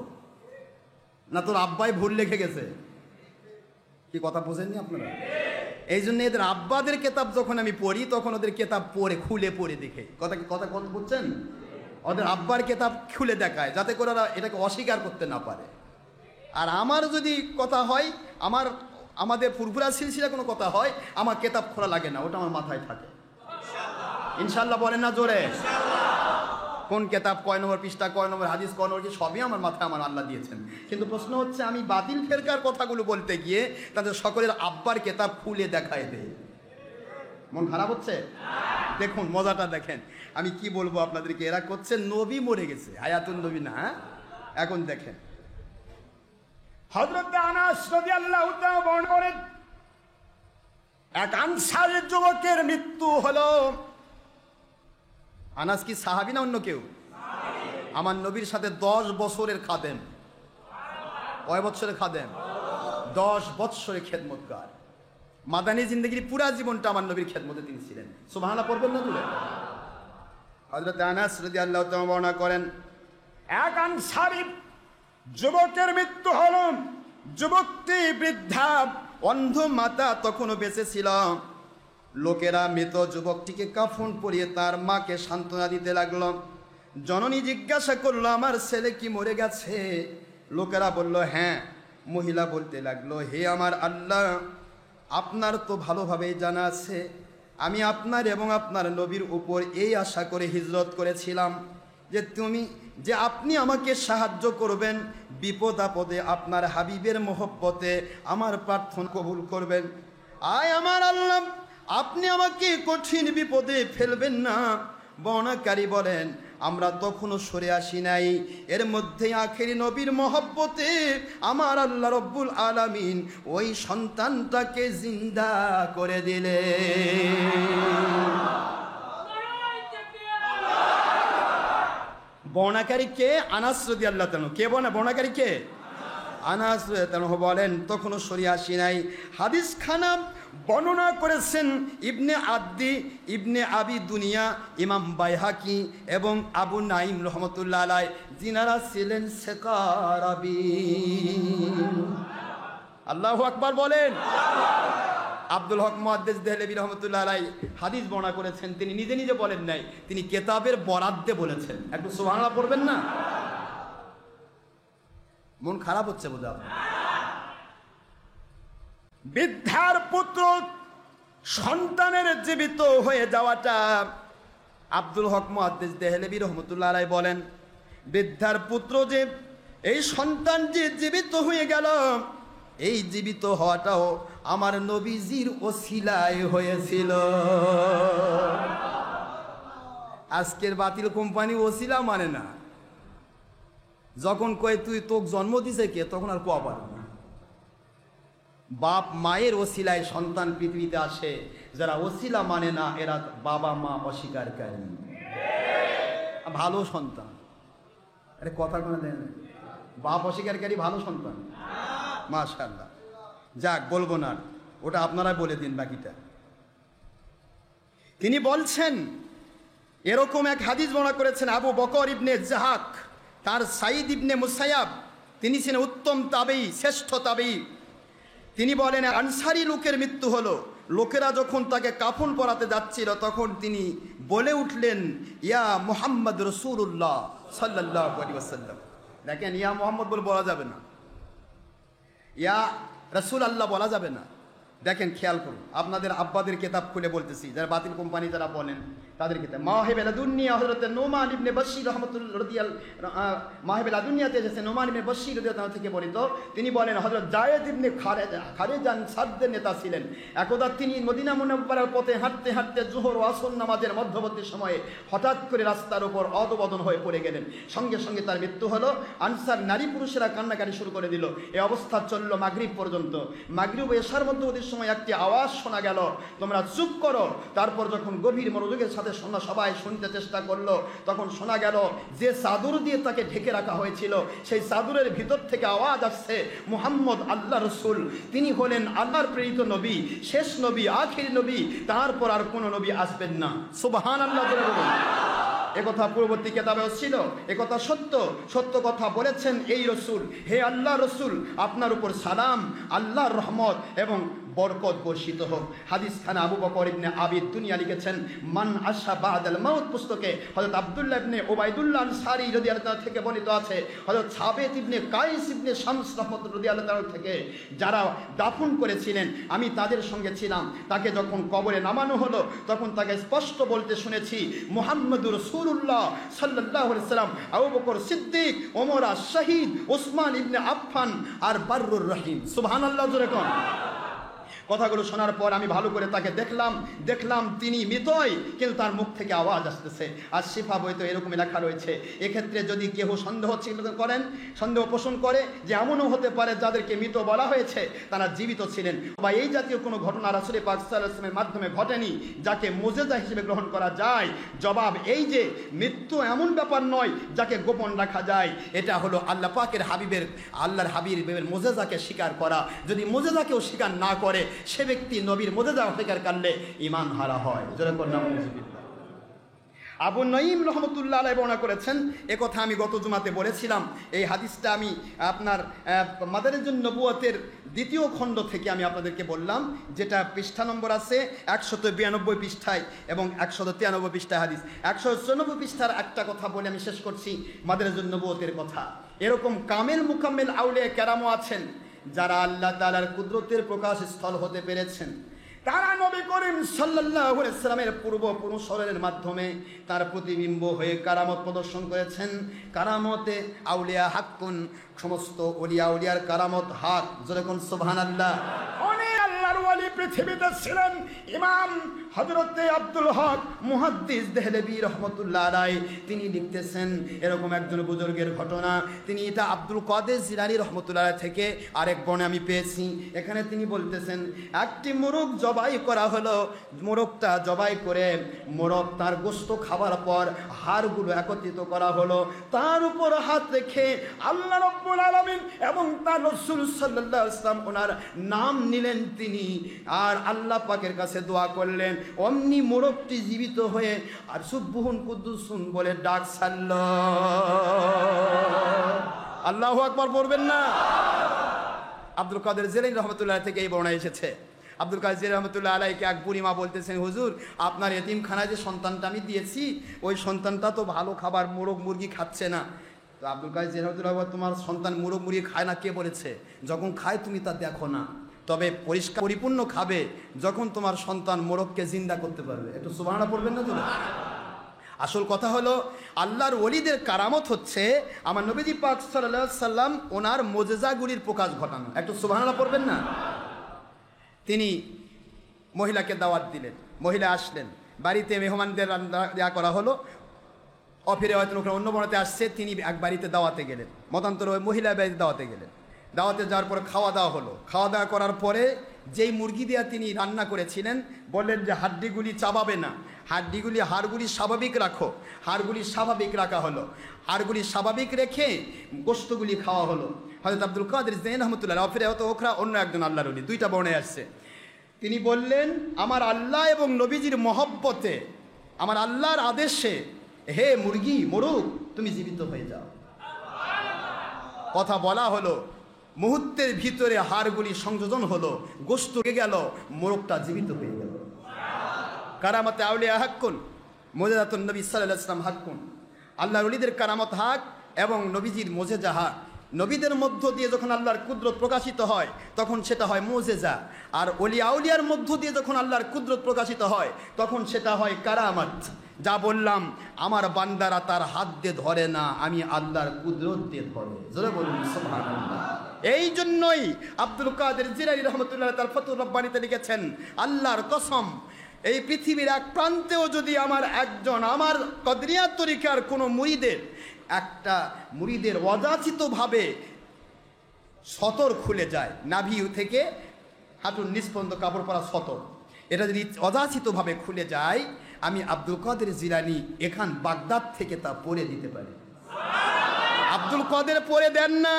না, তোর আব্বাই ভুল লিখে গেছে। কি কথা বোঝেননি আপনারা? এই জন্য এদের আব্বাদের কেতাব যখন আমি পড়ি, তখন ওদের কেতাব পড়ে খুলে পড়ে দেখে, কথা বলছেন, ওদের আব্বার কেতাব খুলে দেখায়, যাতে করে ওরা এটাকে অস্বীকার করতে না পারে। আর আমার যদি কথা হয়, আমাদের ফুরফুরা সিলসিলা কোনো কথা হয়, আমার কেতাব খোলা লাগে না, ওটা আমার মাথায় থাকে। ইনশাল্লাহ বলেন না জোরে? কোন কেতাব, কয় নম্বর পৃষ্ঠা, কয় নম্বর হাদিস, কয় নম্বর, সবই আমার মাথায় আমার আল্লাহ দিয়েছেন। কিন্তু প্রশ্ন হচ্ছে, আমি বাতিল ফেরকার কথাগুলো বলতে গিয়ে তাদের সকলের আব্বার কেতাব খুলে দেখায় দেয়। মন খারাপ হচ্ছে? দেখুন মজাটা দেখেন, আমি কি বলবো আপনাদেরকে। এরা করছে নবী মরে গেছে, হায়াতুন নবী না। এখন দেখেন হযরত আনাস রাদিয়াল্লাহু তাআলা বর্ণনা করেন, এক আনসারী যুবকের মৃত্যু হলো। আনাস কি সাহাবী না অন্য কেউ? আমার নবীর সাথে 10 বছরের খাদেম। কয় বছরের খাদেম? 10 বছরের খেদমতগার। মাদানী জিন্দেগির পুরা জীবনটা আমার নবীর খেদমতে তিনি ছিলেন। সুবহানাল্লাহ পড়বেন না তুলে? হযরত আনাস রাদিয়াল্লাহু তাআলা বর্ণনা করেন, এক আনসারী যুবকের মৃত্যু হল। যুবকটি বৃদ্ধা, অন্ধ মাতা তখনও বেঁচে ছিল। লোকেরা মৃত যুবকটিকে কাফন পরিয়ে তার মাকে সান্ত্বনা দিতে লাগলো। জননী জিজ্ঞাসা করলো, আমার ছেলে কি মরে গেছে? লোকেরা বলল হ্যাঁ। মহিলা বলতে লাগলো, হে আমার আল্লাহ, আপনার তো ভালোভাবেই জানা আছে আমি আপনার এবং আপনার নবীর উপর এই আশা করে হিজরত করেছিলাম যে আপনি আমাকে সাহায্য করবেন, বিপদ আপদে আপনার হাবিবের মহব্বতে আমার প্রার্থনা কবুল করবেন। আয় আমার আল্লাহ, আপনি আমাকে কঠিন বিপদে ফেলবেন না। বর্ণনাকারী বলেন, আমরা তখনও সরে আসি নাই, এর মধ্যে আখেরি নবীর মহব্বতে আমার আল্লাহ রব্বুল আলামিন ওই সন্তানটাকে জিন্দা করে দিলেন। বর্ণাকারী কে? আনাস রাদিয়াল্লাহু তাআলা। কে বর্ণাকারী কে? আনাস রাদিয়াল্লাহু বলেন, তখনও সরে আসি নাই। হাদিস খানা বর্ণনা করেছেন ইবনে আদ্দি, ইবনে আবি দুনিয়া, ইমাম বাইহাকি এবং আবু নাইম রহমতুল্লাহ আলাইহি, যিনারা ছিলেন সেকারাবিন। আল্লাহু আকবার বলেন। আব্দুল হক মুহাদ্দিস দেহলেভি রহমতুল্লাহ আলাইহি হাদিস বর্ণনা করেছেন, তিনি নিজে নিজে বলেন নাই, তিনি কেতাবের বরাদ্দে বলেছেন। একটু সুবহানাল্লাহ পড়বেন না? মন খারাপ হচ্ছে বোধ হয়। বৃদ্ধার পুত্র সন্তানের জীবিত হয়ে যাওয়াটা, আব্দুল হক মুহাদ্দিস দেহলেভি রহমতুল্লাহ আলাইহি বলেন, বৃদ্ধার পুত্র যে এই সন্তান যে জীবিত হয়ে গেল, এই জীবিত হওয়াটাও আমার নবীজির ওসিলায় হয়েছিল। আজকের বাতিল কোম্পানি ওসিলা মানে না। যখন কয় তুই তোকে জন্ম দিছে কে, তখন আর কোয়া পারবে না। বাপ মায়ের ওসিলায় সন্তান পৃথিবীতে আসে। যারা ওসিলা মানে না, এরা বাবা মা অস্বীকারী। ভালো সন্তান, আরে কথা কোনো দেয় না, বাপ অস্বীকারী ভালো সন্তান। মাশাআল্লাহ। যাক, বলবো না, ওটা আপনারা বলে দিন বাকিটা। তিনি বলছেন, এরকম এক হাদিস বর্ণনা করেছেন আবু বকর ইবনে জাহাক, তার সাইদ ইবনে মুসাইয়াব, তিনি ছিলেন উত্তম তাবেঈ, শ্রেষ্ঠ তাবেঈ। তিনি বলেন, আনসারী লোকের মৃত্যু হলো। লোকেরা যখন তাকে কাফন পরাতে যাচ্ছিল, তখন তিনি বলে উঠলেন, ইয়া মুহাম্মদ রাসূলুল্লাহ সাল্লাল্লাহু আলাইহি ওয়াসাল্লাম। দেখেন, ইয়া মুহাম্মদ বলে বলা যাবে না, ইয়া রাসূল আল্লাহ বলা যাবে না। দেখেন, খেয়াল করুন, আপনাদের আব্বাদের কিতাব খুলে বলতেছি, যারা বাতিল কোম্পানি যারা বলেন তাদের কিতাব মাওয়াহিব আল-লাদুন্নিয়া, হযরত নোমান ইবনে বশীর রাহমাতুল্লাহ মাওয়াহিব আল-লাদুন্নিয়াতে এসেছে, নোমান ইবনে বশীর রাদিয়াল্লাহু থেকে বর্ণিত। তিনি বলেন, হযরত যায়েদ ইবনে খারেজান সাদদের নেতা ছিলেন। একদা তিনি মদিনা মুনাওয়ারার পথে হাঁটতে হাঁটতে যোহর ও আসর নামাজের মধ্যবর্তী সময়ে হঠাৎ করে রাস্তার উপর অদবদন হয়ে পড়ে গেলেন। সঙ্গে সঙ্গে তার মৃত্যু হলো। আনসার নারী পুরুষেরা কান্নাকাটি শুরু করে দিল। এই অবস্থা চলল মাগরিব পর্যন্ত। মাগরিব ও এশার মধ্যবর্তী সময় একটি আওয়াজ শোনা গেল, তোমরা চুপ করো। তারপর যখন গভীর মনোযোগের সাথে সবাই শুনতে চেষ্টা করলো, তখন শোনা গেল যে চাদর দিয়ে তাকে ঢেকে রাখা হয়েছিল, সেই চাদরের ভিতর থেকে আওয়াজ আসছে, মুহাম্মদ আল্লাহ রসুল, তিনি হলেন আল্লাহর প্রেরিত নবী, শেষ নবী, আখির নবী, তারপর আর কোনো নবী আসবেন না। সুবহানাল্লাহ বলুন। একথা পূর্ববর্তী কেতাবেও ছিল, একথা সত্য। সত্য কথা বলেছেন এই রসুল। হে আল্লাহ রসুল, আপনার উপর সালাম, আল্লাহর রহমত এবং বরকত বর্ষিত হোক। হাদিস খানা আবু বকর ইবনে আবি দুনিয়া লিখেছেন, মান আশা বাদাল মাউত পুস্তকে হযরত আব্দুল্লাহ ইবনে উবাইদুল্লাহ আনসারী রাদিয়াল্লাহু তাআলা থেকে বর্ণিত আছে, হযরত সাবিত ইবনে কাইস ইবনে শামস রাদিয়াল্লাহু তাআলা থেকে, যারা দাফন করেছিলেন, আমি তাদের সঙ্গে ছিলাম। তাকে যখন কবরে নামানো হলো, তখন তাকে স্পষ্ট বলতে শুনেছি, মুহাম্মদুর রাসূলুল্লাহ সাল্লাল্লাহু আলাইহি সাল্লাম, আবু বকর সিদ্দিক, ওমর আশ-শহীদ, ওসমান ইবনে আফফান আর বাররুর রহিম। সুবহানাল্লাহ জোরে কোন। কথাগুলো শোনার পর আমি ভালো করে তাকে দেখলাম তিনি মৃতই, কিন্তু তার মুখ থেকে আওয়াজ আসতেছে। আর শিফা বই তো এরকমই লেখা রয়েছে। এক্ষেত্রে যদি কেউ সন্দেহ পোষণ করে যে এমনও হতে পারে যাদেরকে মৃত বলা হয়েছে তারা জীবিত ছিলেন, বা এই জাতীয় কোনো ঘটনা রাসূল পাক সাল্লাল্লাহু আলাইহি ওয়াসাল্লামের মাধ্যমে ঘটেনি যাকে মুজিজা হিসেবে গ্রহণ করা যায়, জবাব এই যে মৃত্যু এমন ব্যাপার নয় যাকে গোপন রাখা যায়। এটা হলো আল্লাহ পাকের আল্লাহর হাবিবের মুজিজাকে স্বীকার করা। যদি মুজিজাকেও স্বীকার না করে সে ব্যক্তি নবীর মুজিজা অস্বীকার করলে ঈমান হারা হয়। আবু নঈম রহমতুল্লাহ আলাইহি বর্ণনা করেছেন, একথা আমি গত জুমাতে বলেছিলাম। এই হাদিসটা আমি আপনার মাদারিজুন নবুয়তের 2য় খণ্ড থেকে আমি আপনাদেরকে বললাম, যেটা পৃষ্ঠা নম্বর আছে 192 পৃষ্ঠায় এবং 193 পৃষ্ঠায় হাদিস। 194 পৃষ্ঠার একটা কথা বলে আমি শেষ করছি, মাদারিজুন নবুয়তের কথা। এরকম কামেল মুকাম্মেল আউলিয়া কেরামও আছেন যারা আল্লাহ তাআলার কুদরতের প্রকাশ স্থল হতে পেরেছেন। তারা নবী করিম সাল্লাল্লাহু আলাইহি ওয়াসাল্লামের পূর্বপুরুষের মাধ্যমে তার প্রতিবিম্ব হয়ে কারামত প্রদর্শন করেছেন। কারামতে আউলিয়া হাক্কুন, সমস্ত ওলিয়া উলিয়ার কারামত হক। যেরকম সুবহানাল্লাহ। অনেক আল্লাহর ওলি পৃথিবীতে ছিলেন। ইমাম হযরতে আব্দুল হক মুহাদ্দিস দেহলভী রহমতুল্লাহ আলাইহি তিনি লিখতেছেন এরকম একজন বুজুর্গের ঘটনা। তিনি এটা আব্দুল কাদের জিলানী রহমতুল্লাহ আলাইহি থেকে আরেক বর্ণে আমি পেয়েছি। এখানে তিনি বলতেছেন, একটি মোরগ জবাই করা হলো। মোরগটা জবাই করে মোরগ তার গোশত খাবার পর হাড়গুলো একত্রিত করা হলো। তার উপর হাত রেখে আল্লাহ রাব্বুল আলামিন এবং তার রাসূল সাল্লাল্লাহু আলাইহি ওয়াসাল্লাম ওনার নাম নিলেন তিনি, আর আল্লাহ পাকের কাছে দোয়া করলেন। অমনি মোরগটি জীবিত হয়ে আর সুবহুন কুদ্দুসুন বলে ডাক ছাড়ল। আল্লাহু আকবার পড়বেন না? আব্দুল কাদের জিলানী রহমতুল্লাহ থেকে এই বর্ণনা এসেছে। আব্দুল কাদের জিলানী রহমতুল্লাহ আলাইহিকে এক বুড়িমা বলতেছেন, হুজুর আপনার এতিমখানায় যে সন্তানটা আমি দিয়েছি ওই সন্তানটা তো ভালো খাবার মোরগ মুরগি খাচ্ছে না। তো আব্দুল কাদের জিলানী রহমতুল্লাহ, তোমার সন্তান মোরগ মুরগি খায় না কে বলেছে? যখন খায় তুমি তা দেখো না, তবে পরিষ্কার পরিপূর্ণ খাবে যখন তোমার সন্তান মোরগকে জিন্দা করতে পারবে। একটু সুবহানাল্লাহ পড়বেন না তুমি? আসল কথা হলো আল্লাহর ওলিদের কারামত হচ্ছে আমার নবীজি পাক সাল্লাল্লাহু আলাইহি সাল্লাম ওনার মুজিজাগুলির প্রকাশ ঘটানো। একটু সুবহানাল্লাহ পড়বেন না? তিনি মহিলাকে দাওয়াত দিলেন, মহিলা আসলেন, বাড়িতে মেহমানদের রান্না করা হলো। অফিরে হয়তো অন্য বনাতে আসছে, তিনি এক বাড়িতে দাওয়াতে গেলেন, মতান্তর ওই মহিলা বাড়িতে দাওয়াতে গেলেন। দাওয়াতে যাওয়ার পরে খাওয়া দাওয়া হলো। খাওয়া দাওয়া করার পরে যেই মুরগি দিয়া তিনি রান্না করেছিলেন বললেন যে হাড্ডিগুলি চাবাবে না, হাড়গুলি স্বাভাবিক রাখো। হাড়গুলি স্বাভাবিক রাখা হলো। হাড়গুলি স্বাভাবিক রেখে গোশতগুলি খাওয়া হলো। হযরত আব্দুল কাদের জিলানী রহমতুল্লাহ অফিরে হয়তো ওখরা অন্য একজন আল্লাহর ওলি, 2টা বর্ণে আসছে। তিনি বললেন, আমার আল্লাহ এবং নবীজির মহব্বতে, আমার আল্লাহর আদেশে, হে মুরগি মোরগ তুমি জীবিত হয়ে যাও। কথা বলা হলো, মুহূর্তের ভিতরে হাড়গুলি সংযোজন হলো, গোশত গেল, মোরগটা জীবিত হয়ে গেল। কারামতে আউলিয়া হাক্কুন, মুজিজাতুন নবী সাল্লাল্লাহু আলাইহি ওয়াসাল্লাম হাক্কুন। আল্লাহর ওলিদের কারামত হক এবং নবীজির মুজিজা হক। নবীদের মধ্য দিয়ে যখন আল্লাহর কুদরত প্রকাশিত হয় তখন সেটা হয় মুজিজা, আর ওলিয়া আউলিয়ার মধ্য দিয়ে যখন আল্লাহর কুদরত প্রকাশিত হয় তখন সেটা হয় কারামত। যা বললাম, আমার বান্দারা তার হাত দিয়ে ধরে না, আমি আল্লাহর কুদরত দিয়ে ধরে। জোরে বলুন সুবহানাল্লাহ। এই জন্যই আব্দুল কাদের জিলানী রহমতুল্লাহ তার ফতুর রব্বানিতে লিখেছেন, আল্লাহর কসম এই পৃথিবীর এক প্রান্তেও যদি আমার কদরিয়া তরিকার কোনো একটা মুরিদের অযাচিতভাবে সতর খুলে যায়, নাভি থেকে হাঁটুর নিচ পর্যন্ত কাপড় পরা সতর, এটা যদি অযাচিতভাবে খুলে যায়, আমি আব্দুল কাদের জিলানী এখান বাগদাদ থেকে তা পরে দিতে পারি। আব্দুল কাদের পরে দেন না,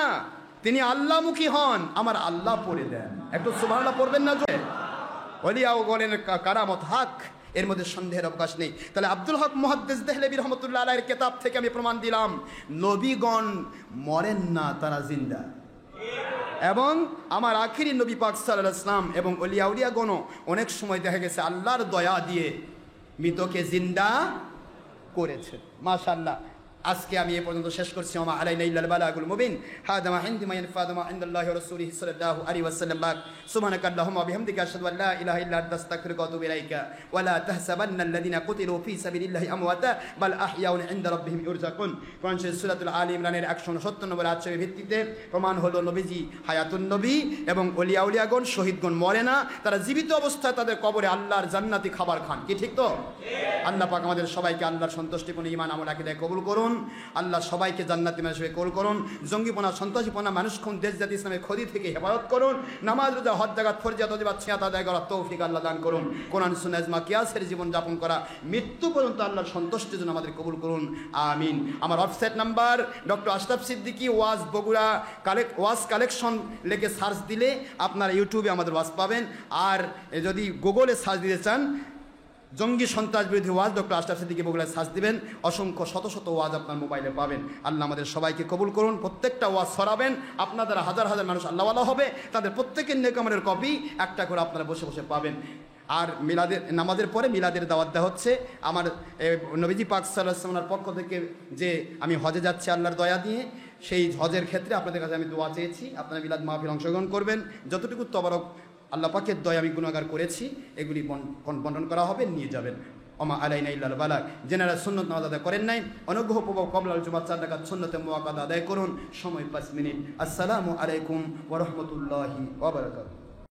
তিনি আল্লাহমুখী হন, আমার আল্লাহ পরে দেন। একটু সুবহানাল্লাহ পড়বেন না? যে ওলিয়াও বলেন কারামত হক, এর মধ্যে সন্দেহের অবকাশ নেই। তাহলে আব্দুল হক মুহাদ্দিস দেহলভী রহমতুল্লাহ আলাইহির কিতাব থেকে আমি প্রমাণ দিলাম, নবীগণ মরেন না, তারা জিন্দা। এবং আমার আখিরি নবী পাক সাল্লাল্লাহু আলাইহি ওয়াসাল্লাম এবং ওলিয়া উলিয়াগণও অনেক সময় দেখা গেছে আল্লাহর দয়া দিয়ে মৃতকে জিন্দা করেছেন। মাশাআল্লাহ। আজকে আমি এ পর্যন্ত শেষ করছি। ওমা আলাইনা ইল্লাল বালাগুল মুবিন। হাদা মা ইনদি মা ইয়ানফাদু মা ইনদাল্লাহি ওয়া রাসূলিহি সাল্লাল্লাহু আলাইহি ওয়াসাল্লাম। সুবহানাকা আল্লাহুম্মা ওয়া বিহামদিকা আশহাদু আল্লা ইলাহা ইল্লা আনতা আস্তাগফিরুকা ওয়া আতুবু ইলাইকা। ওয়া লা তাহসাবান্না আল্লাযিনা কুতিলু ফী সাবিলিল্লাহি আমওয়াতা বাল আহইয়াউন ইনদা রাব্বিহিম ইরজাকুন। কোরআন শরীফ সূরাতুল আলী ইমরানের 169 নম্বর আয়াতের ভিত্তিতে প্রমাণ হলো নবীজি হায়াতুন নবী এবং ওলিয়া উলিয়াগণ শহীদগণ মরে না, তারা জীবিত অবস্থায় তাদের কবরে আল্লাহর জান্নাতি খাবার খান। কি ঠিক তো? আল্লাহ পাক আমাদের সবাইকে আল্লাহর সন্তুষ্টিপূর্ণ ঈমান আমল আকীদায় কবুল করুন। আল্লাহ সবাইকে জান্নাতি মানুষ হিসেবে কবুল করুন। জঙ্গিপনা, সন্ত্রাসীপনা, মানুষ খুন, দেশ জাতি ইসলামের ক্ষতি থেকে হেফাজত করুন। নামাজ, রোজা, হজ, যাকাত, ফরজিয়াত, ওয়াজিবাত, সিয়াত আদায় করার তৌফিক আল্লাহ দান করুন। কোরআন সুন্নাহ ইজমা কিয়াসের জীবন যাপন করা মৃত্যু পর্যন্ত আল্লাহর সন্তুষ্টির জন্য আমাদের কবুল করুন, আমিন। আমার website number doctor Ashraf Siddiqui ওয়াজ বগুড়া ওয়াজ কালেকশন লিখে সার্চ দিলে আপনারা ইউটিউবে আমাদের ওয়াজ পাবেন। আর যদি গুগলে সার্চ দিতে চান জঙ্গি সন্ত্রাস বিরোধী ওয়াজ ডক্টর আশরাফ সিদ্দিকী বগুড়ায় সার্চ দিবেন, অসংখ্য শত শত ওয়াজ আপনার মোবাইলে পাবেন। আল্লাহ আমাদের সবাইকে কবুল করুন। প্রত্যেকটা ওয়াজ ছড়াবেন, আপনাদের হাজার হাজার মানুষ আল্লাহওয়ালা হবে, তাদের প্রত্যেকের নেক আমলের কপি একটা করে আপনারা বসে বসে পাবেন। আর মিলাদের নামাজের পরে মিলাদের দাওয়াত দেওয়া হচ্ছে। আমার নবীজি পাক সাল্লাল্লাহু আলাইহি ওয়াসাল্লামের পক্ষ থেকে যে আমি হজে যাচ্ছি আল্লাহর দয়া দিয়ে, সেই হজের ক্ষেত্রে আপনাদের কাছে আমি দোয়া চেয়েছি, আপনারা মিলাদ মাহফিল অংশগ্রহণ করবেন। যতটুকু তবারক আল্লাহ পাকের দয়া আমি গুনাহগার করেছি এগুলি বন্টন করা হবে, নিয়ে যাবেন। ওমা আলাইনা ইল্লাল বালাগ। যেনারা সুন্নত নামাজ আদায় করেন নাই, অনুগ্রহপূর্বক ক্বাবলাল জুমআহ 4 রাকাত সুন্নতে মুআক্কাদা আদায় করুন। সময় 5 মিনিট। আসসালামু আলাইকুম ওয়া রাহমাতুল্লাহি ওয়া বারাকাতুহু।